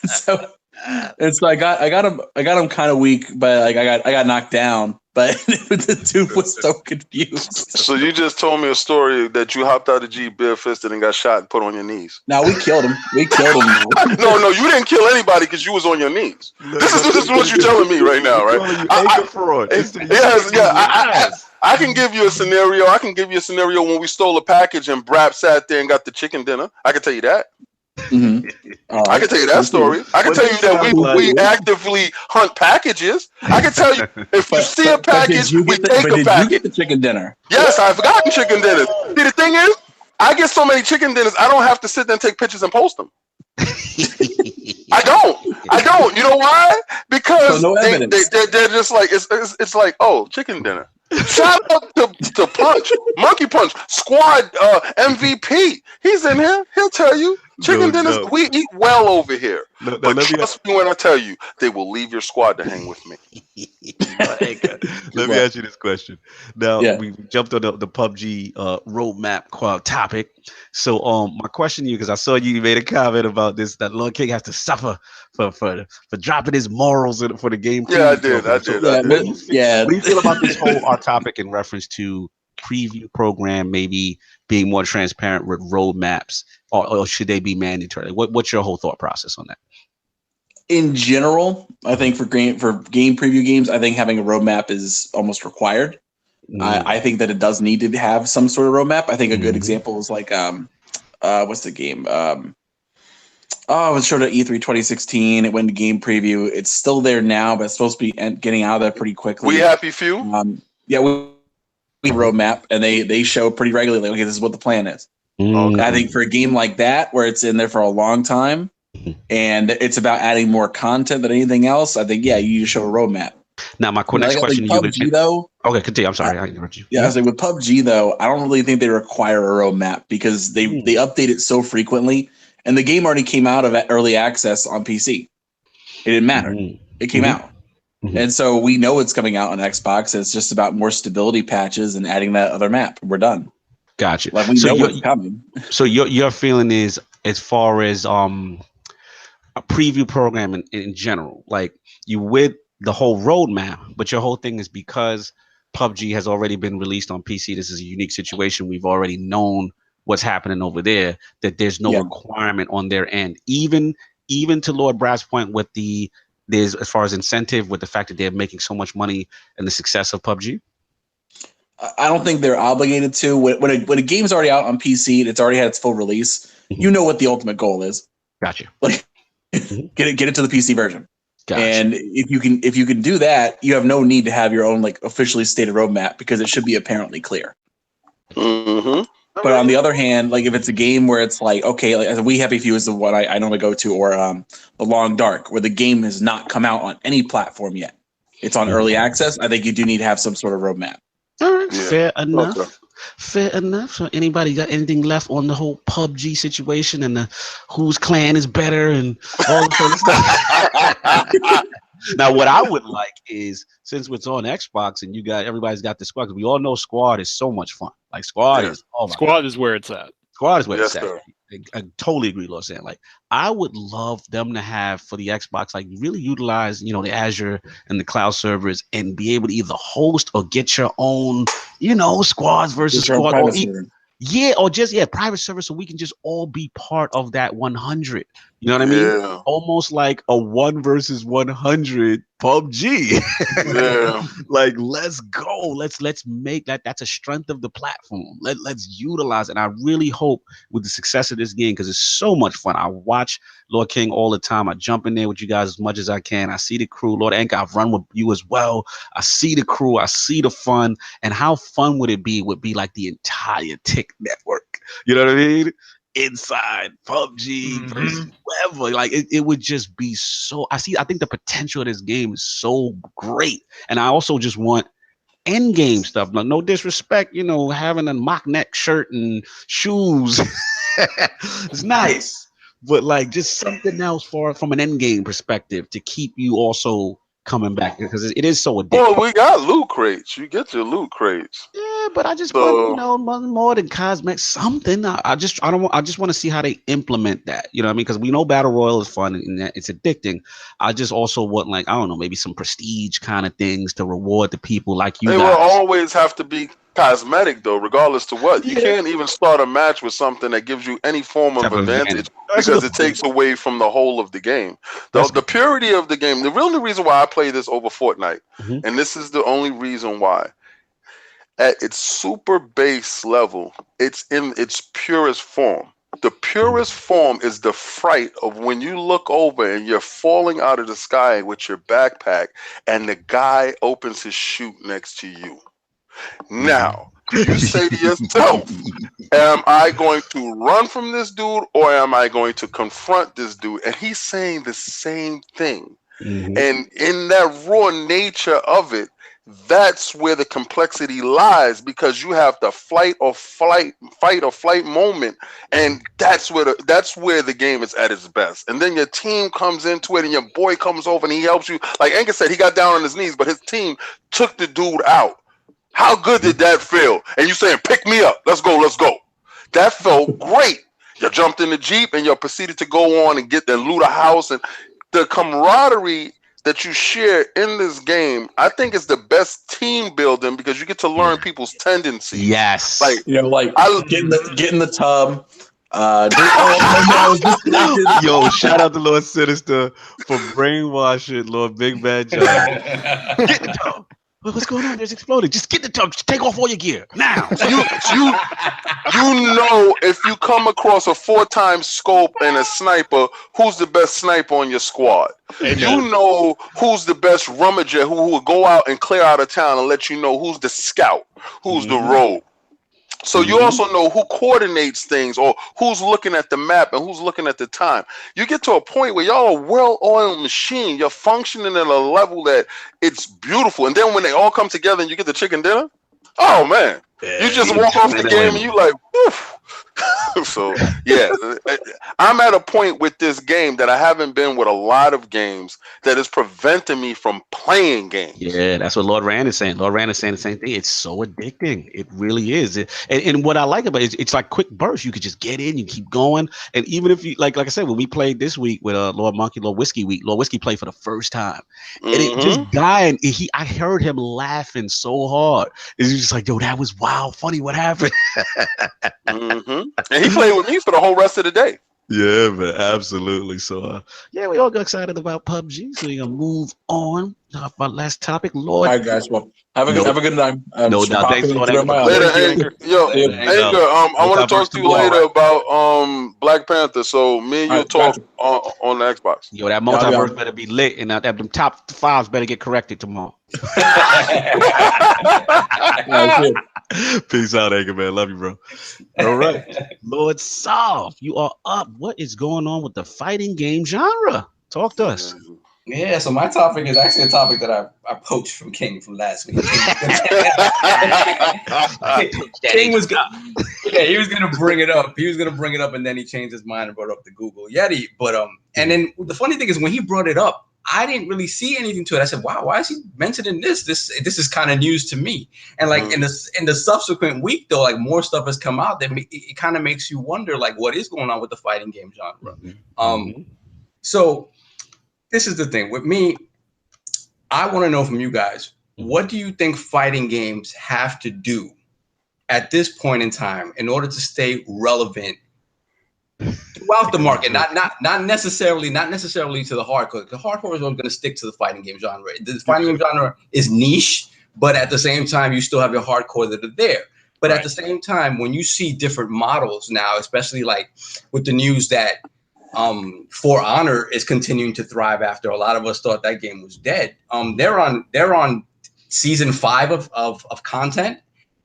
So I got him kind of weak, but I got knocked down. But the dude was so confused. So you just told me a story that you hopped out of the Jeep bare-fisted and got shot and put on your knees. No, we killed him. No, you didn't kill anybody because you was on your knees. This is what you're telling me right now, right? I can give you a scenario. I can give you a scenario when we stole a package and Brap sat there and got the chicken dinner. I can tell you that. I can tell you that story. I can tell you that we actively hunt packages. I can tell you if you see a package, we take a package. Did you get the chicken dinner? Yes, I've gotten chicken dinners. See, the thing is, I get so many chicken dinners, I don't have to sit there and take pictures and post them. I don't. You know why? Because they're just like it's like, oh, chicken dinner. Shout out to Punch, Monkey Punch, Squad MVP. He's in here. He'll tell you. Chicken dinners, we eat well over here. But trust me when I tell you, they will leave your squad to hang with me. Let me ask you this question. Now, we jumped on the PUBG roadmap topic. So my question to you, because I saw you made a comment about this, that Lord King has to suffer for dropping his morals for the game. Yeah, I did. What do you feel about this whole our topic in reference to preview program maybe being more transparent with roadmaps, or should they be mandatory? What's your whole thought process on that? In general, I think for game preview games, I think having a roadmap is almost required. I think that it does need to have some sort of roadmap. I think a good example is like what's the game? It was showed at E3 2016. It went to game preview. It's still there now, but it's supposed to be getting out of there pretty quickly. We Happy Few? We roadmap, and they show pretty regularly, okay, this is what the plan is. I think for a game like that, where it's in there for a long time, and it's about adding more content than anything else, I think, you need to show a roadmap. Now, my next question to you PUBG, though. Okay, continue. I'm sorry, I interrupted you. Yeah, I was like, with PUBG, though, I don't really think they require a roadmap because they update it so frequently, and the game already came out of early access on PC. It didn't matter. It came out. And so we know it's coming out on Xbox. It's just about more stability patches and adding that other map. We're done. Gotcha. Like we know what's coming. So your feeling is, as far as a preview program in general, like you with the whole roadmap, but your whole thing is because PUBG has already been released on PC. This is a unique situation. We've already known what's happening over there, that there's no requirement on their end. Even to Lord Brad's point with there's as far as incentive with the fact that they're making so much money and the success of PUBG. I don't think they're obligated to. When a game's already out on PC, it's already had its full release. You know what the ultimate goal is. Gotcha. Like get it to the PC version. Gotcha. And if you can do that, you have no need to have your own like officially stated roadmap because it should be apparently clear. Mm-hmm. But on the other hand, like if it's a game where it's like, okay, like We Happy Few is the one I normally go to, or The Long Dark, where the game has not come out on any platform yet. It's on early access. I think you do need to have some sort of roadmap. All right, fair enough. Okay. Fair enough. So anybody got anything left on the whole PUBG situation and whose clan is better and all the stuff? Now, what I would like is, since it's on Xbox and everybody's got the squad, because we all know squad is so much fun. Like squad is squad is where it's at. Squad is where it's at. I totally agree, Lord saying. Like, I would love them to have for the Xbox, like really utilize, the Azure and the cloud servers and be able to either host or get your own, squads versus squad. Or just private server, so we can just all be part of that 100. You know what I mean? Yeah. Almost like a 1 versus 100 PUBG. Yeah. Like, let's go. Let's make that. That's a strength of the platform. Let's utilize it. And I really hope with the success of this game, because it's so much fun. I watch Lord King all the time. I jump in there with you guys as much as I can. I see the crew. Lord Anchor, I've run with you as well. I see the crew. I see the fun. And how fun would it be? Would be like the entire Tick network. You know what I mean? Inside PUBG versus whatever. Like it would just be so. I think the potential of this game is so great. And I also just want end game stuff. No disrespect, having a mock neck shirt and shoes. It's nice. But like just something else from an end game perspective to keep you also coming back, because it is so addictive. Well, we got loot crates. You get your loot crates. Yeah, but I just want more than cosmetic something. I just want to see how they implement that. You know what I mean? Because we know battle royale is fun and it's addicting. I just also want, like, I don't know, maybe some prestige kind of things to reward the people like you. They will always have to be cosmetic though, regardless to what. You can't even start a match with something that gives you any form of advantage because it takes away from the whole of the game. The purity of the game. The only reason why I play this over Fortnite, and this is the only reason why, at its super base level, it's in its purest form. The purest form is the fright of when you look over and you're falling out of the sky with your backpack and the guy opens his chute next to you. Now, you say to yourself, am I going to run from this dude or am I going to confront this dude? And he's saying the same thing. And in that raw nature of it, that's where the complexity lies, because you have the fight or flight moment, and that's where the game is at its best. And then your team comes into it, and your boy comes over and he helps you. Like Anchor said, he got down on his knees, but his team took the dude out. How good did that feel? And you saying, pick me up. Let's go. That felt great. You jumped in the Jeep and you proceeded to go on and get the loot a house. And the camaraderie that you share in this game, I think is the best team building, because you get to learn people's tendencies. Yes. Like, get in the tub. Yo, shout out to Lord Sinister for brainwashing Lord Big Bad John. Get in the tub. What's going on? There's exploding. Just get the tub. Just take off all your gear now. You know, if you come across a 4x scope and a sniper, who's the best sniper on your squad? Amen. You know who's the best rummager who will go out and clear out of town and let you know who's the scout, who's the rogue. So you also know who coordinates things, or who's looking at the map and who's looking at the time. You get to a point where y'all are a well-oiled machine. You're functioning at a level that it's beautiful. And then when they all come together and you get the chicken dinner, oh man, you just walk off the game and you like, woof. So yeah, I'm at a point with this game that I haven't been with a lot of games that is preventing me from playing games. Yeah, that's what Lord Rand is saying. Lord Rand is saying the same thing. It's so addicting. It really is. And what I like about it is it's like quick bursts. You could just get in, you keep going. And even if you like I said, when we played this week with Lord Monkey, Lord Whiskey week, Lord Whiskey played for the first time. And it just dying. I heard him laughing so hard. It's just like, yo, that was wild, funny. What happened? And he played with me for the whole rest of the day. Yeah, man, absolutely. So, yeah, we all got excited about PUBG. So we're gonna move on to our last topic, Lord. All right, guys. Well, have a good night. No doubt. Thanks for later, Anchor. Yo, Anchor. I want to talk to you later about Black Panther. So me and you talk on the Xbox. Yo, that multiverse better be lit, and that them top fives better get corrected tomorrow. Peace out, Anchor, man. Love you, bro. All right, Lord Solve, you are up. What is going on with the fighting game genre? Talk to us. Yeah, so my topic is actually a topic that I poached from King from last week. King was he was gonna bring it up. He was gonna bring it up, and then he changed his mind and brought up the Google Yeti. But and then the funny thing is when he brought it up, I didn't really see anything to it. I said, "Wow, why is he mentioning this? This is kind of news to me." And like in the subsequent week, though, like more stuff has come out that it kind of makes you wonder, like, what is going on with the fighting game genre? So this is the thing with me. I want to know from you guys, what do you think fighting games have to do at this point in time in order to stay relevant throughout the market? Not necessarily to the hardcore. The hardcore is going to stick to the fighting game genre. The fighting game genre is niche, but at the same time, you still have your hardcore that are there. But at the same time, when you see different models now, especially like with the news that For Honor is continuing to thrive after a lot of us thought that game was dead. They're on season 5 of content,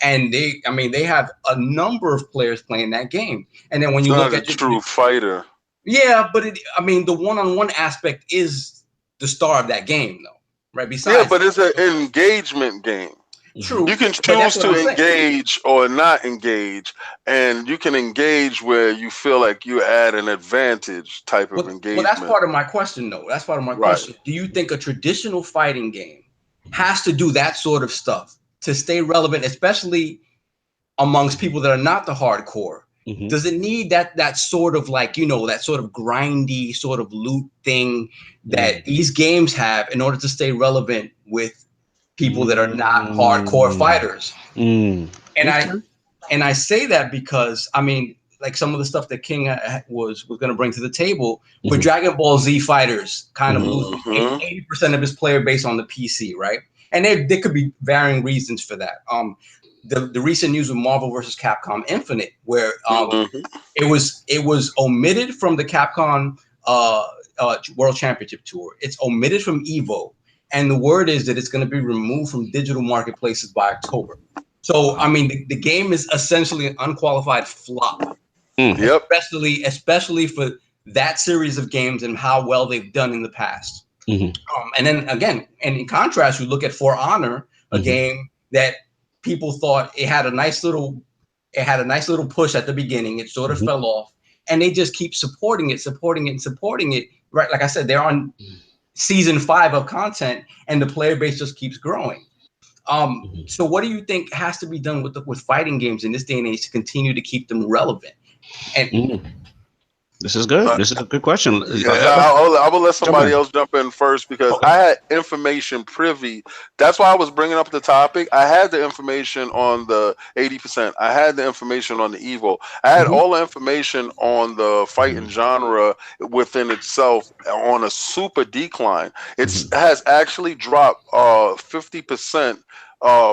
and they have a number of players playing that game. And then when you look at the true fighter, but the one-on-one aspect is the star of that game, though, right? Besides, but it's an engagement game. True. You can choose to engage or not engage, and you can engage where you feel like you're at an advantage type of engagement. Well, that's part of my question, though. That's part of my question. Do you think a traditional fighting game has to do that sort of stuff to stay relevant, especially amongst people that are not the hardcore? Does it need that sort of like, that sort of grindy sort of loot thing that these games have in order to stay relevant with people that are not hardcore fighters? And I say that because like some of the stuff that King was going to bring to the table with Dragon Ball Z fighters kind of losing 80% of his player base on the PC, right? And there could be varying reasons for that. The recent news with Marvel vs. Capcom Infinite, where it was omitted from the Capcom World Championship Tour. It's omitted from EVO. And the word is that it's going to be removed from digital marketplaces by October. So, the game is essentially an unqualified flop. Especially for that series of games and how well they've done in the past. And then again, and in contrast, you look at For Honor, a game that people thought it had a nice little push at the beginning. It sort of fell off, and they just keep supporting it. Right, like I said, they're on season 5 of content, and the player base just keeps growing. So what do you think has to be done with fighting games in this day and age to continue to keep them relevant? And this is good. This is a good question. I will let somebody else jump in first because I had information privy. That's why I was bringing up the topic. I had the information on the 80%. I had the information on the Evo. I had all the information on the fighting genre within itself on a super decline. It has actually dropped 50%.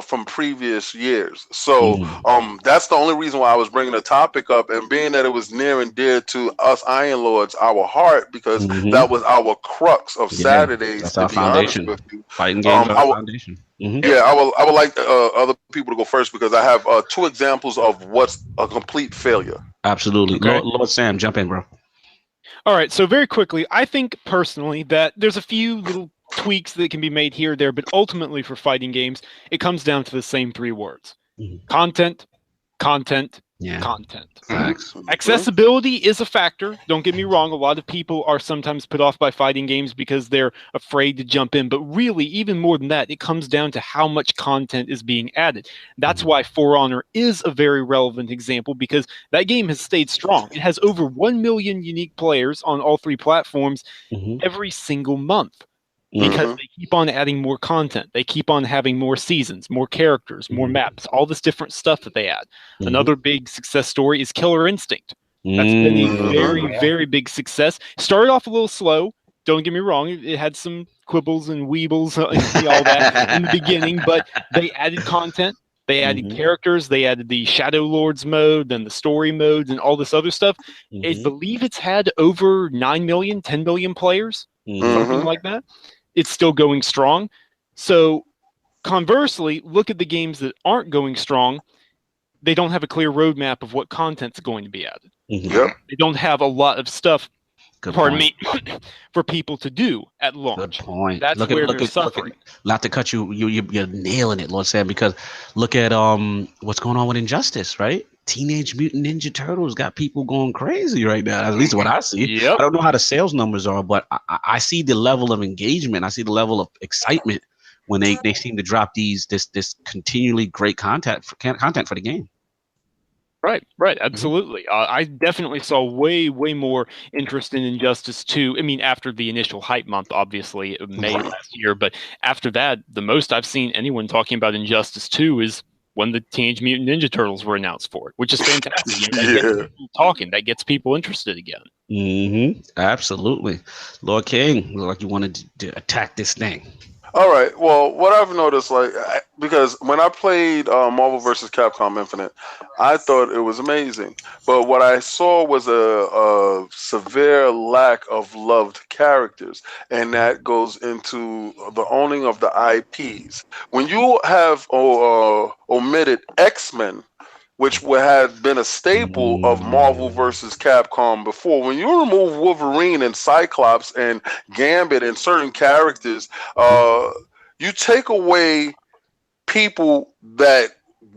From previous years. So that's the only reason why I was bringing the topic up, and being that it was near and dear to us Iron Lords, our heart, because that was our crux of Saturdays. That's our foundation. Fighting games are our foundation. I would like other people to go first because I have 2 examples of what's a complete failure. Absolutely. Okay. Lord Sam, jump in, bro. All right. So very quickly, I think personally that there's a few little tweaks that can be made here or there, but ultimately for fighting games, it comes down to the same 3 words: content, content. Yeah. Content. Facts. Accessibility is a factor. Don't get me wrong. A lot of people are sometimes put off by fighting games because they're afraid to jump in. But really, even more than that, it comes down to how much content is being added. That's why For Honor is a very relevant example, because that game has stayed strong. It has over 1 million unique players on all 3 platforms every single month. Because they keep on adding more content. They keep on having more seasons, more characters, more maps, all this different stuff that they add. Another big success story is Killer Instinct. That's been a very, very big success. Started off a little slow. Don't get me wrong. It had some quibbles and weebles and all that in the beginning, but they added content. They added characters. They added the Shadow Lords mode, then the story modes, and all this other stuff. I believe it's had over 9 million, 10 million players, something like that. It's still going strong. So conversely, look at the games that aren't going strong. They don't have a clear roadmap of what content's going to be added. They don't have a lot of stuff, for people to do at launch. Good point. That's where they're suffering. Not to cut you, you're nailing it, Lord Sam, because look at what's going on with Injustice, right? Teenage Mutant Ninja Turtles got people going crazy right now. At least what I see. I don't know how the sales numbers are, but I see the level of engagement. I see the level of excitement when they seem to drop this continually great content for the game. Right, absolutely. I definitely saw way more interest in Injustice 2. I mean, after the initial hype month, obviously, May last year, but after that, the most I've seen anyone talking about Injustice 2 is when the Teenage Mutant Ninja Turtles were announced for it, which is fantastic. That gets people talking. That gets people interested again. Absolutely. Lord King, looked like you wanted to attack this thing. All right. Well, what I've noticed, because when I played Marvel vs. Capcom Infinite, I thought it was amazing. But what I saw was a severe lack of loved characters, and that goes into the owning of the IPs. When you have omitted X-Men, which had been a staple of Marvel vs. Capcom before. When you remove Wolverine and Cyclops and Gambit and certain characters, you take away people that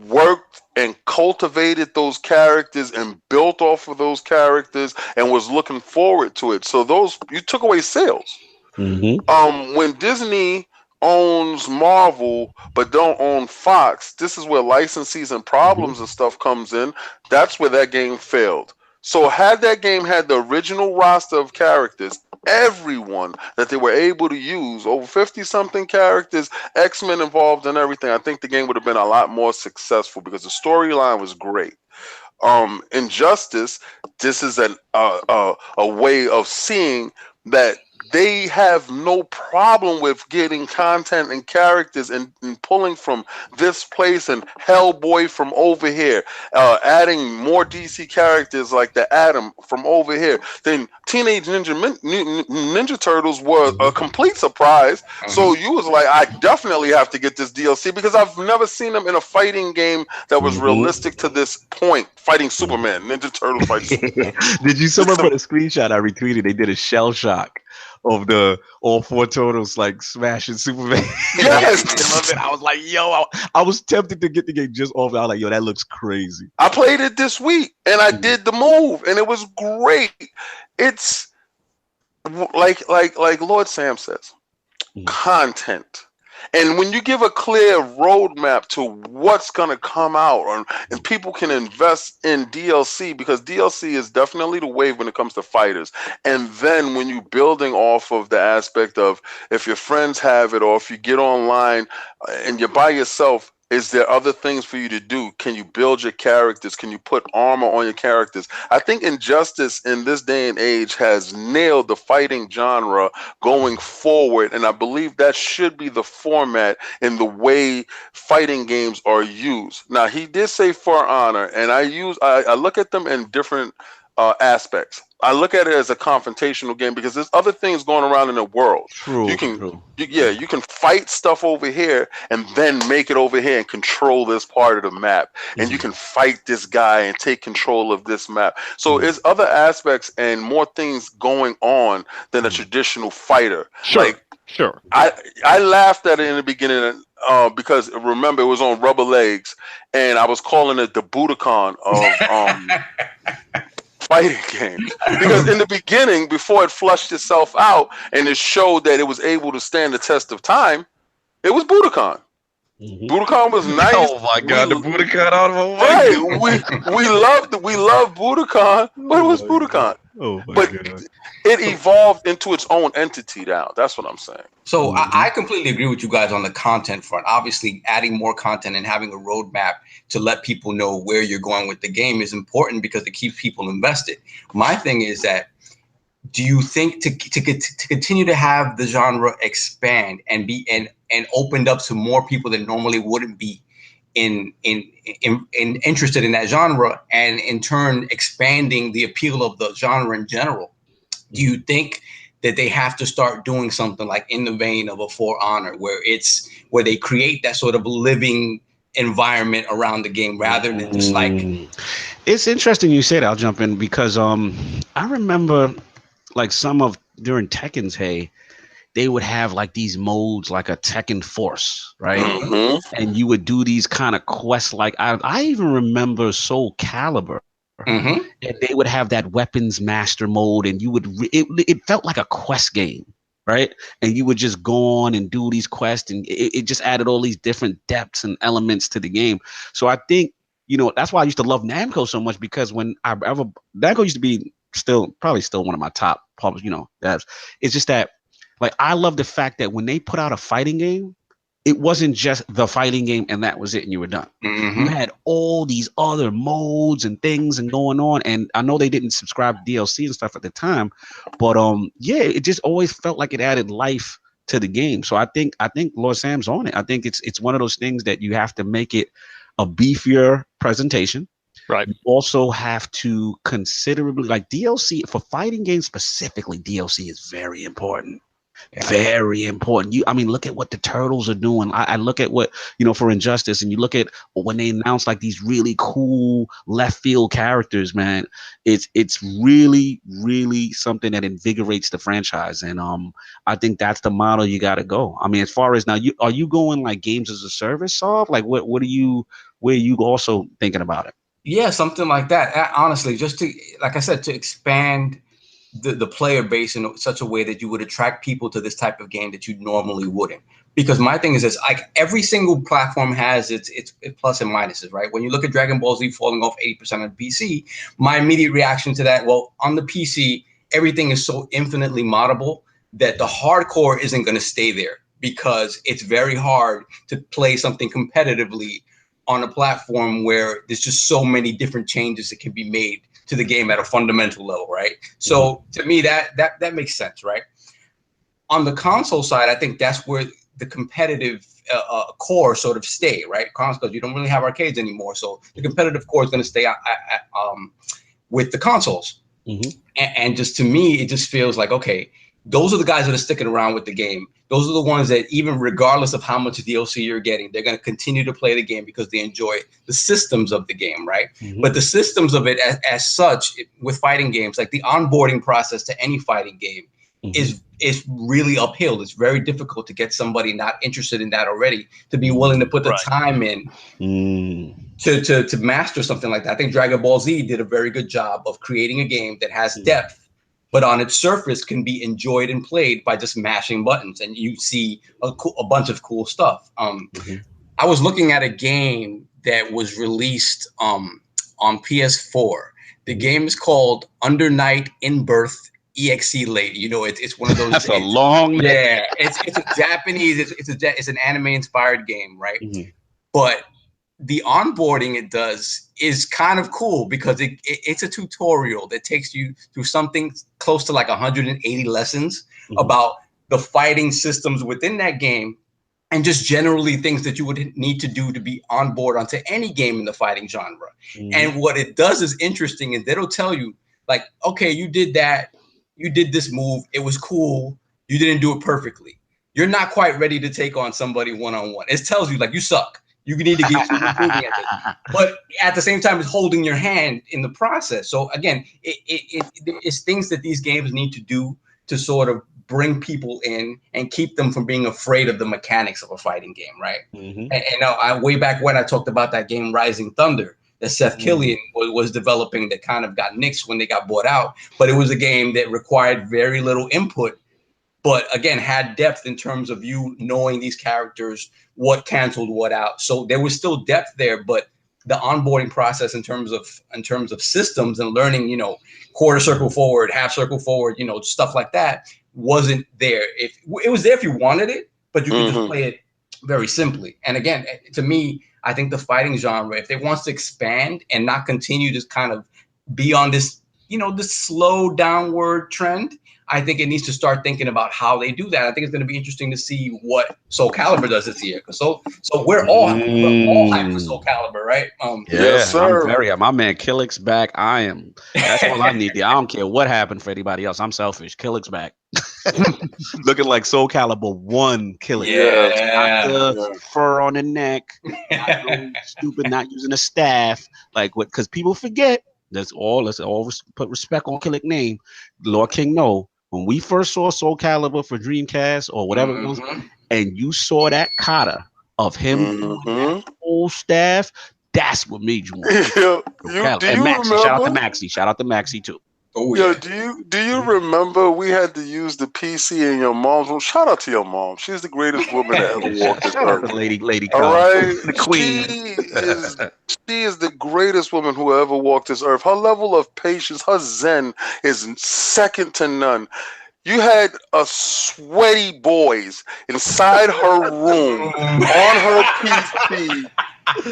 worked and cultivated those characters and built off of those characters and was looking forward to it. So you took away sales. When Disney owns Marvel but don't own Fox, this is where licensees and problems and stuff comes in. That's where that game failed. So had that game had the original roster of characters, everyone that they were able to use, over 50-something characters, X-Men involved and everything, I think the game would have been a lot more successful because the storyline was great. Injustice, this is a way of seeing that they have no problem with getting content and characters and pulling from this place and Hellboy from over here, adding more DC characters like the Atom from over here. Then Teenage Ninja Turtles were a complete surprise. So you was like, I definitely have to get this DLC because I've never seen them in a fighting game that was realistic to this point. Fighting Superman, Ninja Turtles fighting Superman. Did you someone put a screenshot I retweeted? They did a shell shock of all 4 Turtles like smashing Superman. Yes. I was like, yo, I was tempted to get the game just off. I was like, yo, that looks crazy. I played it this week and I did the move and it was great. It's like Lord Sam says, content. And when you give a clear roadmap to what's going to come out, and people can invest in DLC, because DLC is definitely the wave when it comes to fighters. And then when you're building off of the aspect of if your friends have it or if you get online and you're by yourself, is there other things for you to do? Can you build your characters? Can you put armor on your characters? I think Injustice in this day and age has nailed the fighting genre going forward, and I believe that should be the format in the way fighting games are used. Now, he did say For Honor, and I look at them in different aspects. I look at it as a confrontational game because there's other things going around in the world. You can fight stuff over here and then make it over here and control this part of the map. And you can fight this guy and take control of this map. So there's other aspects and more things going on than a traditional fighter. Sure. I laughed at it in the beginning because remember it was on rubber legs, and I was calling it the Budokan of fighting games, because in the beginning, before it flushed itself out and it showed that it was able to stand the test of time, it was Budokan. Budokan was nice. Oh my god, the Budokan out of right. We loved Budokan, but it was Budokan. Oh my but god. It evolved into its own entity now. That's what I'm saying. So I completely agree with you guys on the content front. Obviously, adding more content and having a roadmap to let people know where you're going with the game is important because it keeps people invested. My thing is that, do you think to continue to have the genre expand and be and opened up to more people that normally wouldn't be in interested in that genre, and in turn expanding the appeal of the genre in general, do you think that they have to start doing something like in the vein of a For Honor, where they create that sort of living environment around the game rather than just like? It's interesting you said. I'll jump in because I remember like during Tekken's hey, they would have like these modes like a Tekken Force, right? And you would do these kind of quests. Like I even remember Soul Calibur. And they would have that weapons master mode, and you would it felt like a quest game, right? And you would just go on and do these quests, and it just added all these different depths and elements to the game. So I think, that's why I used to love Namco so much, because Namco used to be probably still one of my top devs. It's just that, like, I love the fact that when they put out a fighting game, it wasn't just the fighting game and that was it and you were done. You had all these other modes and things and going on. And I know they didn't subscribe to DLC and stuff at the time, but it just always felt like it added life to the game. So I think Lord Sam's on it. I think it's one of those things that you have to make it a beefier presentation. Right. You also have to considerably, like, DLC for fighting games specifically, DLC is very important. Very important. Look at what the Turtles are doing. I look at what, for Injustice, and you look at when they announce like these really cool left field characters, man. It's really, really something that invigorates the franchise. And I think that's the model you got to go. As far as now, are you going like games as a service, Solve? Like where are you also thinking about it? Yeah, something like that. Honestly, just to, like I said, to expand the player base in such a way that you would attract people to this type of game that you normally wouldn't. Because my thing is this, like, every single platform has its plus and minuses, right? When you look at Dragon Ball Z falling off 80% on PC, my immediate reaction to that, well, on the PC, everything is so infinitely moddable that the hardcore isn't going to stay there, because it's very hard to play something competitively on a platform where there's just so many different changes that can be made to the game at a fundamental level, right? So to me, that makes sense, right? On the console side, I think that's where the competitive core sort of stay, right? Because you don't really have arcades anymore, so the competitive core is going to stay with the consoles. And just to me, it just feels like, okay, those are the guys that are sticking around with the game. Those are the ones that, even regardless of how much DLC you're getting, they're going to continue to play the game because they enjoy the systems of the game, right? But the systems of it as such, with fighting games, like the onboarding process to any fighting game is really uphill. It's very difficult to get somebody not interested in that already to be willing to put the time in to master something like that. I think Dragon Ball Z did a very good job of creating a game that has depth, but on its surface can be enjoyed and played by just mashing buttons, and you see a bunch of cool stuff. I was looking at a game that was released on PS4. The game is called Under Night in Birth EXE Late. It's one of those. That's a long name. Yeah, it's a Japanese. It's an anime inspired game, right? But the onboarding it does is kind of cool, because it's a tutorial that takes you through something close to like 180 lessons about the fighting systems within that game, and just generally things that you would need to do to be on board onto any game in the fighting genre. And what it does is interesting, is it'll tell you, like, okay, you did that, you did this move, it was cool, you didn't do it perfectly. You're not quite ready to take on somebody one-on-one. It tells you, like, you suck. You need to keep improving at it. But at the same time, it's holding your hand in the process. So again, it's things that these games need to do to sort of bring people in and keep them from being afraid of the mechanics of a fighting game, right? And way back when I talked about that game Rising Thunder that Seth Killian was developing that kind of got nixed when they got bought out, but it was a game that required very little input, but again had depth in terms of you knowing these characters, what canceled what out. So there was still depth there, but the onboarding process in terms of systems and learning, quarter circle forward, half circle forward, stuff like that wasn't there. If it was there if you wanted it, but you could just play it very simply. And again, to me, I think the fighting genre, if it wants to expand and not continue to kind of be on this, this slow downward trend, I think it needs to start thinking about how they do that. I think it's going to be interesting to see what Soul Calibur does this year. So we're all hyped for Soul Calibur, right? Yes, sir. My man Kilik's back. That's all I need. I don't care what happened for anybody else. I'm selfish. Kilik's back. Looking like Soul Calibur 1 Kilik. Yeah. Not the fur on the neck. Not stupid, not using a staff. Like what? Because people forget. Let's all put respect on Kilik name. Lord King No. When we first saw Soul Calibur for Dreamcast or whatever it was, and you saw that kata of him doing that whole staff, that's what made you want and Maxi, shout out to Maxi too. Oh, yeah. Do you remember we had to use the PC in your mom's room? Shout out to your mom. She's the greatest woman that ever walked this earth. Shout out to Lady all right, the queen. She is the greatest woman who ever walked this earth. Her level of patience, her zen is second to none. You had a sweaty boys inside her room on her PC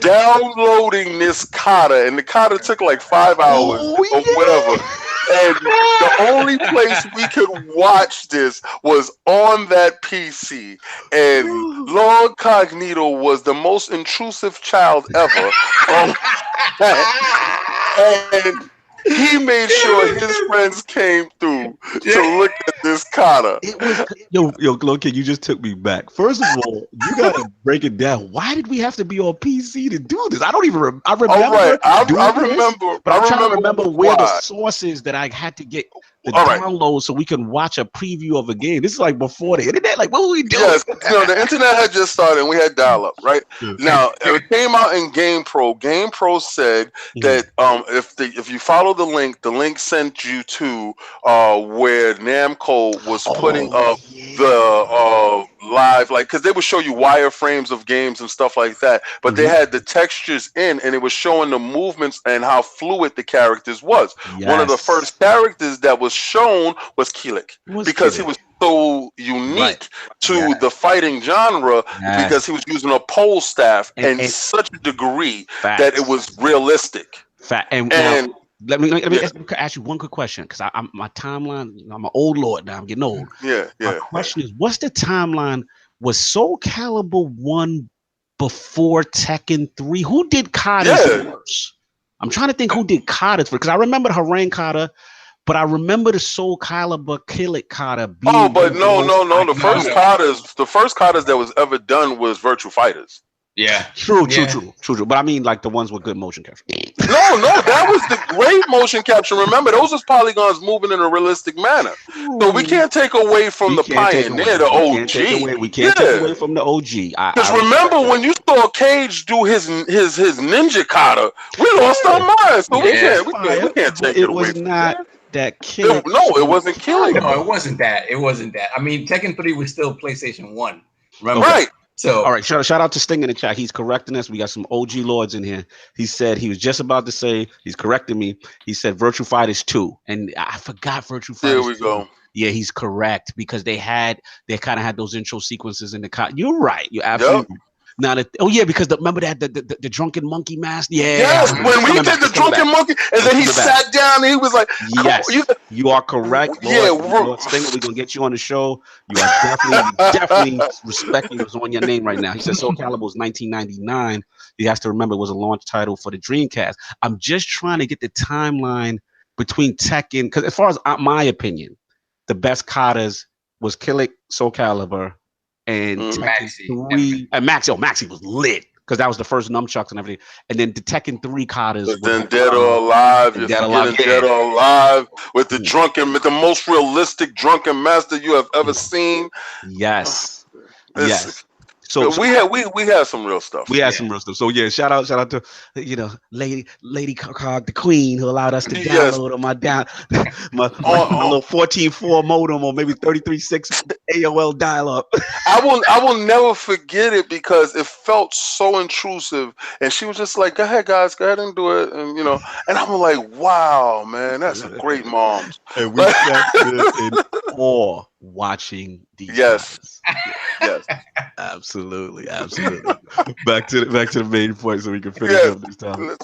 downloading this kata, and the kata took like 5 hours or whatever. And the only place we could watch this was on that PC. And Lord Cognito was the most intrusive child ever. And he made sure his friends came through to look at this kata. Yo, Lord King, you just took me back. First of all, you gotta break it down. Why did we have to be on PC to do this? I don't even. I remember. All right, I remember. But I'm trying to remember where the source is that I had to get the download so we can watch a preview of a game. This is like before the internet. Like, what were we doing? Yes, the internet had just started and we had dial-up, right? Now it came out in GamePro. GamePro said that if you follow the link sent you to where Namco was putting up the live, like, because they would show you wireframes of games and stuff like that, but they had the textures in, and it was showing the movements and how fluid the characters was. One of the first characters that was shown was Kilik, because he was so unique to the fighting genre, because he was using a pole staff and such a degree that it was realistic. And let me ask you one quick question, because I'm my timeline. I'm an old lord now. I'm getting old. My question is, what's the timeline? Was Soul Calibur 1 before Tekken 3? Who did katas first? I'm trying to think who did katas first, because I remember the Harang kata, but I remember the Soul Calibur Kilik kata. No. The first katas that was ever done was Virtua Fighters. Yeah, true. But I mean, like the ones with good motion capture. No, that was the great motion capture. Remember, those was polygons moving in a realistic manner. So we can't take away from the pioneer, the OG. We can't take away from the OG. Because remember when you saw Cage do his ninja kata, we lost our minds. So we can't take it away. It was not that Kilik. No, it wasn't Kilik. No, it wasn't that. I mean, Tekken 3 was still PlayStation 1. Remember? Right. So, all right, shout out to Sting in the chat. He's correcting us. We got some OG lords in here. He said he was just about to say, he's correcting me. He said Virtua Fighters 2, and I forgot Virtua Fighters. There we 2. go. Yeah, he's correct, because they kind of had those intro sequences in the You're right. You're absolutely. Yep. Now because remember that the drunken monkey mask. Yes, when we did the drunken monkey, and then he sat down and he was like, "Yes, you are correct, Lord Stinger. We're gonna get you on the show. You are definitely respecting what's on your name right now." He said Soul Calibur was 1999. He has to remember it was a launch title for the Dreamcast. I'm just trying to get the timeline between Tekken, because as far as my opinion, the best katas was Kilik, Soul Calibur, and Tekken 3. And Maxi was lit. because that was the first nunchucks and everything. And then the Tekken 3 katas. But then Dead or Alive, you're forgetting Dead or Alive with the the most realistic drunken master you have ever seen. Yes. Yes. So we had some real stuff. We had some real stuff. So yeah, shout out to Lady Cog, the Queen, who allowed us to download on my little 14.4 modem or maybe 33.6 AOL dial-up. I will never forget it because it felt so intrusive, and she was just like, "Go ahead, guys, go ahead and do it," and and I'm like, "Wow, man, that's a great mom." And we sat there in awe watching these. Yes. Absolutely. Back to the main point so we can finish up this time.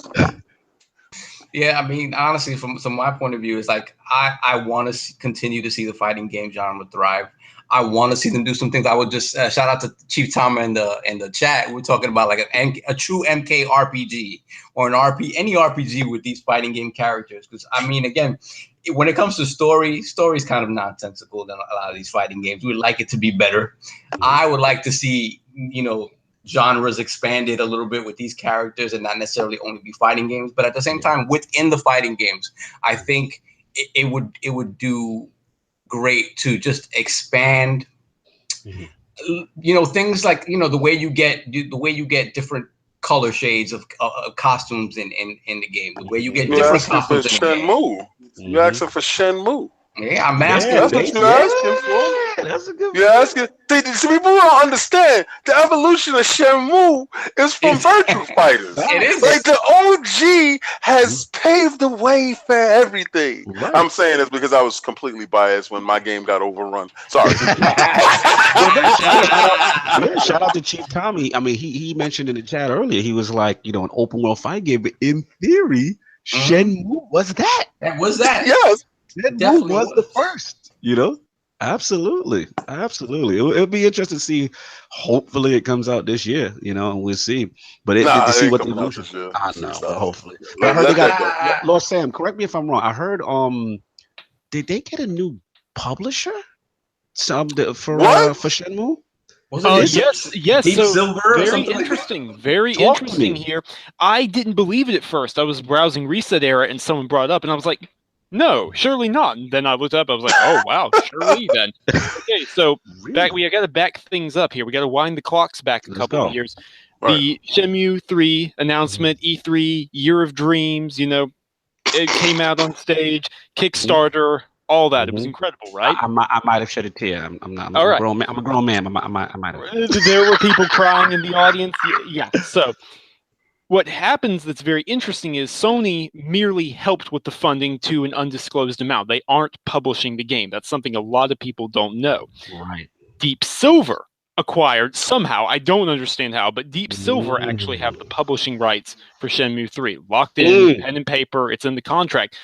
Yeah, I mean, honestly, from my point of view, it's like I want to continue to see the fighting game genre thrive. I want to see them do some things. I would just shout out to Chief Tom in the chat. We're talking about like a true MK RPG or any RPG with these fighting game characters. Because I mean, again, when it comes to story's kind of nonsensical than a lot of these fighting games. We would like it to be better. I would like to see, genres expanded a little bit with these characters and not necessarily only be fighting games. But at the same time, within the fighting games, I think it would do great to just expand, things like, the way you get different color shades of costumes in the game, the way you get different costumes in the game. You're asking for Shenmue. Yeah, I'm asking. That's what you're asking for. That's a good. You're asking. See, people don't understand the evolution of Shenmue is from Virtua Fighters. It is. Like the OG has paved the way for everything. Right. I'm saying this because I was completely biased when my game got overrun. Sorry. Shout out to Chief Tommy. I mean, he mentioned in the chat earlier. He was like, an open world fight game, but in theory, Shenmue was that. That was that. Yes. Shenmue was the first. Absolutely. It'll be interesting to see. Hopefully, it comes out this year. And we'll see. But to see what the evolution. I know. Hopefully. But I heard they got Lord Sam. Correct me if I'm wrong. I heard did they get a new publisher? For Shenmue? Yes. Deep So Silver very interesting. Very interesting here. I didn't believe it at first. I was browsing Reset Era and someone brought it up, and I was like, no, surely not. And then I looked up. I was like, oh wow, surely then. Okay, so we got to back things up here. We got to wind the clocks back a couple of years. Right. The Shenmue 3 announcement, E3, Year of Dreams. It came out on stage, Kickstarter. All that. It was incredible, right? I might have shed a tear. I'm not. I'm a grown man. I'm a grown man. I might have. There were people crying in the audience. Yeah. So what happens that's very interesting is Sony merely helped with the funding to an undisclosed amount. They aren't publishing the game. That's something a lot of people don't know. Right. Deep Silver acquired somehow. I don't understand how, but Deep Silver actually have the publishing rights for Shenmue 3. Locked in, pen and paper. It's in the contract.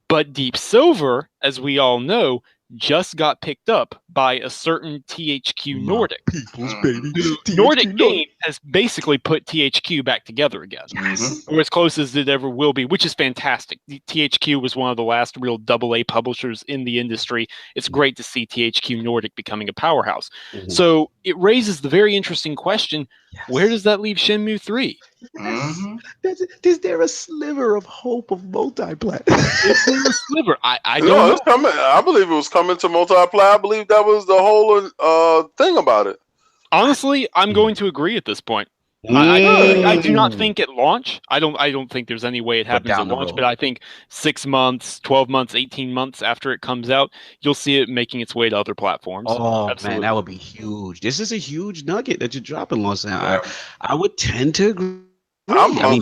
But Deep Silver, as we all know, just got picked up by a certain THQ Nordic. People's baby. Nordic Game has basically put THQ back together again. Or as close as it ever will be, which is fantastic. THQ was one of the last real AA publishers in the industry. It's great to see THQ Nordic becoming a powerhouse. So it raises the very interesting question, where does that leave Shenmue 3? Is there a sliver of hope of multiplayer? Is there a sliver? I don't know. It's coming. I believe it was coming to multiplayer. I believe that was the whole thing about it. Honestly, I'm going to agree at this point. I do not think at launch. I don't think there's any way it happens at launch, but I think 6 months, 12 months, 18 months after it comes out, you'll see it making its way to other platforms. Oh, man, that would be huge. This is a huge nugget that you're dropping, Los Angeles. I would tend to agree.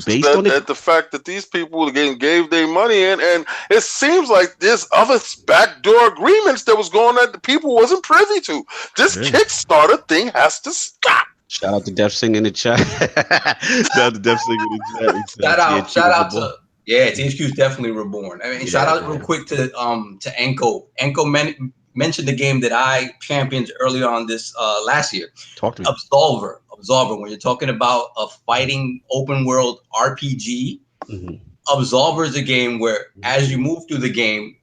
Based on the fact that these people gave their money in, and it seems like there's other backdoor agreements that was going on that the people wasn't privy to. This Kickstarter thing has to stop. Shout out to Def Sing in the chat. Shout out to Def Sing in the chat. Shout out to THQ's definitely reborn. I mean, shout out real quick to Anko. Anko mentioned the game that I championed earlier on this last year. Talk to me. Absolver. When you're talking about a fighting open world RPG, Absolver is a game where as you move through the game,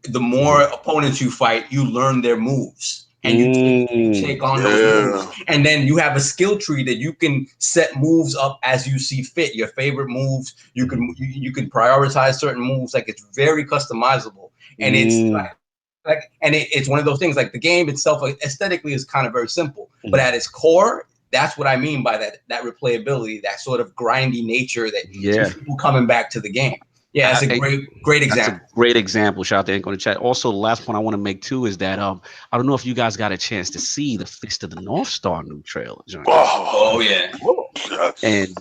the more opponents you fight, you learn their moves. and you take on those moves. And then you have a skill tree that you can set moves up as you see fit. Your favorite moves, you can prioritize certain moves. Like, it's very customizable, and it's it's one of those things. Like, the game itself, aesthetically, is kind of very simple, but at its core, that's what I mean by that replayability, that sort of grindy nature that keeps people coming back to the game. Yeah, that's a great example. That's a great example. Shout out to Ink on the chat. Also, the last point I want to make too is that I don't know if you guys got a chance to see the Fist of the North Star new trailer. Oh yeah. And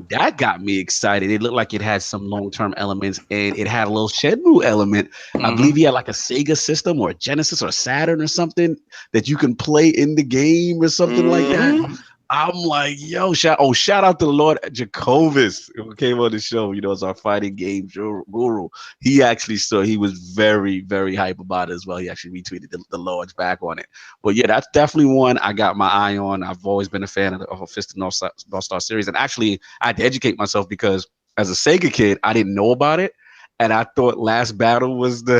that got me excited. It looked like it had some long-term elements, and it had a little Shenmue element. I believe he had like a Sega system or a Genesis or a Saturn or something that you can play in the game or something like that. I'm like, yo, shout out to Lord Jacobus who came on the show, as our fighting game guru. He actually he was very, very hype about it as well. He actually retweeted the Lord's back on it. But yeah, that's definitely one I got my eye on. I've always been a fan of the Fist of North Star series. And actually, I had to educate myself because as a Sega kid, I didn't know about it. And I thought Last Battle was I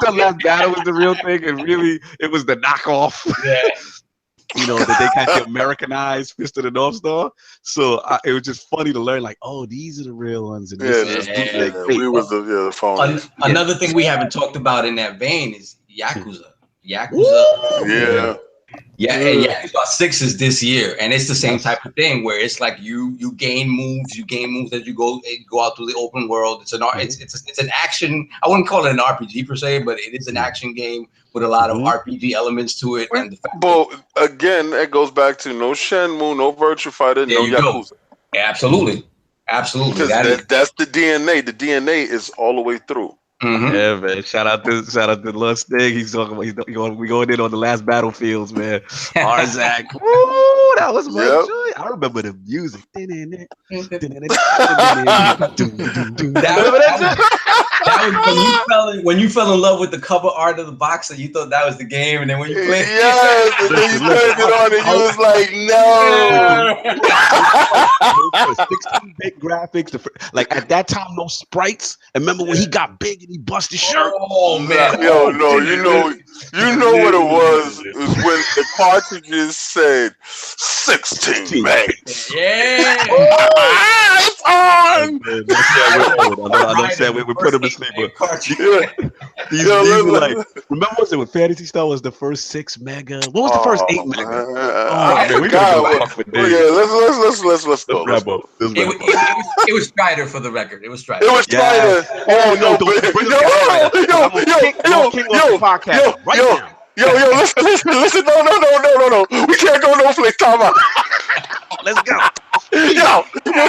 thought Last Battle was the real thing. And really, it was the knockoff. Yeah. That they kind of Americanized Fist of the North Star. So it was just funny to learn, like, oh, these are the real ones. And we was the phone. Another thing we haven't talked about in that vein is Yakuza. And Yakuza 6 is this year, and it's the same type of thing where it's like you gain moves as you go out through the open world. It's an action. I wouldn't call it an RPG per se, but it is an action game with a lot of RPG elements to it. And again, it goes back to no Shenmue, no Virtua Fighter, no Yakuza. Absolutely. That's the DNA. The DNA is all the way through. Yeah, man. Shout out to Lord Stig. He's talking about we going in on the last battlefields, man. Arzak. Woo, that was my joy. I remember the music. That was when you fell in love with the cover art of the box and you thought that was the game, and then when you played and then you turned it on and you was like, no. 16-bit graphics. Like at that time, no sprites. And remember when he got big and he busted his shirt? Oh man. You know what it was when the cartridges said 16 megs. Yeah. It's on. I said we put him to sleep. These were like, remember was it when Fantasy Star was the first 6 mega? What was the first 8 mega? Man, we gotta go back for days. Let's go. It was Strider for the record. It was Strider. It was Strider. Oh no, listen, no. We can't go no place. Time out. Let's go. Yo,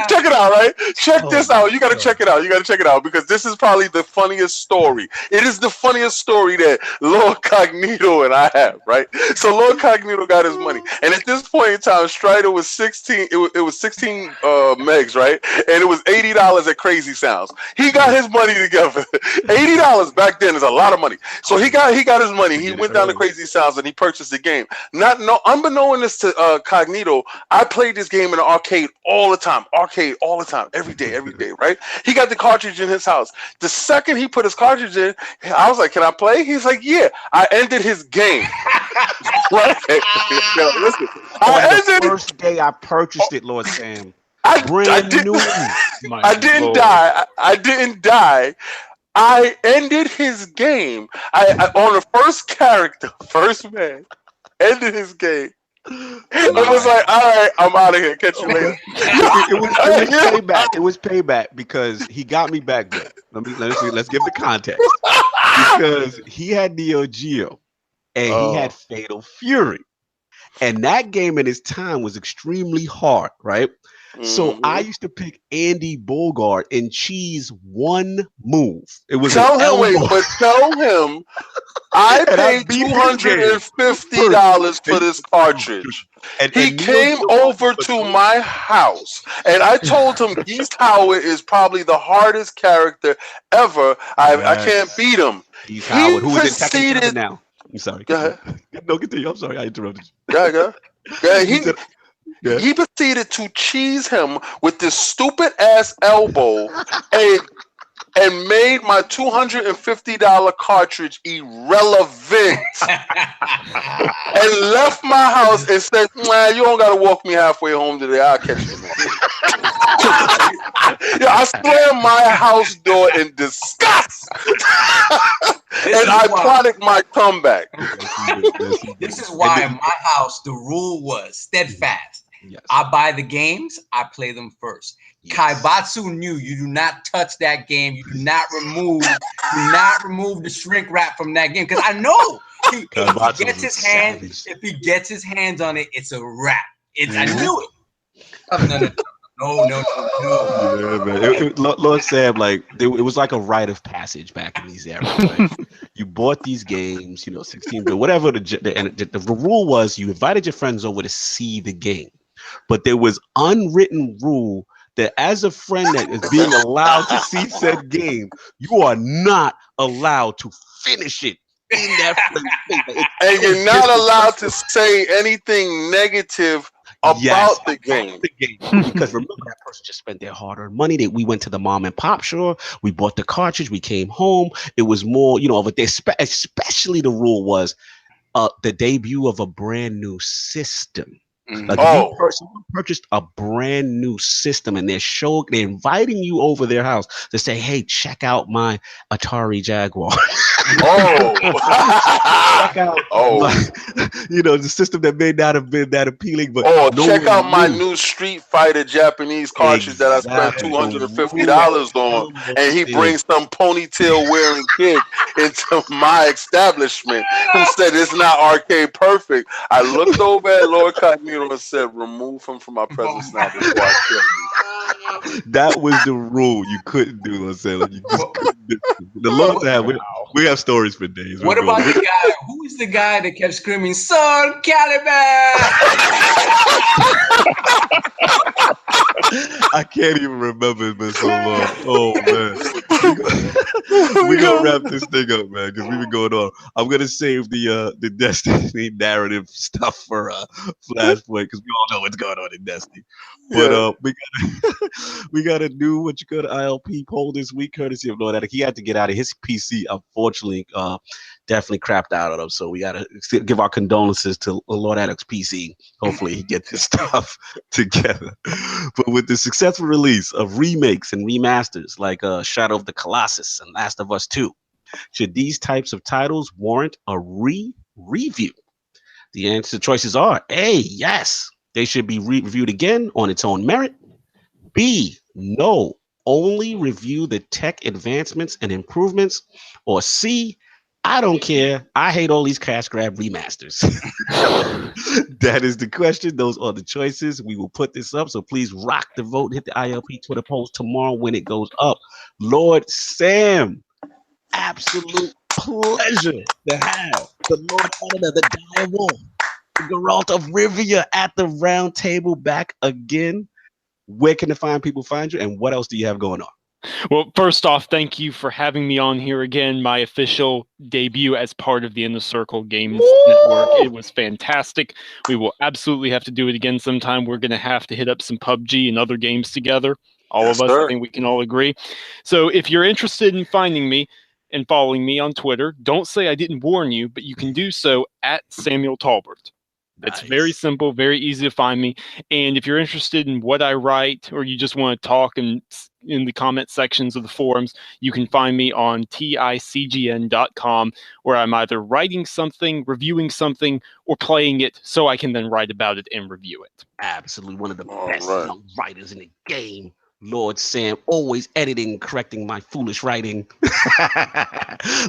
check it out, right? Check this out. You gotta check it out because this is probably the funniest story. It is the funniest story that Lord Cognito and I have, right? So Lord Cognito got his money, and at this point in time, Strider was 16. It was 16 megs, right? And it was $80 at Crazy Sounds. He got his money together. $80 back then is a lot of money. So he got his money. He went down to Crazy Sounds and he purchased the game. Unbeknownst to Cognito, I played this game in the arcade all the time, every day, right? He got the cartridge in his house. The second he put his cartridge in, I was like, "Can I play?" He's like, "Yeah." I ended his game. Right? Listen, the first day I purchased it, Lord Sam. I didn't die. I ended his game. I on the first character, first man, ended his game. I was like, all right, I'm out of here. Catch you later. It was payback. It was payback because he got me back there. Let's give the context. Because he had Neo Geo and he had Fatal Fury. And that game in his time was extremely hard, right? So I used to pick Andy Bogart and cheese one move. It was tell him I paid $250 for this cartridge. And he came over to my house, and I told him Geese Howard is probably the hardest character ever. I can't beat him. Geese Howard, who is in Tekken now. I'm sorry. Go ahead. No, continue. I'm sorry. I interrupted you. Go ahead. He proceeded to cheese him with this stupid ass elbow, and and made my $250 cartridge irrelevant and left my house and said, "Man, you don't gotta walk me halfway home today. I'll catch you, man." Yeah, I slammed my house door in disgust. And I plotted my comeback. This is why in my house the rule was steadfast. Yes. I buy the games, I play them first. Yes. Kaibatsu knew you do not touch that game. You do not remove the shrink wrap from that game. Because I know if he gets his hands on it, it's a wrap. I knew it. No. Yeah, man. Lord Sam, like it was like a rite of passage back in these eras. Right? You bought these games, 16, but whatever the rule was, you invited your friends over to see the game, but there was unwritten rule that as a friend that is being allowed to see said game, you are not allowed to finish it in that place. And you're not allowed to say anything negative about the game. Because remember, that person just spent their hard-earned money. We went to the mom and pop store, we bought the cartridge, we came home. It was more, over there. Especially the rule was the debut of a brand new system. Like if you purchased a brand new system and they're inviting you over their house to say, "Hey, check out my Atari Jaguar." Check out the system that may not have been that appealing, but check out my new Street Fighter Japanese cartridge that I spent $250 on, and he brings some ponytail wearing kid into my establishment who said it's not arcade perfect. I looked over at Lord Cognito and said, "Remove him from my presence now before I kill you." That was the rule. You couldn't do it. Like, you just couldn't do it. The Lord have we have stories for days. What about the guy? Who is the guy that kept screaming, "Son Calibur"? I can't even remember. It's been so long. Oh man, we gonna wrap this thing up, man, because we've been going on. I'm gonna save the Destiny narrative stuff for Flashpoint, because we all know what's going on in Destiny. But we gotta do what you could ILP poll this week, courtesy of Lord Addict. He had to get out of his PC, unfortunately. Definitely crapped out on him, so we gotta give our condolences to Lord Addict's PC. Hopefully he gets his stuff together. But with the successful release of remakes and remasters like Shadow of the Colossus and Last of Us 2, should these types of titles warrant a review? The choices are: A, yes, they should be reviewed again on its own merit. B, no, only review the tech advancements and improvements. Or C, I don't care, I hate all these cash grab remasters. That is the question. Those are the choices. We will put this up, so please rock the vote. Hit the ILP Twitter post tomorrow when it goes up. Lord Sam, absolute pleasure to have the Lord Editor, the Dire Wolf, the Geralt of Rivia at the round table back again. Where can the people find you, and what else do you have going on? Well, first off, thank you for having me on here again. My official debut as part of the Inner Circle Games Network. It was fantastic. We will absolutely have to do it again sometime. We're going to have to hit up some PUBG and other games together. All of us, I think we can all agree. So if you're interested in finding me and following me on Twitter, don't say I didn't warn you, but you can do so at Samuel Tolbert. It's very simple, very easy to find me. And if you're interested in what I write, or you just want to talk in the comment sections of the forums, you can find me on ticgn.com, where I'm either writing something, reviewing something, or playing it so I can then write about it and review it. Absolutely. One of the best young writers in the game. Lord Sam, always editing, correcting my foolish writing.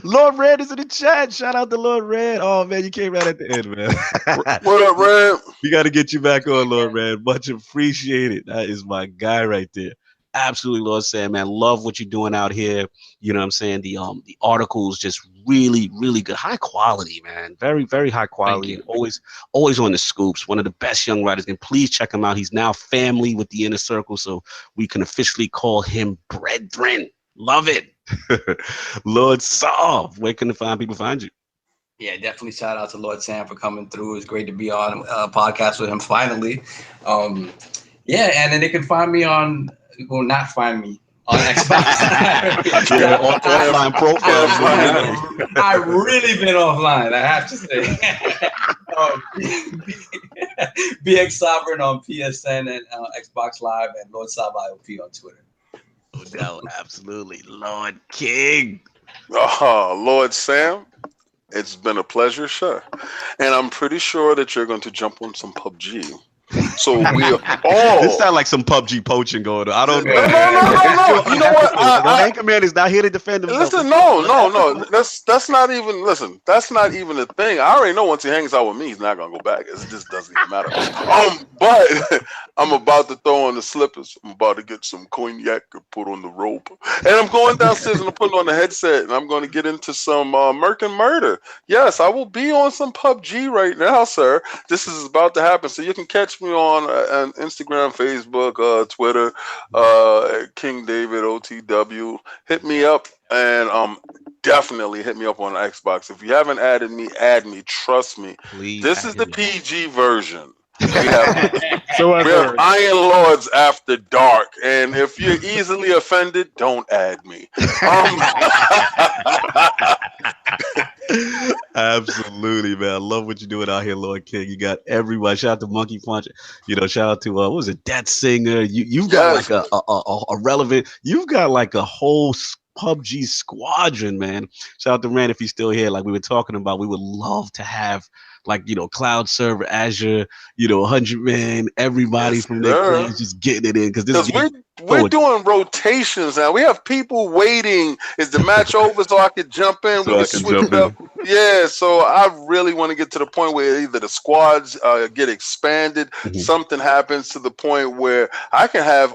Lord Red is in the chat. Shout out to Lord Red. Oh, man, you came right at the end, man. What up, Red? We got to get you back on, Lord Red. Much appreciated. That is my guy right there. Absolutely, Lord Sam, man. Love what you're doing out here. You know what I'm saying? The articles just really, really good. High quality, man. Very, very high quality. Always on the scoops. One of the best young writers. And please check him out. He's now family with the Inner Circle, so we can officially call him brethren. Love it. Lord Saw, where can the people find you? Yeah, definitely shout out to Lord Sam for coming through. It's great to be on a podcast with him finally. Yeah, and then they can find me on, well, not find me, on Xbox. Offline profile. I've really been offline, I have to say. BX Sovereign on PSN and Xbox Live, and Lord Sab ILP on Twitter. Oh, no, absolutely. Lord King. Lord Sam, it's been a pleasure, sir. And I'm pretty sure that you're going to jump on some PUBG. So we all. This sounds like some PUBG poaching going on. I don't know. No. You know what? Lord Anchorman is not here to defend himself. Listen, no. That's not even. Listen, that's not even a thing. I already know once he hangs out with me, he's not gonna go back. It just doesn't even matter. But I'm about to throw on the slippers. I'm about to get some cognac and put on the robe, and I'm going downstairs and I'm putting on the headset, and I'm going to get into some Merc and Murder. Yes, I will be on some PUBG right now, sir. This is about to happen, so you can catch me on Instagram, Facebook, Twitter, King David OTW. Hit me up, and definitely hit me up on Xbox. If you haven't added me, add me. Trust me. Please, this is the PG version. We have Iron Lords After Dark, and if you're easily offended, don't add me. Absolutely, man. I love what you're doing out here, Lord King. You got everyone. Shout out to Monkey Punch. Shout out to what was it, Dead Singer. You've got like a relevant. You've got like a whole PUBG squadron, man. Shout out to Rand if he's still here. Like we were talking about, we would love to have cloud server, Azure, 100 man, everybody from their clans just getting it in because this we're doing rotations now. We have people waiting. Is the match over so I could jump in? We can switch it up. Yeah, so I really want to get to the point where either the squads get expanded, something happens to the point where I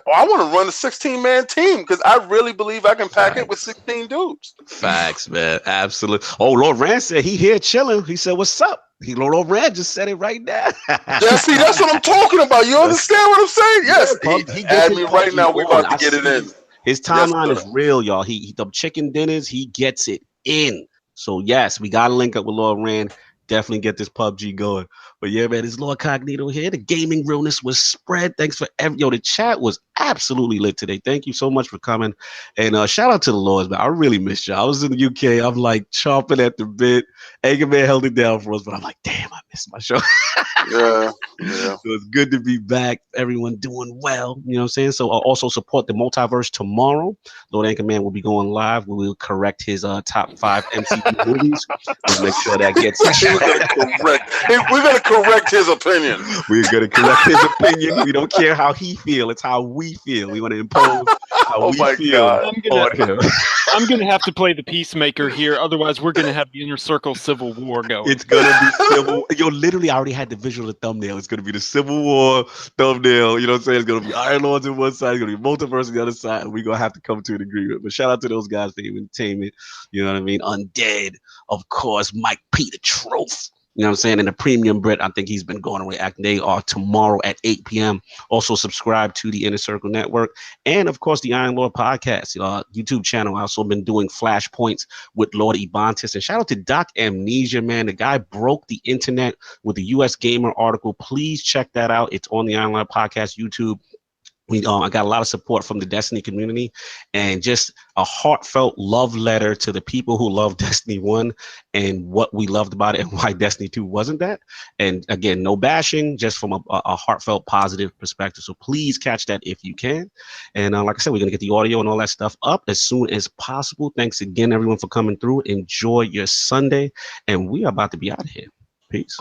want to run a 16-man team because I really believe I can pack it with 16 dudes. Facts, man. Absolutely. Oh, Lord Rand said he here chilling. He said, "What's up?" Lord Red just said it right now. Yeah, see, that's what I'm talking about. You understand what I'm saying? Yes. He add me right now. We're about to get it in. His timeline is real, y'all. The chicken dinners, he gets it in. So yes, we gotta link up with Lord Rand. Definitely get this PUBG going. But yeah, man, it's Lord Cognito here. The gaming realness was spread. Thanks for the chat was absolutely lit today. Thank you so much for coming. And shout out to the Lords, man. I really missed y'all. I was in the UK. I'm like chomping at the bit. Anchorman held it down for us, but I'm like, damn, I missed my show. Yeah. So it's good to be back. Everyone doing well. You know what I'm saying? So also support the Multiverse tomorrow. Lord Anchorman will be going live. We will correct his top 5 MCU movies. We'll make sure that gets We're gonna correct his opinion. We're gonna correct his opinion. We don't care how he feels. It's how we feel. We want to impose how we feel on him. I'm gonna have to play the peacemaker here. Otherwise, we're gonna have the inner circle civil war going. It's gonna be civil. Literally, I already had the visual of the thumbnail. It's gonna be the Civil War thumbnail. You know what I'm saying? It's gonna be Iron Lords on one side. It's gonna be Multiverse on the other side. And we're gonna have to come to an agreement. But shout out to those guys for the entertainment. You know what I mean? Undead, of course. Mike Peter Troph. You know what I'm saying? And the premium Brit, I think he's been going away acting. They are tomorrow at 8 p.m. Also subscribe to the Inner Circle Network. And of course, the Iron Lord podcast, YouTube channel. I've also been doing flashpoints with Lord Ebontis. And shout out to Doc Amnesia, man. The guy broke the internet with the US Gamer article. Please check that out. It's on the Iron Lord podcast YouTube. I got a lot of support from the Destiny community and just a heartfelt love letter to the people who love Destiny 1 and what we loved about it and why Destiny 2 wasn't that. And again, no bashing, just from a heartfelt positive perspective. So please catch that if you can. And like I said, we're going to get the audio and all that stuff up as soon as possible. Thanks again, everyone, for coming through. Enjoy your Sunday. And we are about to be out of here. Peace.